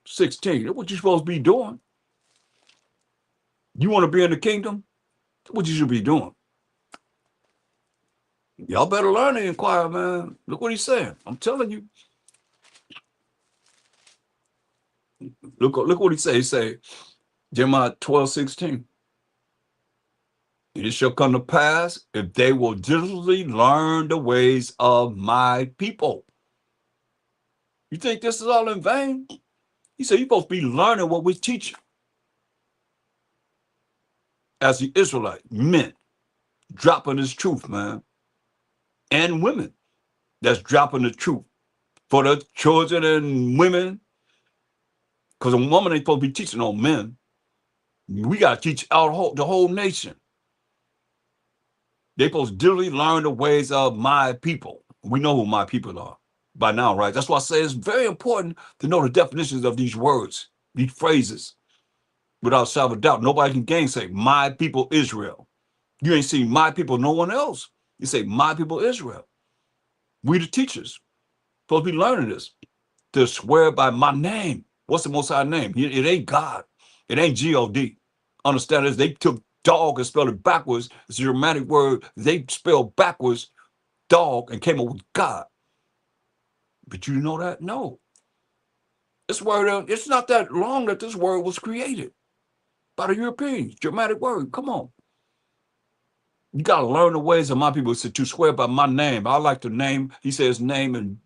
That's what you're supposed to be doing. You want to be in the kingdom? That's what you should be doing. Y'all better learn to inquire, man. Look what he's saying. I'm telling you. Look what he say. He say, Jeremiah 12:16. It shall come to pass if they will diligently learn the ways of my people. You think this is all in vain? He said, you're supposed to be learning what we teach you. As the Israelite men dropping this truth, man. And women that's dropping the truth for the children and women. Because a woman ain't supposed to be teaching on men. We got to teach the whole nation. They're supposed to diligently learn the ways of my people. We know who my people are by now, right? That's why I say it's very important to know the definitions of these words, these phrases, without shadow of doubt. Nobody can gainsay my people Israel. You ain't seen my people, no one else. You say my people Israel. We the teachers supposed to be learning this, to swear by my name. What's the Most High name? It ain't God. It ain't God. Understand this? They took Dog is spelled backwards. It's a Germanic word. They spelled backwards dog and came up with God. But you know that? No. This word, it's not that long that this word was created by the Europeans. Germanic word. Come on. You got to learn the ways of my people to swear by my name. I like the name. He says name in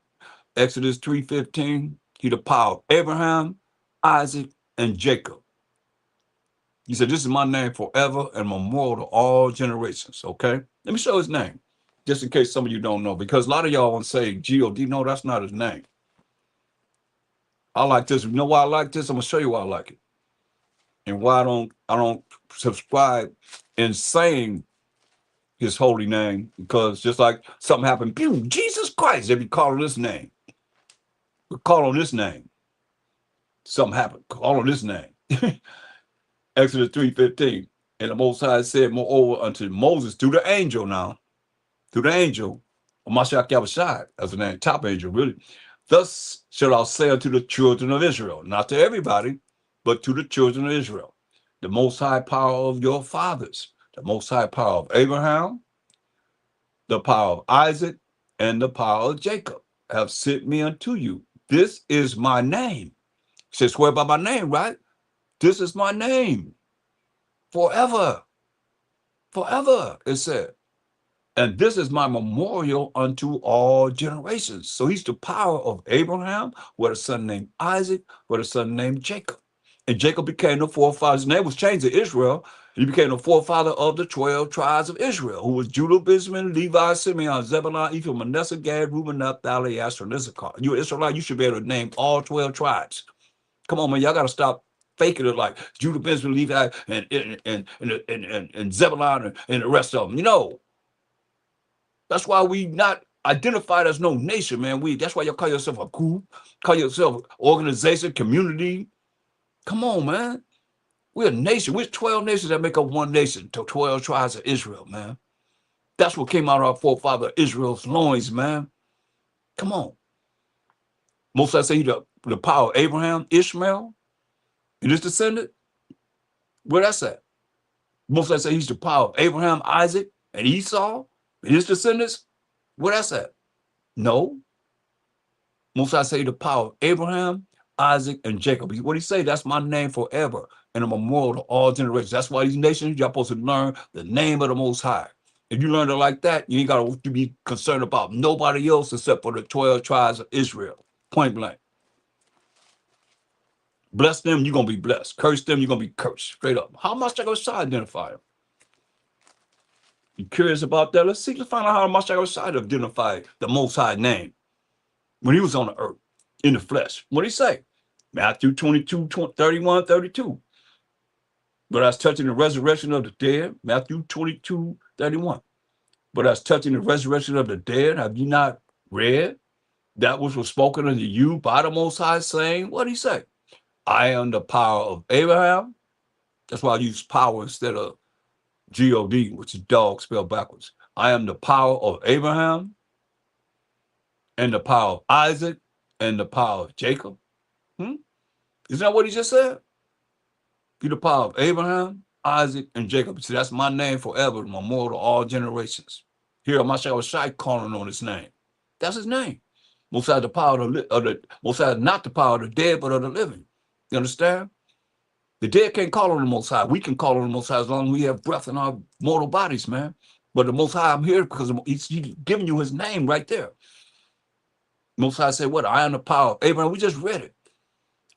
Exodus 3:15. He the power of Abraham, Isaac, and Jacob. He said, this is my name forever and memorial to all generations. Okay. Let me show his name. Just in case some of you don't know, because a lot of y'all want to say G-O-D. No, that's not his name. I like this. You know why I like this? I'm gonna show you why I like it. And why I don't subscribe in saying his holy name, because just like something happened, pew, Jesus Christ, they be calling this name. We call on this name. Something happened, call on this name. Exodus 3:15. And the Most High said, moreover, unto Moses through the angel now, through the angel, Mashiach Yahushua, as the name, top angel, really. Thus shall I say unto the children of Israel, not to everybody, but to the children of Israel, the Most High power of your fathers, the Most High power of Abraham, the power of Isaac, and the power of Jacob have sent me unto you. This is my name. It says, swear by my name, right? This is my name. Forever. Forever, it said. And this is my memorial unto all generations. So he's the power of Abraham, with a son named Isaac, with a son named Jacob. And Jacob became the forefather. His name was changed to Israel. He became the forefather of the 12 tribes of Israel, who was Judah, Benjamin, Levi, Simeon, Zebulun, Ephraim, Manasseh, Gad, Reuben, Naphtali, Asher, and Issachar. You're an Israelite, you should be able to name all 12 tribes. Come on, man, y'all got to stop faking it like Judah, Benjamin, Levi, and Zebulun, and the rest of them. You know, that's why we not identified as no nation, man. That's why y'all call yourself a group, call yourself organization, community. Come on, man. We're a nation. We're 12 nations that make up one nation, to 12 tribes of Israel, man. That's what came out of our forefather Israel's loins, man. Come on. Most I say the power of Abraham, Ishmael, and his descendant. Where that's at? Most I say he's the power of Abraham, Isaac, and Esau, and his descendants. Where that's at? No. Most I say the power of Abraham, Isaac, and Jacob. What he say? That's my name forever and a memorial to all generations. That's why these nations, y'all supposed to learn the name of the Most High. If you learn it like that, you ain't got to be concerned about nobody else except for the 12 tribes of Israel. Point blank. Bless them, you're going to be blessed. Curse them, you're going to be cursed. Straight up. How much I going to identify them? You curious about that? Let's see. Let's find out how much I going to identify the Most High name when he was on the earth in the flesh. What did he say? Matthew 22, 31, 32. But as touching the resurrection of the dead, Matthew 22, 31. But as touching the resurrection of the dead, have you not read that which was spoken unto you by the Most High, saying, what did he say? I am the power of Abraham. That's why I use power instead of G-O-D, which is dog spelled backwards. I am the power of Abraham and the power of Isaac and the power of Jacob. Isn't that what he just said? Be the power of Abraham, Isaac, and Jacob. See, that's my name forever, memorial to all generations. Here, Mashiach Shai calling on his name. That's his name. Most High the power of the Most High, not the power of the dead, but of the living. You understand? The dead can't call on the Most High. We can call on the Most High as long as we have breath in our mortal bodies, man. But the Most High, I'm here because he's giving you his name right there. Most High said, what? I am the power of Abraham. We just read it.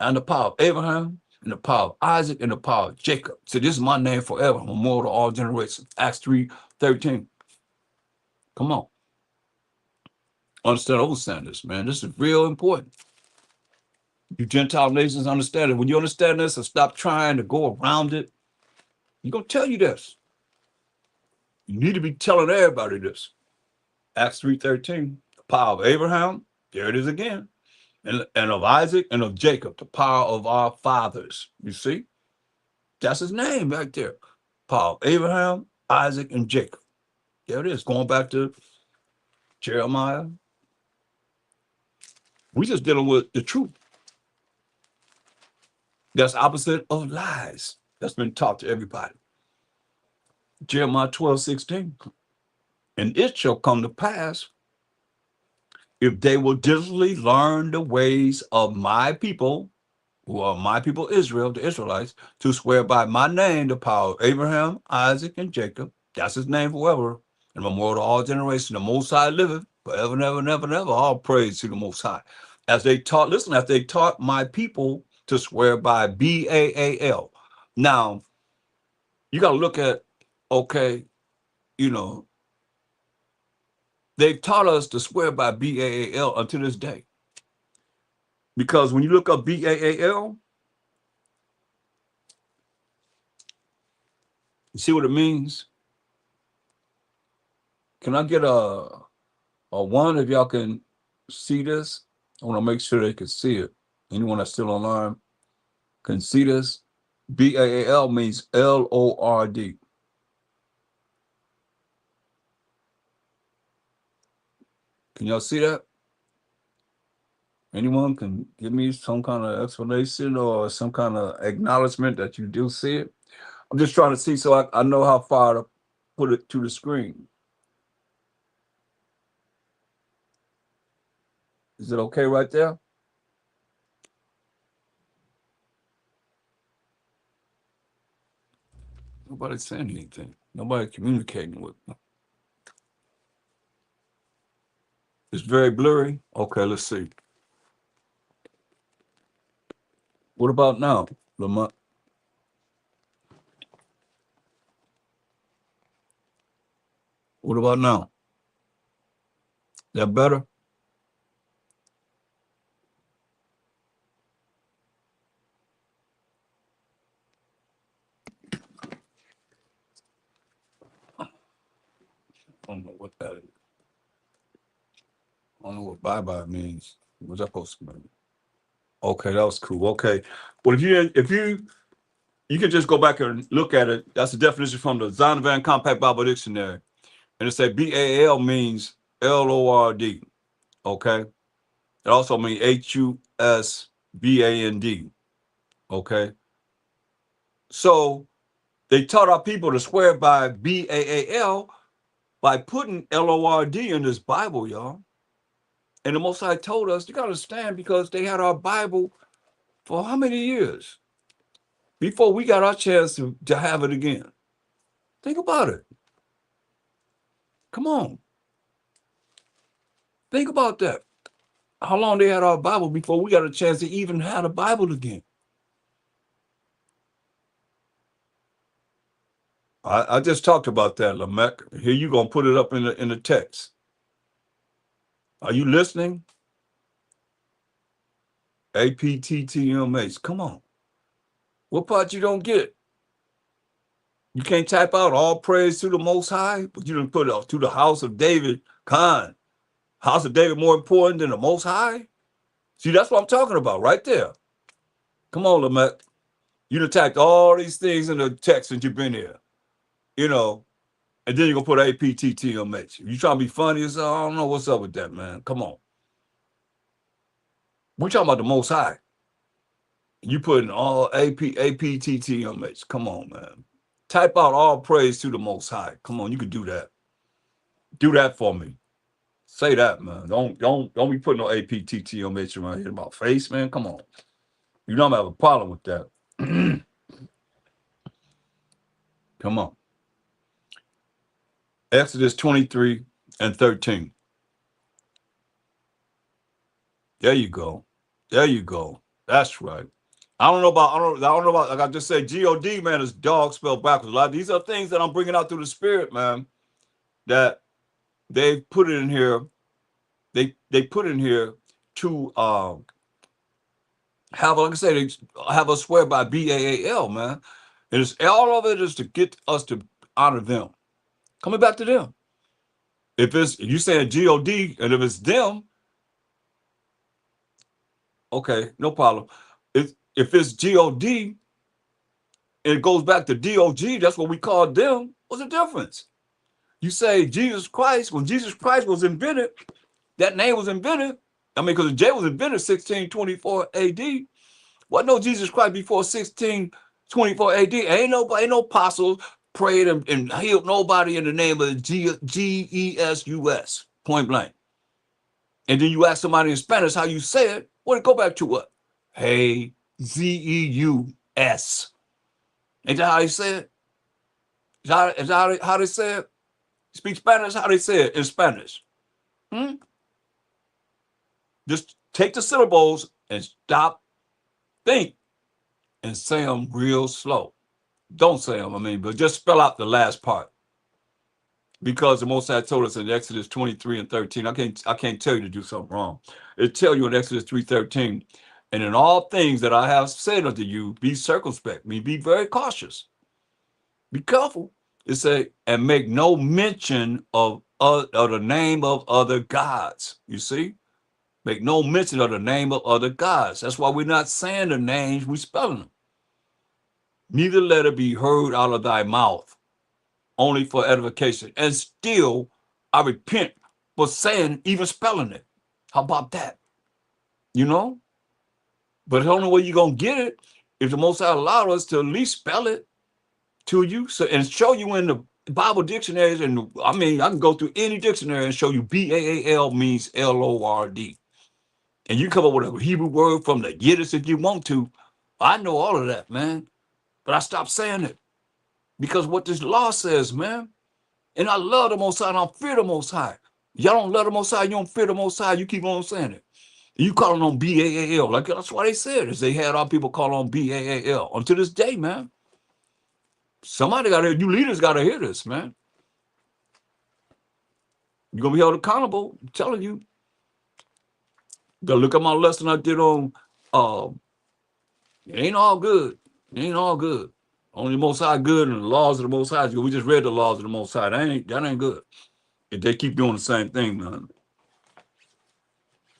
I am the power of Abraham, and the power of Isaac, and the power of Jacob. So this is my name forever, memorial to all generations. Acts 3:13. Come on. Understand this, man. This is real important. You Gentile nations understand it. When you understand this and stop trying to go around it, he's going to tell you this. You need to be telling everybody this. Acts 3:13, the power of Abraham, there it is again, and of Isaac and of Jacob, the power of our fathers. You see? That's his name right there. Power of Abraham, Isaac, and Jacob. There it is, going back to Jeremiah. We just dealing with the truth. That's opposite of lies that's been taught to everybody. Jeremiah 12:16. And it shall come to pass, if they will diligently learn the ways of my people, who are my people Israel, the Israelites, to swear by my name, the power of Abraham, Isaac, and Jacob. That's his name forever. And memorial to all generations, the Most High liveth forever and ever and ever and ever. All praise to the Most High. As they taught, listen, as they taught my people to swear by Baal. Now, you got to look at, okay, you know, they've taught us to swear by Baal until this day. Because when you look up Baal, you see what it means? Can I get a one if y'all can see this? I want to make sure they can see it. Anyone that's still online can see this. Baal means Lord. Can y'all see that? Anyone can give me some kind of explanation or some kind of acknowledgement that you do see it? I'm just trying to see so I know how far to put it to the screen. Is it okay right there? Nobody's saying anything. Nobody communicating with me. It's very blurry. Okay, let's see. What about now, Lamont? What about now? That better? I don't know what that is. I don't know what bye-bye means. What's that supposed to mean? Okay, that was cool. Okay. Well, if you can just go back and look at it. That's the definition from the Zondervan Compact Bible Dictionary. And it said BAL means LORD. Okay. It also means HUSBAND. Okay. So they taught our people to swear by BAAL by putting LORD in this Bible, y'all. And the Most High told us, you got to understand, because they had our Bible for how many years before we got our chance to have it again? Think about it. Come on. Think about that. How long they had our Bible before we got a chance to even have a Bible again? I just talked about that, Lamech. Here you gonna put it up in the text. Are you listening? APTTMH. Come on. What part you don't get? You can't type out all praise to the Most High, but you didn't put it to the house of David. Khan. House of David more important than the Most High? See, that's what I'm talking about right there. Come on, Lamech. You done typed all these things in the text since you've been here. You know, and then you're gonna put APTTMH. You trying to be funny or something? I don't know what's up with that, man. Come on. We're talking about the Most High. You putting all APTTMH. Come on, man. Type out all praise to the Most High. Come on, you can do that. Do that for me. Say that, man. Don't be putting no APTTMH around here in my face, man. Come on. You know I'm gonna have a problem with that. Come on. Exodus 23:13. There you go. There you go. That's right. I don't know about, like I just said, God, man, is dog spelled backwards. A lot. These are things that I'm bringing out through the Spirit, man, that they put it in here. They put in here to have, like I said, they have us swear by BAAL, man. And it's all of it is to get us to honor them. Coming back to them. If you saying God, and if it's them, okay, no problem. If it's God, and it goes back to DOG, that's what we call them. What's the difference? You say Jesus Christ, when Jesus Christ was invented, that name was invented. I mean, because the J was invented 1624 AD. What no Jesus Christ before 1624 AD? Ain't no apostles, prayed and healed nobody in the name of Jesus, point blank. And then you ask somebody in Spanish how you say it, well, go back to what? Hey, Zeus. Ain't that how they say it? Is that how they say it? Speak Spanish, how they say it in Spanish. Just take the syllables and stop, think, and say them real slow. Don't say them, but just spell out the last part. Because the Most High told us in Exodus 23:13, I can't tell you to do something wrong. It tell you in Exodus 3:13, and in all things that I have said unto you, be circumspect, be very cautious. Be careful. It say, and make no mention of the name of other gods. You see? Make no mention of the name of other gods. That's why we're not saying the names, we're spelling them. Neither let it be heard out of thy mouth, only for edification. And still, I repent for saying, even spelling it. How about that? You know? But the only way you're going to get it if the Most High allowed us to at least spell it to you and show you in the Bible dictionaries. And I can go through any dictionary and show you Baal means Lord. And you come up with a Hebrew word from the Yiddish if you want to. I know all of that, man. But I stopped saying it because what this law says, man. And I love the Most High and I fear the Most High. Y'all don't love the Most High, you don't fear the Most High, you keep on saying it. You calling on Baal. Like that's why they said is they had our people call on Baal. Until this day, man. Somebody got to, you leaders got to hear this, man. You're going to be held accountable. I'm telling you. Go look at my lesson I did on, it ain't all good. It ain't all good. Only the Most High good and the laws of the Most High. We just read the laws of the Most High. That ain't good. If they keep doing the same thing, man.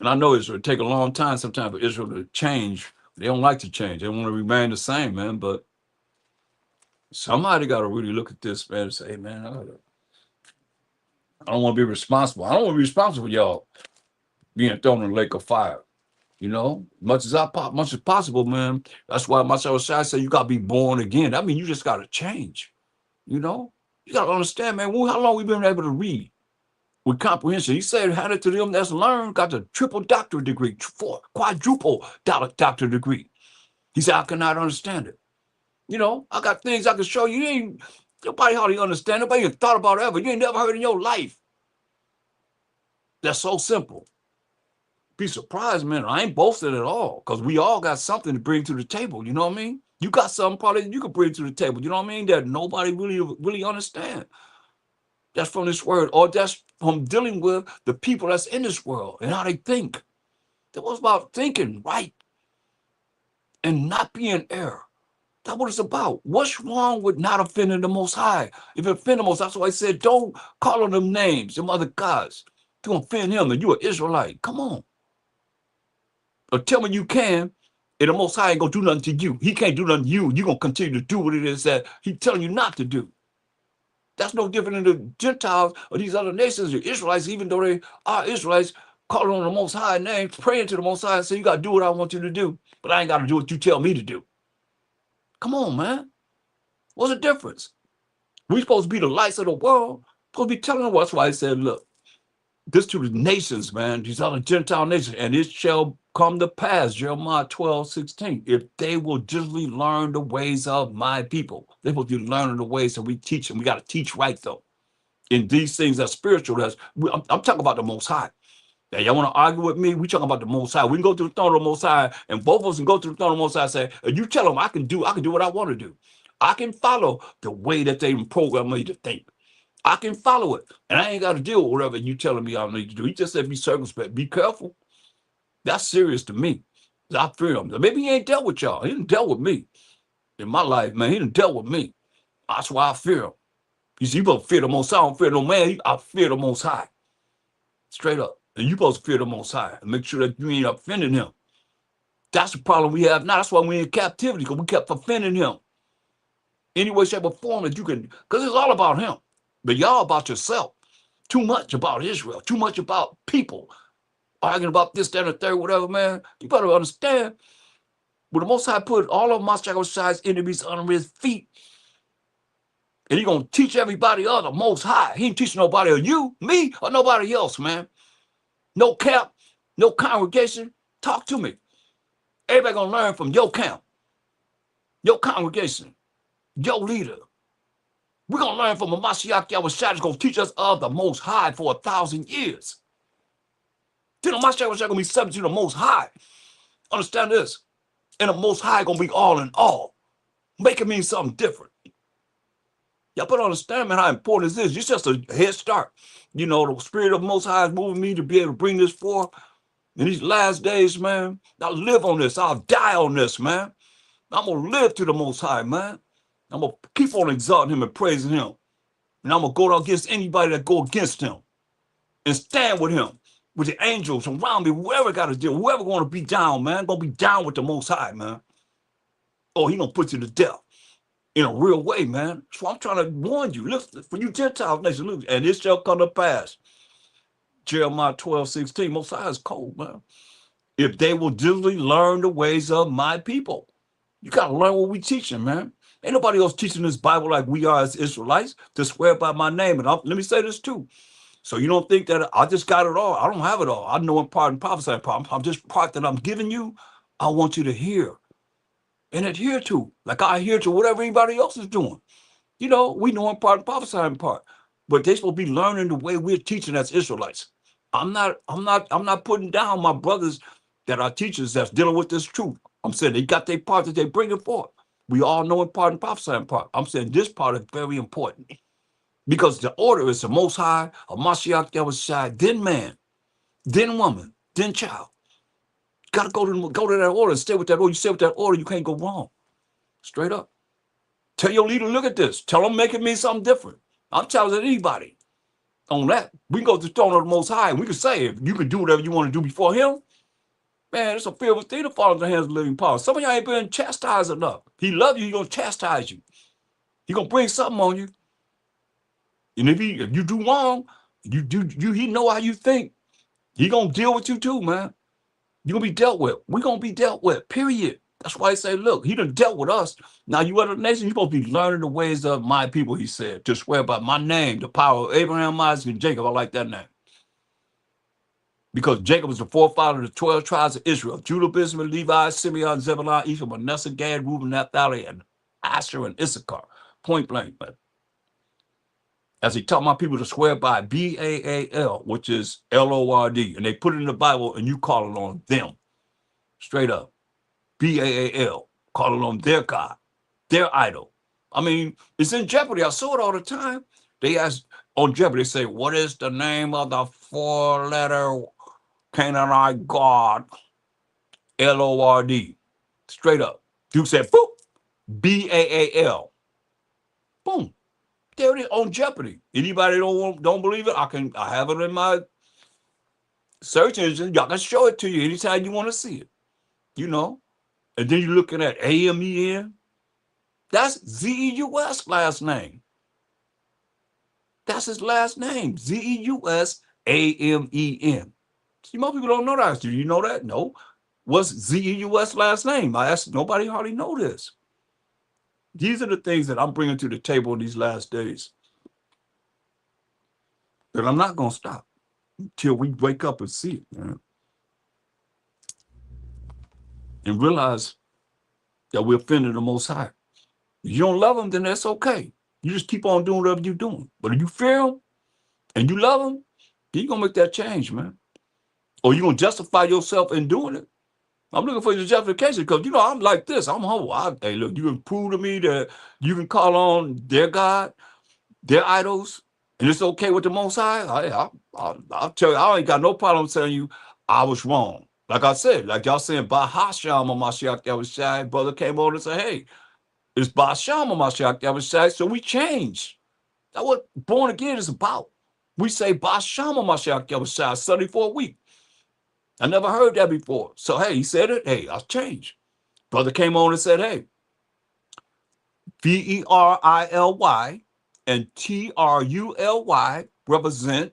And I know Israel take a long time sometimes for Israel to change. They don't like to change. They want to remain the same, man. But somebody got to really look at this, man, and say, hey, man, I don't want to be responsible. I don't want to be responsible for y'all being thrown in the lake of fire. You know, much as possible, man. That's why myself Shai say you got to be born again. I mean, you just got to change. You know, you got to understand, man. How long we been able to read with comprehension? He said, hand it to them that's learned, got the triple doctorate degree, quadruple doctorate degree. He said, I cannot understand it. You know, I got things I can show you. Ain't nobody hardly understand. Nobody even thought about it ever. You ain't never heard in your life. That's so simple. Be surprised, man. I ain't boasting at all because we all got something to bring to the table. You know what I mean? You got something probably you could bring to the table. You know what I mean? That nobody really understand. That's from this word, or that's from dealing with the people that's in this world and how they think. That was about thinking right and not being in error. That's what it's about. What's wrong with not offending the Most High? If you offend the Most High, that's why I said, don't call on them names, them other gods. To offend him, and you an Israelite. Come on. Or tell me you can, and the Most High ain't gonna do nothing to you. He can't do nothing to you. You're gonna continue to do what it is that he's telling you not to do. That's no different than the Gentiles or these other nations, the Israelites, even though they are Israelites, calling on the Most High name, praying to the Most High and say, you gotta do what I want you to do, but I ain't gotta do what you tell me to do. Come on, man. What's the difference? We're supposed to be the lights of the world. Supposed to be telling them. That's why I said, look, this to the nations, man, these other Gentile nations, and it shall come to pass, Jeremiah 12:16, if they will justly learn the ways of my people. They will be learning the ways that we teach them. We got to teach right, though. In these things that spiritual, I'm talking about the Most High. Now, y'all want to argue with me? We talking about the Most High. We can go to the throne of the Most High, and both of us can go to the throne of the Most High and say, you tell them I can do what I want to do. I can follow the way that they program me to think. I can follow it, and I ain't got to deal with whatever you telling me I need to do. He just said be circumspect, be careful. That's serious to me. I fear him. Maybe he ain't dealt with y'all. He didn't dealt with me in my life, man. He didn't dealt with me. That's why I fear him. You see, you supposed to fear the Most High. I don't fear no man. I fear the Most High. Straight up. And you supposed to fear the Most High and make sure that you ain't offending him. That's the problem we have now. That's why we're in captivity, because we kept offending him. Any way, shape, or form that you can, because it's all about him. But y'all about yourself. Too much about Israel. Too much about people. Arguing about this, that, and the third, whatever, man. You better understand. When the Most High put all of my Shai's enemies under his feet, And he's going to teach everybody other Most High. He ain't teaching nobody or you, me, or nobody else, man. No camp, no congregation. Talk to me. Everybody going to learn from your camp, your congregation, your leader. We're going to learn from a Mashiach Yahushua that's going to teach us of the Most High for 1,000 years. Then the Mashiach Yahushua going to be subject to the Most High. Understand this. And the Most High going to be all in all. Make it mean something different. Y'all better understand, man, how important is this? It's just a head start. You know, the Spirit of the Most High is moving me to be able to bring this forth in these last days, man. I'll live on this. I'll die on this, man. I'm going to live to the Most High, man. I'm going to keep on exalting him and praising him. And I'm going to go against anybody that go against him and stand with him, with the angels around me, whoever got to deal, whoever going to be down, man, going to be down with the Most High, man. Oh, he going to put you to death in a real way, man. So I'm trying to warn you. Listen, for you Gentiles, nation, look, and it shall come to pass. Jeremiah 12:16, Most High is cold, man. If they will diligently learn the ways of my people. You got to learn what we teaching, man. Ain't nobody else teaching this Bible like we are as Israelites to swear by my name. And let me say this too. So you don't think that I just got it all. I don't have it all. I know in part and prophesy in part. I'm just part that I'm giving you. I want you to hear and adhere to, like I adhere to whatever anybody else is doing. You know, we know in part and prophesy in part, but they're supposed to be learning the way we're teaching as Israelites. I'm not putting down my brothers that are teachers that's dealing with this truth. I'm saying they got their part that they bringing forth. We all know in part and prophesy in part. I'm saying this part is very important because the order is the Most High, a Mashiach Yahushua, then man, then woman, then child. Got to go to that order and stay with that order. You stay with that order, you can't go wrong. Straight up. Tell your leader, look at this. Tell them, make it mean something different. I'm challenging anybody on that. We can go to the throne of the Most High and we can say, if you can do whatever you want to do before him, man, it's a fearful thing to fall into the hands of the living power. Some of y'all ain't been chastised enough. He loves you, he's going to chastise you. He's going to bring something on you. And if you do wrong, he know how you think. He going to deal with you too, man. You're going to be dealt with. We're going to be dealt with, period. That's why he say, look, he done dealt with us. Now you other nations, you're supposed to be learning the ways of my people, he said, to swear by my name, the power of Abraham, Isaac, and Jacob. I like that name. Because Jacob was the forefather of the 12 tribes of Israel. Judah, Benjamin, Levi, Simeon, Zebulun, Ephraim, Manasseh, Gad, Reuben, Naphtali, and Asher, and Issachar. Point blank, man. As he taught my people to swear by B-A-A-L, which is L-O-R-D. And they put it in the Bible and you call it on them. Straight up. B-A-A-L. Call it on their God, their idol. I mean, it's in jeopardy. I saw it all the time. They ask on Jeopardy, they say, what is the name of the four-letter Canaanite God? L-O-R-D. Straight up. Duke said, boop, B-A-A-L. Boom. There it is on Jeopardy. Anybody don't believe it? I have it in my search engine. Y'all can show it to you anytime you want to see it. You know. And then you're looking at A-M-E-N. That's Z-E-U-S last name. That's his last name. Z-E-U-S-A-M-E-N. See, most people don't know that. Do you know that? No. What's Z-E-U-S last name? I asked, nobody hardly know this. These are the things that I'm bringing to the table in these last days. But I'm not going to stop until we wake up and see it, man. And realize that we're offending the Most High. If you don't love him, then that's okay. You just keep on doing whatever you're doing. But if you fear him and you love him, then you're going to make that change, man. Or you're going to justify yourself in doing it. I'm looking for your justification because, you know, I'm like this. I'm humble. Hey, look, you can prove to me that you can call on their God, their idols, and it's okay with the Most High. I'll tell you, I ain't got no problem telling you I was wrong. Like I said, like y'all saying, by Hashem, Mashiach Yahushua, brother came on and said, hey, it's by Hashem, Mashiach Yahushua, so we change. That's what born again is about. We say, by Hashem, Mashiach Yahushua, study for a week. I never heard that before. So, hey, he said it. Hey, I'll change. Brother came on and said, hey, V-E-R-I-L-Y and T-R-U-L-Y represent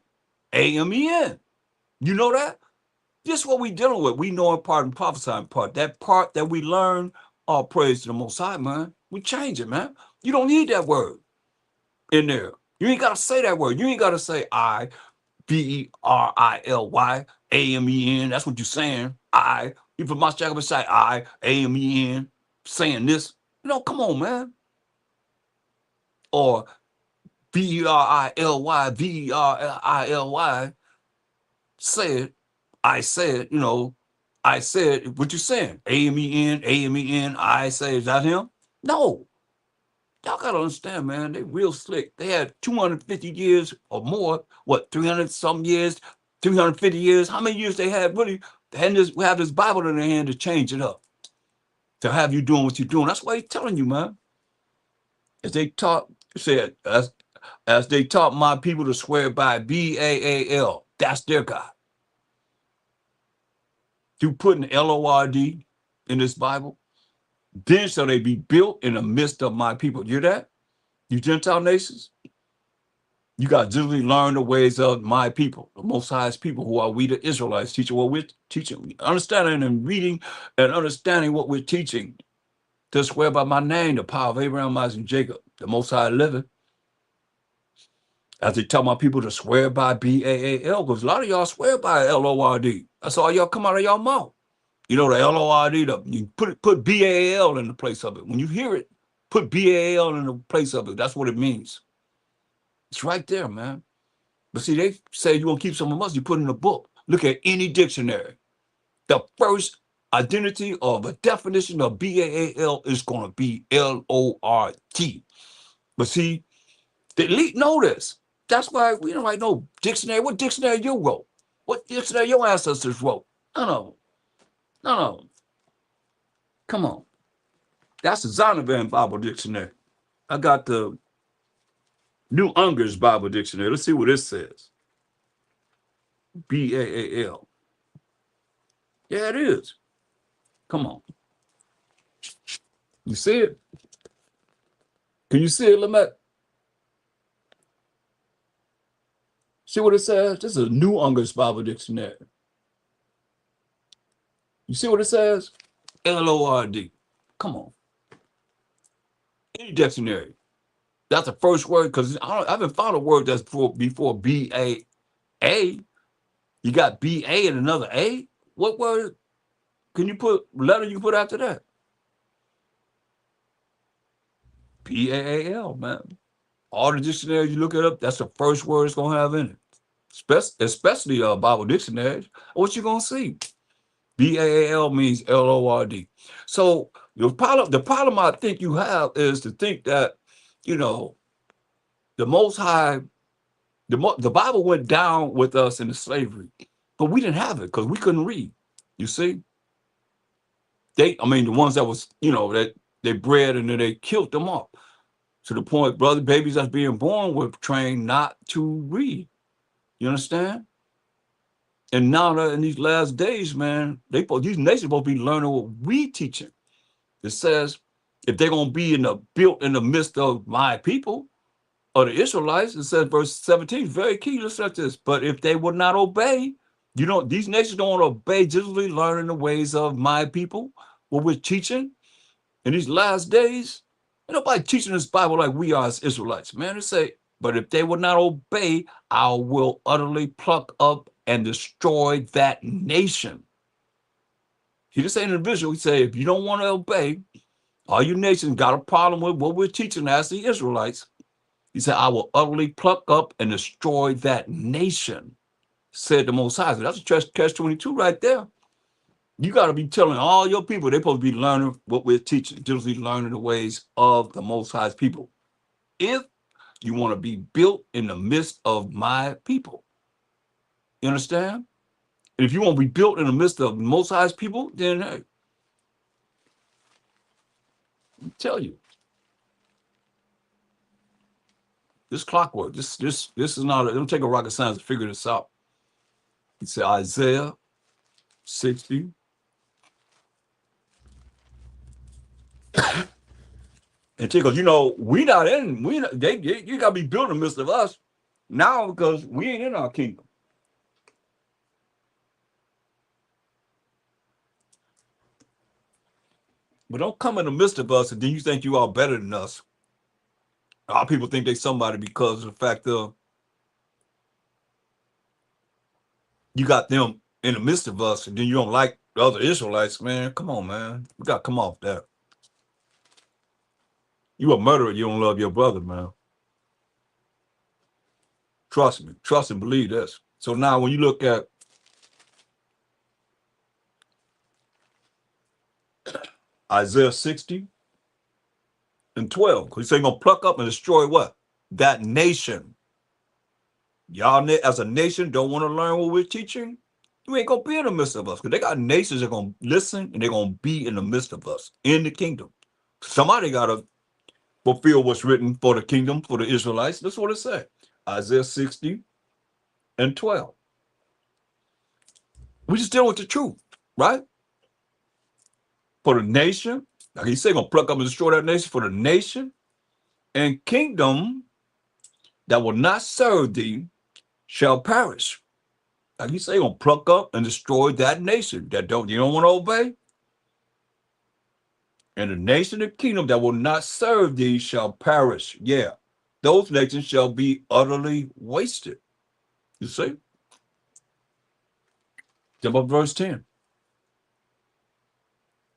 A-M-E-N. You know that? This is what we're dealing with. We know in part and prophesy in part. That part that we learn, all praise to the Most High, man. We change it, man. You don't need that word. in there. You ain't got to say that word. You ain't got to say I, Berily, Amen. That's what you're saying. I, you put my jacket beside I, Amen, saying this. No, come on, man. Or Verily, said, I said, I said, what you saying? Amen, I say, is that him? No. Y'all gotta understand, man, they real slick. They had 250 years or more, 300 some years, 350 years. How many years they had really? They had we have this Bible in their hand to change it up, to have you doing what you're doing. That's why he's telling you, man. As they taught, said, as they taught my people to swear by Baal, that's their God. You putting Lord in this Bible, then shall they be built in the midst of my people. You hear that? You Gentile nations? You got to generally learn the ways of my people, the Most High's people, who are we, the Israelites, teaching what we're teaching, understanding and reading and understanding what we're teaching. To swear by my name, the power of Abraham, Isaac, and Jacob, the Most High living. As they tell my people to swear by Baal, because a lot of y'all swear by Lord. That's all y'all come out of y'all mouth. You know, the Lord, you put Baal in the place of it. When you hear it, put Baal in the place of it. That's what it means. It's right there, man. But see, they say you want to keep some of us, you put in a book. Look at any dictionary. The first identity or the definition of Baal is going to be Lord. But see, the elite know this. That's why we don't like no dictionary. What dictionary you wrote? What dictionary your ancestors wrote? No. Come on. That's the Zondervan Bible Dictionary. I got the New Unger's Bible Dictionary. Let's see what it says. Baal. Yeah, it is. Come on. You see it? Can you see it, Lamette? See what it says? This is a New Unger's Bible Dictionary. You see what it says? Lord. Come on. Any dictionary. That's the first word, because I haven't found a word that's before B-A-A. You got B-A and another A? What word can you put, letter you put after that? P-A-A-L, man. All the dictionaries you look it up, that's the first word it's going to have in it. Especially Bible dictionaries. What you going to see? B-A-A-L means L-O-R-D. So the problem I think you have is to think that, the Most High, the Bible went down with us into slavery, but we didn't have it because we couldn't read. You see? The ones that was, that they bred and then they killed them off. To the point, brother, babies that's being born were trained not to read. You understand? And now that in these last days, man, these nations supposed to be learning what we teaching. It says, if they're gonna be built in the midst of my people or the Israelites, it says verse 17, very key. Listen to this. But if they would not obey, these nations don't obey, generally learning the ways of my people, what we're teaching in these last days. Ain't nobody teaching this Bible like we are as Israelites, man. It say, but if they would not obey, I will utterly pluck up and destroy that nation. He just ain't individual. He say, if you don't want to obey, all you nations got a problem with what we're teaching as the Israelites. He said, I will utterly pluck up and destroy that nation, said the Most High. So that's a catch-22 right there. You got to be telling all your people they're supposed to be learning what we're teaching, just be learning the ways of the Most High's people. If you want to be built in the midst of my people, you understand? And if you want to be built in the midst of the Most High's people, then hey, I tell you, this clockwork, this is not. It don't take a rocket science to figure this out. He said Isaiah 60. And because we not in, you gotta be built in the midst of us now because we ain't in our kingdom. But don't come in the midst of us and then you think you are better than us. A lot of people think they somebody because of the fact of you got them in the midst of us, and then you don't like the other Israelites, man. Come on, man. We got to come off that. You a murderer, you don't love your brother, man. Trust me. Trust and believe this. So now when you look at Isaiah 60 and 12, because he's saying going to pluck up and destroy what? That nation. Y'all as a nation don't want to learn what we're teaching? You ain't going to be in the midst of us, because they got nations that are going to listen and they're going to be in the midst of us, in the kingdom. Somebody got to fulfill what's written for the kingdom, for the Israelites. That's what it said. Isaiah 60 and 12. We just deal with the truth, right? For the nation, like he said, gonna pluck up and destroy that nation, for the nation and kingdom that will not serve thee shall perish. Like he said, gonna pluck up and destroy that nation that you don't want to obey. And the nation and kingdom that will not serve thee shall perish. Yeah, those nations shall be utterly wasted. You see? Jump up verse 10.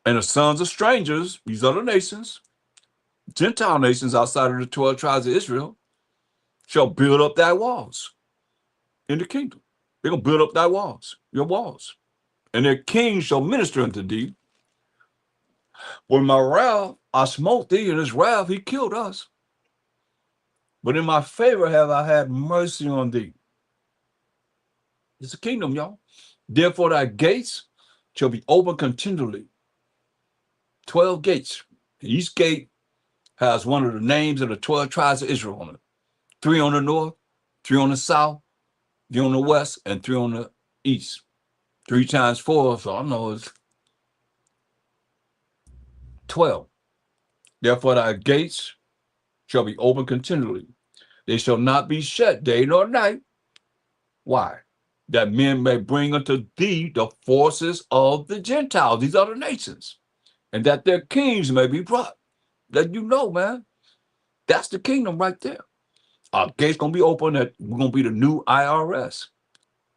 And the sons of strangers, these other nations, Gentile nations outside of the 12 tribes of Israel, shall build up thy walls in the kingdom. They're going to build up thy walls, your walls. And their king shall minister unto thee. When my wrath, I smote thee, in his wrath he killed us. But in my favor have I had mercy on thee. It's a kingdom, y'all. Therefore thy gates shall be open continually. 12 gates. Each gate has one of the names of the 12 tribes of Israel on it. 3 on the north, 3 on the south, 3 on the west, and 3 on the east. 3 times 4, so I know it's 12. Therefore thy gates shall be open continually. They shall not be shut day nor night. Why? That men may bring unto thee the forces of the Gentiles, these other nations, and that their kings may be brought. That you know, man. That's the kingdom right there. Our gates gonna be open. That we're gonna be the new IRS.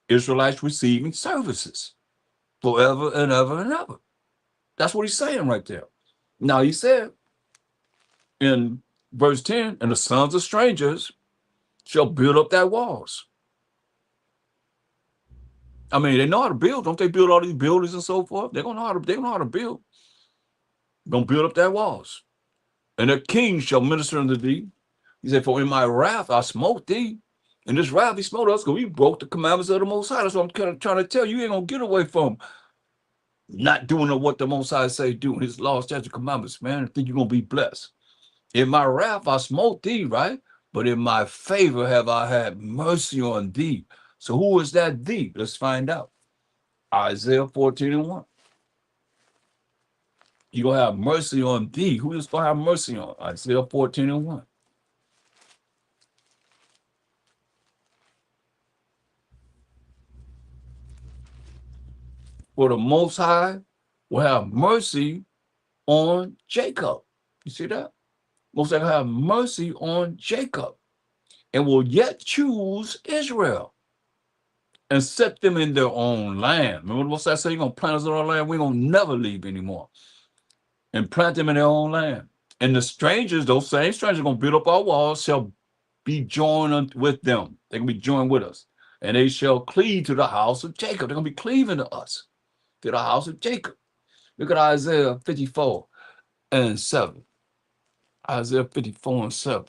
Israelites receiving services forever and ever and ever. That's what he's saying right there. Now he said in verse 10, and the sons of strangers shall build up thy walls. I mean, they know how to build. Don't they build all these buildings and so forth? They know how to build. They're gonna build up their walls. And their king shall minister unto thee. He said, for in my wrath I smote thee. And this wrath he smote us because we broke the commandments of the Most High. That's what I'm trying to tell you. You ain't gonna get away from not doing what the Most High say do in his law, statute, commandments, man. I think you're gonna be blessed. In my wrath I smote thee, right? But in my favor have I had mercy on thee. So who is that thee? Let's find out. Isaiah 14 and 1. You're going to have mercy on thee. Who is going to have mercy on? Isaiah 14 and 1. For the Most High will have mercy on Jacob. You see that? Most High will have mercy on Jacob and will yet choose Israel and set them in their own land. Remember what Most High said? You're going to plant us in our land. We're going to never leave anymore. And plant them in their own land. And the strangers, those same strangers, are going to build up our walls, shall be joined with them. They can be joined with us. And they shall cleave to the house of Jacob. They're going to be cleaving to us, to the house of Jacob. Look at Isaiah 54 and 7. Isaiah 54 and 7.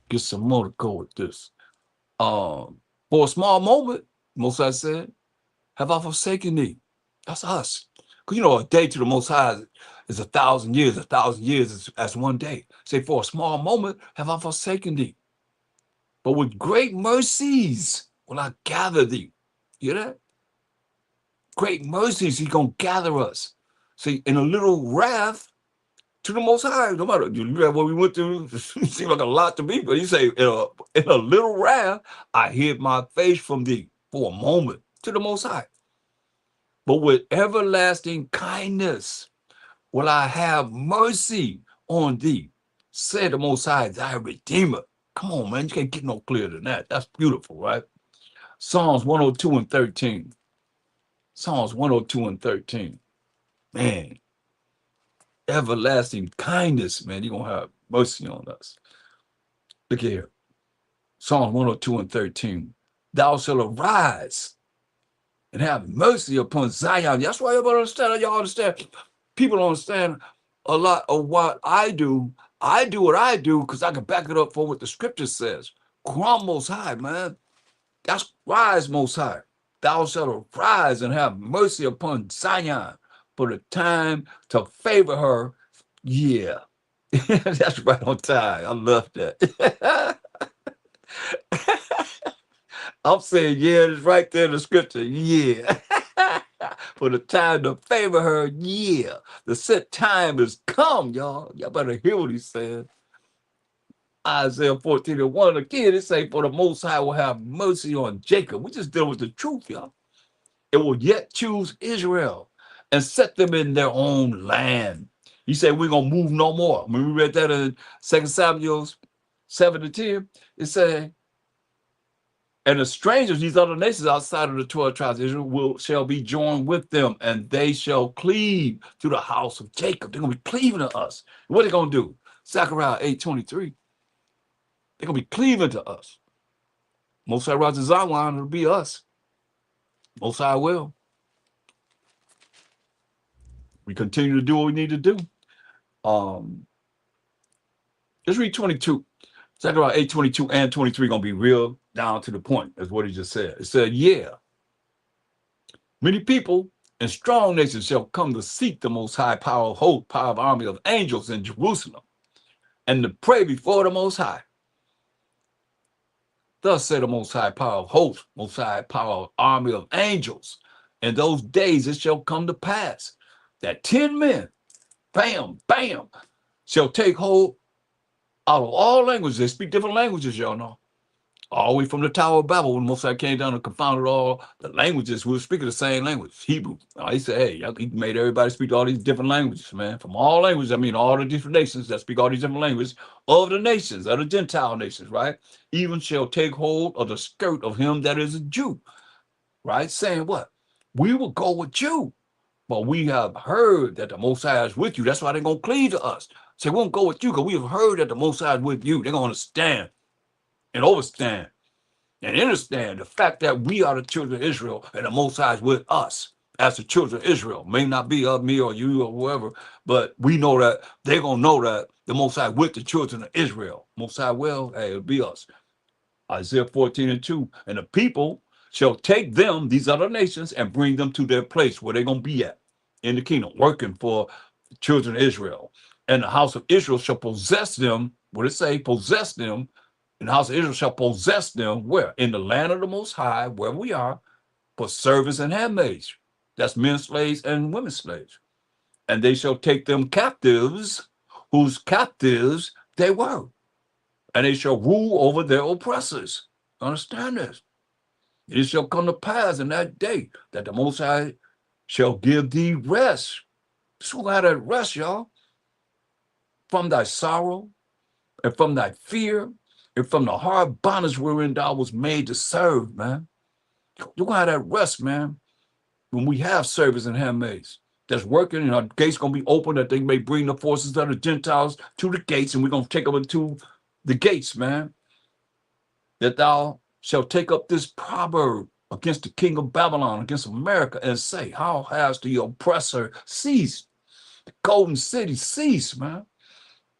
Get some more to go with this. For a small moment, Most High said, have I forsaken thee? That's us. Because, you know, a day to the Most High is 1,000 years. 1,000 years is as one day. Say, for a small moment have I forsaken thee. But with great mercies will I gather thee. You hear that? Great mercies, he's going to gather us. See, in a little wrath to the Most High, no matter what we went through, it seems like a lot to me, but he say, in a little wrath, I hid my face from thee for a moment to the Most High. But with everlasting kindness will I have mercy on thee, said the Most High, thy Redeemer. Come on, man. You can't get no clearer than that. That's beautiful, right? Psalms 102 and 13. Psalms 102 and 13. Man, everlasting kindness, man. You're going to have mercy on us. Look here. Psalms 102 and 13. Thou shalt arise and have mercy upon Zion. That's why y'all understand. Y'all understand. People don't understand a lot of what I do. I do what I do because I can back it up for what the scripture says. Come Most High, man. That's rise, Most High. Thou shalt arise and have mercy upon Zion for the time to favor her. Yeah. That's right on time. I love that. I'm saying, yeah, it's right there in the scripture. Yeah. For the time to favor her, yeah. The set time has come, y'all. Y'all better hear what he's saying. Isaiah 14 and 1. Again, it say, for the Most High will have mercy on Jacob. We just deal with the truth, y'all. It will yet choose Israel and set them in their own land. He said, we're going to move no more. When we read that in 2 Samuel 7 to 10, it said, and the strangers, these other nations outside of the 12 tribes of Israel, shall be joined with them, and they shall cleave to the house of Jacob. They're going to be cleaving to us. What are they going to do? Zechariah 8:23. They're going to be cleaving to us. Most High rises Zion, it'll be us. Most High will. We continue to do what we need to do. Let's read 22. Zechariah 8:22 and 23 going to be real down to the point, is what he just said. It said, yeah, many people and strong nations shall come to seek the Most High power of hope, power of army of angels in Jerusalem, and to pray before the Most High. Thus said the Most High power of hope, Most High power of army of angels. In those days it shall come to pass that 10 men, bam, bam, shall take hold out of all languages. They speak different languages, y'all know. All the way from the Tower of Babel, when Moses came down and confounded all the languages, we were speaking the same language, Hebrew. He said, hey, he made everybody speak all these different languages, man. From all languages, I mean, all the different nations that speak all these different languages of the nations, of the Gentile nations, right? Even shall take hold of the skirt of him that is a Jew, right? Saying what? We will go with you, but we have heard that the Most High is with you. That's why they're going to cleave to us. Say, we won't go with you because we have heard that the Most High is with you. They're going to stand and overstand and understand the fact that we are the children of Israel and the Most High is with us as the children of Israel. May not be of me or you or whoever, but we know that they're going to know that the Most High with the children of Israel. Most High will, hey, it'll be us. Isaiah 14 and 2. And the people shall take them, these other nations, and bring them to their place where they're going to be at in the kingdom, working for the children of Israel. And the house of Israel shall possess them. What did it say? Possess them. And the house of Israel shall possess them where? In the land of the Most High, where we are, for servants and handmaids. That's men slaves and women slaves. And they shall take them captives, whose captives they were. And they shall rule over their oppressors. Understand this. It shall come to pass in that day that the Most High shall give thee rest. So got that rest, y'all. From thy sorrow and from thy fear and from the hard bondage wherein thou was made to serve, man. You're going to have that rest, man, when we have servants and handmaids that's working and our gates going to be open that they may bring the forces of the Gentiles to the gates, and we're going to take them into the gates, man. That thou shalt take up this proverb against the king of Babylon, against America, and say, how has the oppressor ceased? The golden city ceased, man.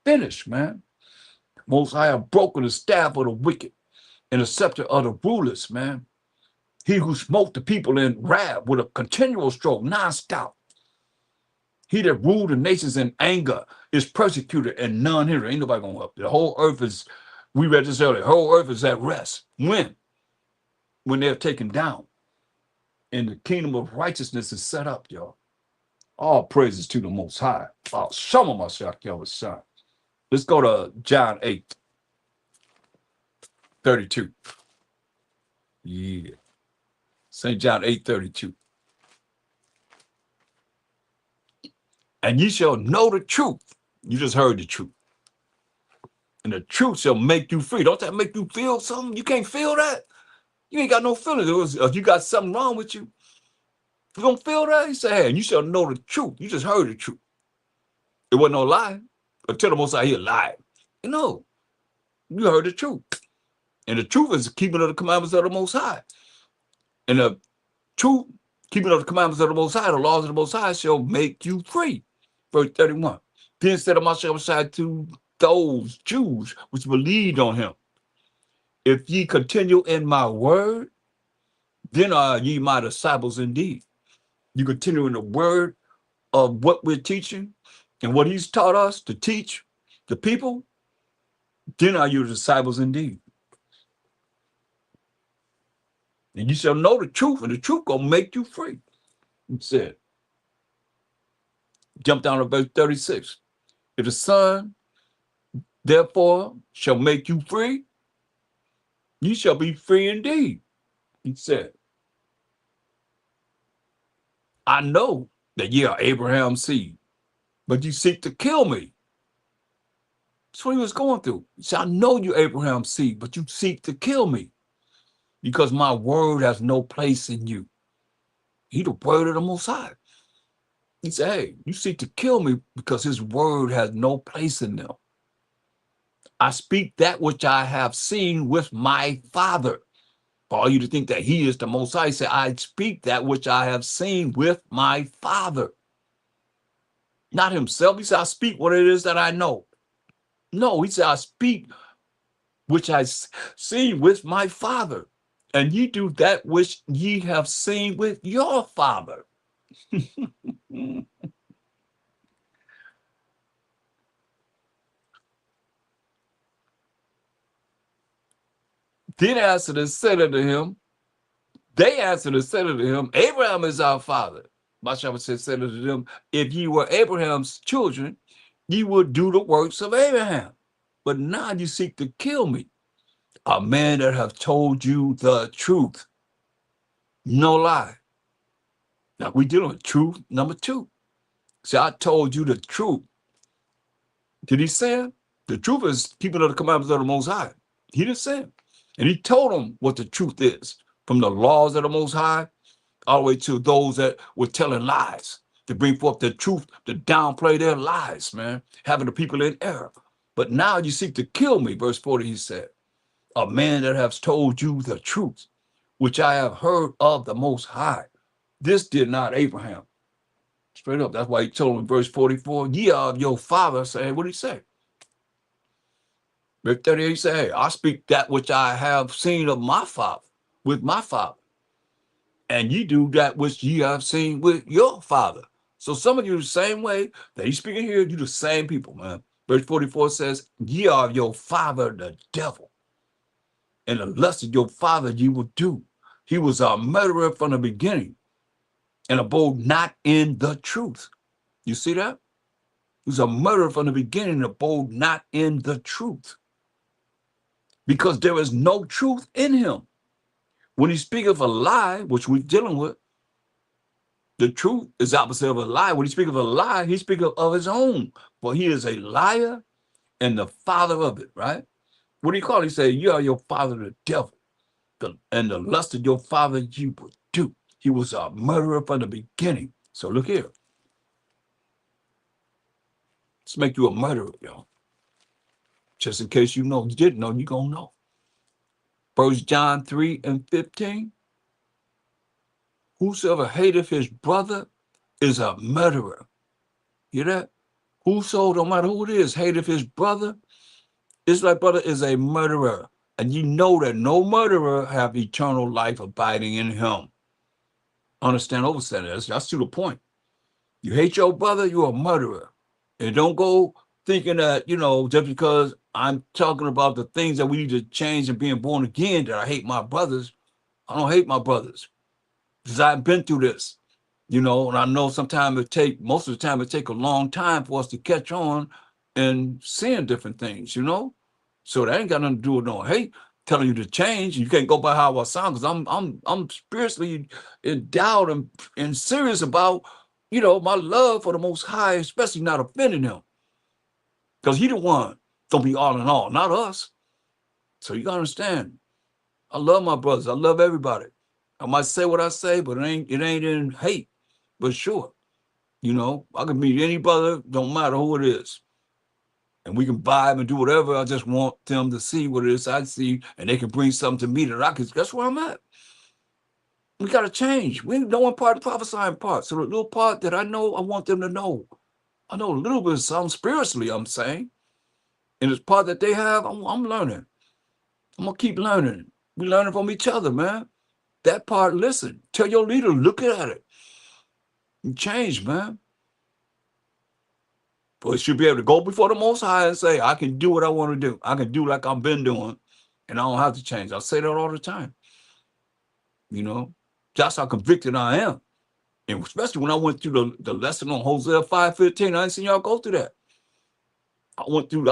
Finished, man. Most High have broken the staff of the wicked and the scepter of the rulers, man. He who smote the people in wrath with a continual stroke, nonstop. He that ruled the nations in anger is persecuted and none here. Ain't nobody gonna help. The whole earth is, we read this earlier, the whole earth is at rest. When? When they're taken down. And the kingdom of righteousness is set up, y'all. All praises to the Most High. Some of my son. Let's go to John 8:32. Yeah. St. John 8:32. And ye shall know the truth. You just heard the truth. And the truth shall make you free. Don't that make you feel something? You can't feel that. You ain't got no feelings. If you got something wrong with you, you don't feel that? He said, hey, and you shall know the truth. You just heard the truth. It wasn't no lie. Until the Most High here lied. No, you heard the truth. And the truth is the keeping of the commandments of the Most High. And the truth, keeping of the commandments of the Most High, the laws of the Most High shall make you free. Verse 31. Then said Mashiach to those Jews which believed on him, if ye continue in my word, then are ye my disciples indeed. You continue in the word of what we're teaching and what he's taught us to teach the people, then are you disciples indeed. And you shall know the truth, and the truth gonna make you free. He said, jump down to verse 36. If the Son therefore shall make you free, you shall be free indeed. He said, I know that ye are Abraham's seed, but you seek to kill me. That's what he was going through. He said, I know you're Abraham's seed, but you seek to kill me because my word has no place in you. He the word of the Most High. He said, hey, you seek to kill me because his word has no place in them. I speak that which I have seen with my Father. For all you to think that he is the Most High, he said, I speak that which I have seen with my Father. Not himself. He said, I speak what it is that I know. No, he said, I speak which I see with my Father. And ye do that which ye have seen with your father. Then answered and said unto him, they answered and said unto him, Abraham is our father. Mashiach said unto them, if ye were Abraham's children, ye would do the works of Abraham. But now you seek to kill me, a man that have told you the truth. No lie. Now we dealing with truth number 2. See, I told you the truth. Did he sin? The truth is keeping of the commandments of the Most High. He didn't sin. And he told them what the truth is, from the laws of the Most High all the way to those that were telling lies, to bring forth the truth, to downplay their lies, man, having the people in error. But now you seek to kill me, verse 40, he said, a man that has told you the truth, which I have heard of the Most High. This did not Abraham. Straight up. That's why he told him in verse 44, ye are of your father. Say, what did he say? Verse 38, he said, hey, I speak that which I have seen of my father, with my father. And ye do that which ye have seen with your father. So some of you the same way that he's speaking here, you the same people, man. Verse 44 says, ye are of your father, the devil. And the lust of your father ye will do. He was a murderer from the beginning and abode not in the truth. You see that? He was a murderer from the beginning and abode not in the truth. Because there is no truth in him. When he speaks of a lie, which we're dealing with, the truth is opposite of a lie. When he speaks of a lie, he speaks of his own. For he is a liar and the father of it, right? What do you call it? He said, you are your father, the devil. And the lust of your father you would do. He was a murderer from the beginning. So look here. Let's make you a murderer, y'all. Just in case you know, you didn't know, you're going to know. 1 John 3 and 15. Whosoever hateth his brother is a murderer. Hear that? Whoso, no matter who it is, hateth his brother, Israelite brother is a murderer. And you know that no murderer have eternal life abiding in him. Understand, overstand that. That's to the point. You hate your brother, you're a murderer. And don't go thinking that, you know, just because I'm talking about the things that we need to change and being born again, that I hate my brothers. I don't hate my brothers because I've been through this, you know, and I know sometimes most of the time it take a long time for us to catch on and seeing different things, you know? So that ain't got nothing to do with no hate, telling you to change. You can't go by how I sound because I'm spiritually endowed and serious about, you know, my love for the Most High, especially not offending him. Because he the one don't be all in all, not us. So you gotta understand. I love my brothers. I love everybody. I might say what I say, but it ain't in hate. But sure, I can meet any brother, don't matter who it is. And we can vibe and do whatever. I just want them to see what it is I see, and they can bring something to me that I can. That's where I'm at. We got to change. We know in part, prophesying part. So the little part that I know, I want them to know. I know a little bit of something spiritually, I'm saying. And this part that they have, I'm learning. I'm going to keep learning. We learning from each other, man. That part, listen. Tell your leader, look at it. And change, man. But it should be able to go before the Most High and say, I can do what I want to do. I can do like I've been doing, and I don't have to change. I say that all the time. That's how convicted I am. And especially when I went through the lesson on Hosea 5:15, I ain't seen y'all go through that. I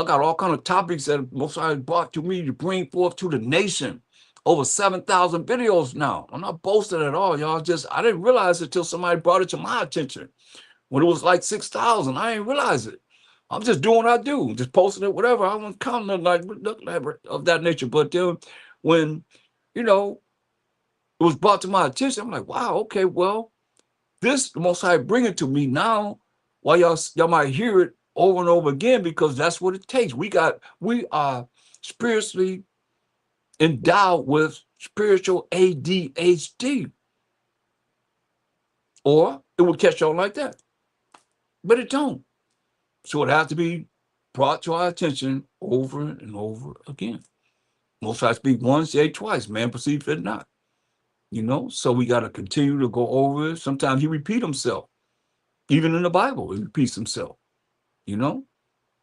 got all kind of topics that Most High brought to me to bring forth to the nation. Over 7,000 videos now. I'm not boasting at all, y'all. I didn't realize it until somebody brought it to my attention. When it was like 6,000, I didn't realize it. I'm just doing what I do, just posting it, whatever. I wasn't counting like of that nature. But then when, it was brought to my attention, I'm like, wow, okay, well, this the Most High bring it to me now. While y'all might hear it over and over again, because that's what it takes. We are spiritually endowed with spiritual ADHD, or it would catch on like that, but it don't. So it has to be brought to our attention over and over again. Most High speak once, say twice. Man perceive it not. So we got to continue to go over it. Sometimes he repeat himself. Even in the Bible, he repeats himself. You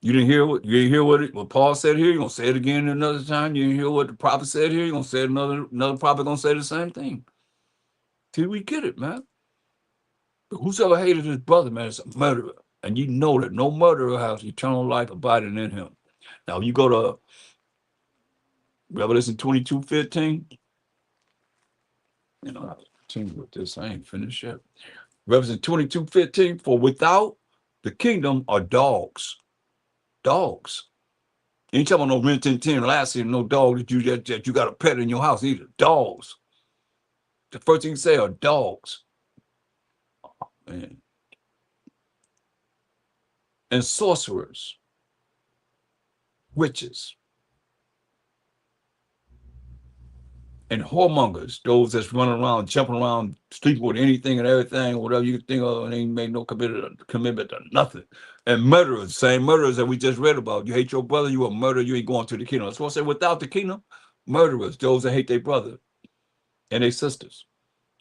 didn't hear what Paul said here. You're gonna say it again another time. You didn't hear what the prophet said here. You're gonna say it another prophet gonna say the same thing. Till we get it, man. But whosoever hated his brother, man, is a murderer. And you know that no murderer has eternal life abiding in him. Now, you go to Revelation 22:15. I'll continue with this. I ain't finished yet. Revelation 22:15. For without the kingdom are dogs. Dogs. Ain't talking about no Rin Tin Tin last year, no dog that you got a pet in your house either. Dogs. The first thing you say are dogs. Oh, man. And sorcerers, witches, and whoremongers, those that's running around, jumping around, sleeping with anything and everything, whatever you think of, and ain't made no commitment to nothing. And murderers, same murderers that we just read about. You hate your brother, you a murderer, you ain't going to the kingdom. So I say, without the kingdom, murderers, those that hate their brother and their sisters.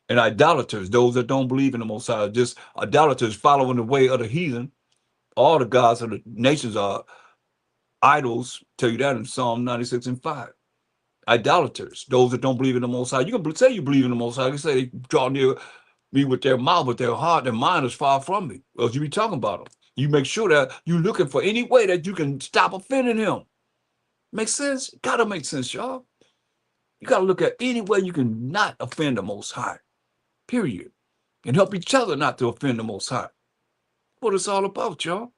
And idolaters, those that don't believe in the Most High, just idolaters following the way of the heathen. All the gods of the nations are idols. Tell you that in Psalm 96:5. Idolaters, those that don't believe in the Most High. You can say you believe in the Most High. You can say they draw near me with their mouth, but their heart, their mind is far from me. Else you be talking about them. You make sure that you're looking for any way that you can stop offending him. Make sense? Gotta make sense, y'all. You gotta look at any way you can not offend the Most High. Period. And help each other not to offend the Most High. What it's all about, y'all.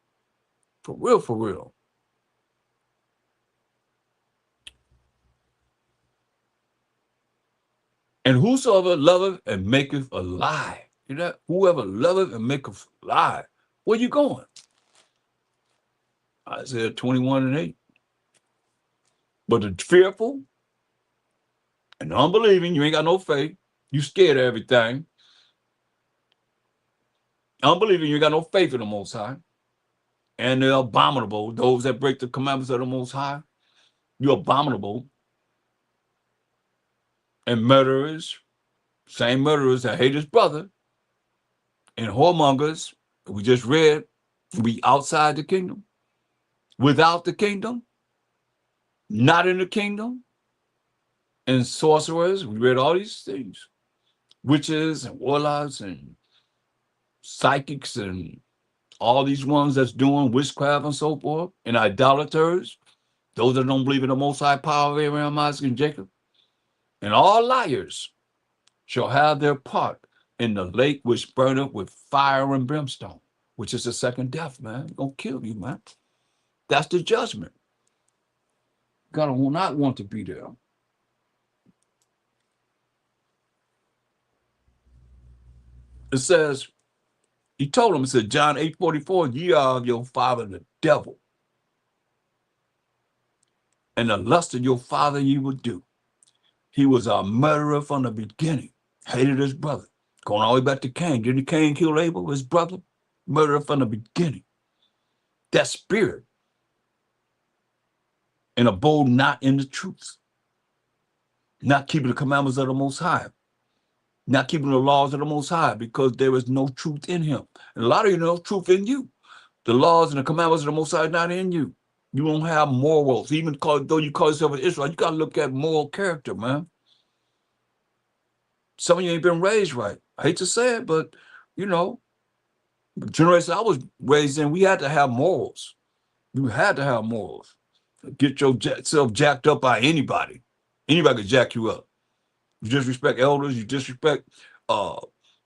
For real, for real. And whosoever loveth and maketh a lie. You know, whoever loveth and maketh a lie. Where you going? Isaiah 21:8. But the fearful and unbelieving, you ain't got no faith. You scared of everything. Unbelieving, you ain't got no faith in the Most High. And they're abominable. Those that break the commandments of the Most High, you're abominable. And murderers, same murderers that hate his brother. And whoremongers, we just read, we outside the kingdom. Without the kingdom, not in the kingdom. And sorcerers, we read all these things. Witches and warlocks and psychics and all these ones that's doing witchcraft and so forth. And idolaters, those that don't believe in the Most High power of Abraham, Isaac, and Jacob. And all liars shall have their part in the lake which burneth with fire and brimstone, which is the second death, man. It's gonna kill you, man. That's the judgment. God will not want to be there. It says, he told him, it said, John 8:44, ye are of your father the devil, and the lust of your father you will do. He was a murderer from the beginning, hated his brother. Going all the way back to Cain. Didn't Cain kill Abel, his brother? Murderer from the beginning. That spirit, and abode not in the truth. Not keeping the commandments of the Most High. Not keeping the laws of the Most High, because there is no truth in him. And a lot of you know truth in you. The laws and the commandments of the Most High are not in you. You don't have morals. Even though you call yourself an Israelite, you got to look at moral character, man. Some of you ain't been raised right. I hate to say it, but, you know, the generation I was raised in, we had to have morals. You had to have morals. Get yourself jacked up by anybody. Anybody could jack you up. You disrespect elders, you disrespect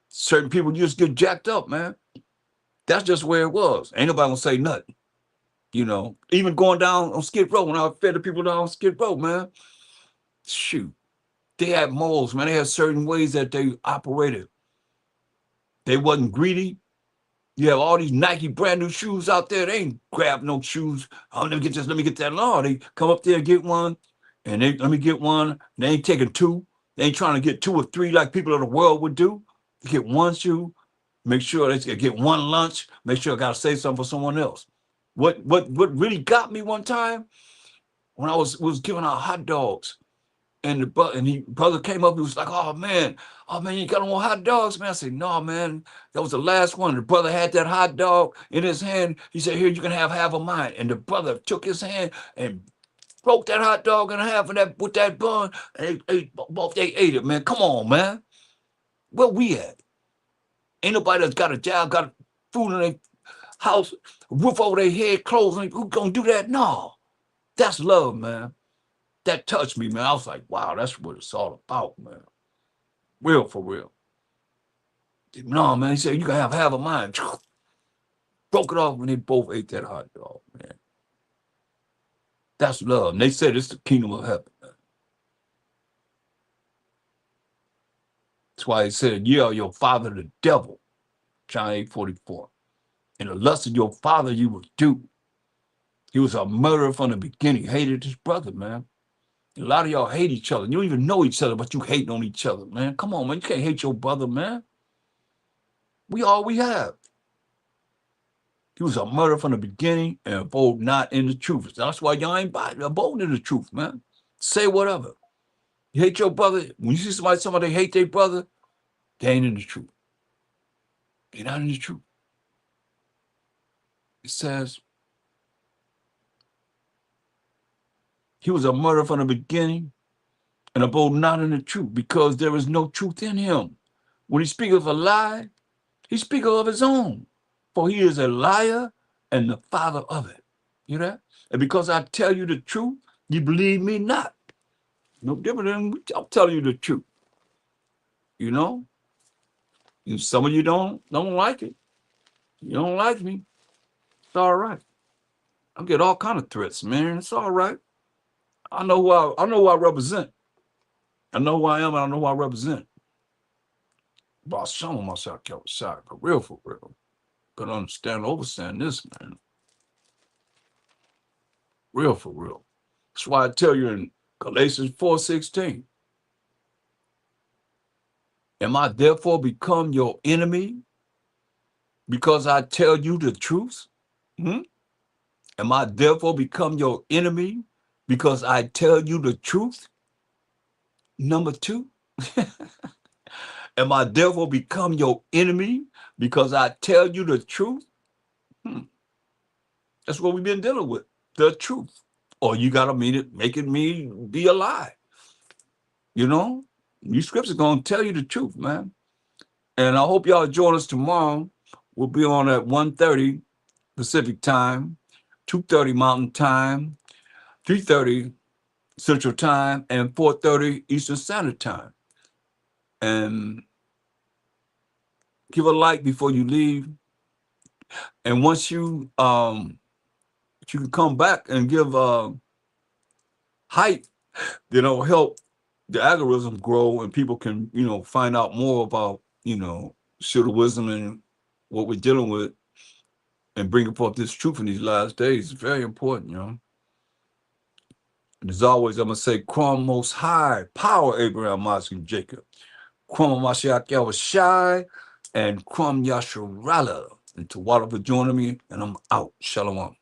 certain people, you just get jacked up, man. That's just where it was. Ain't nobody gonna say nothing. You know, even going down on Skid Row, when I fed the people down on Skid Row, man, shoot, they had morals, man. They had certain ways that they operated. They wasn't greedy. You have all these Nike brand new shoes out there. They ain't grab no shoes. Oh, let me get this, let me get that. No, they come up there and get one, and they let me get one. They ain't taking two. They ain't trying to get two or three like people of the world would do. You get one shoe, make sure they get one lunch, make sure I gotta save something for someone else. What really got me one time when I was giving out hot dogs, and the brother came up, he was like, oh man, you got no more hot dogs, man. I said, no, man, that was the last one. The brother had that hot dog in his hand. He said, here, you can have half of mine. And the brother took his hand and broke that hot dog in half with that bun, and they ate it, man. Come on, man. Where we at? Ain't nobody that's got a job, got food in their house, roof over their head, clothes. Who gonna do that? No. That's love, man. That touched me, man. I was like, wow, that's what it's all about, man. Real for real. No, man. He said, you can have half of mine. Broke it off, and they both ate that hot dog, man. That's love. And they said it's the kingdom of heaven, man. That's why he said, ye are your father the devil. John 8:44. And the lust of your father you will do. He was a murderer from the beginning. Hated his brother, man. A lot of y'all hate each other. You don't even know each other, but you hating on each other, man. Come on, man. You can't hate your brother, man. We all we have. He was a murderer from the beginning and abode not in the truth. That's why y'all ain't abode in the truth, man. Say whatever. You hate your brother. When you see somebody hate their brother, they ain't in the truth. They're not in the truth. It says, he was a murderer from the beginning and abode not in the truth, because there is no truth in him. When he speaketh a lie, he speaketh of his own, for he is a liar and the father of it. You know that? And because I tell you the truth, you believe me not. No different than I'm telling you the truth. You know? And some of you don't like it. You don't like me. It's all right. I get all kind of threats, man. It's all right. I know who I represent. I know who I am, and I know who I represent. Boss, some of myself kept aside, for real, for real. Gotta understand this, man. Real, for real. That's why I tell you in Galatians 4:16, am I therefore become your enemy because I tell you the truth? Am I therefore become your enemy because I tell you the truth? Number two, am I therefore become your enemy because I tell you the truth? That's what we've been dealing with, the truth. Or you got to make it be a lie. You know, these scriptures going to tell you the truth, man. And I hope y'all join us tomorrow. We'll be on at 1:30 Pacific time, 2:30 Mountain time, 3:30 Central time, and 4:30 Eastern Standard Time. And give a like before you leave. And once you But you can come back and give hype, help the algorithm grow and people can, find out more about, Shielded Wisdom and what we're dealing with and bringing forth this truth in these last days. It's very important. And as always, I'm going to say, Kwam Most High, Power Abraham, Isaac, and Jacob. Kwam Mashiach Yahushai, and Kwam Yasharala. And to Wada for joining me, and I'm out. Shalom.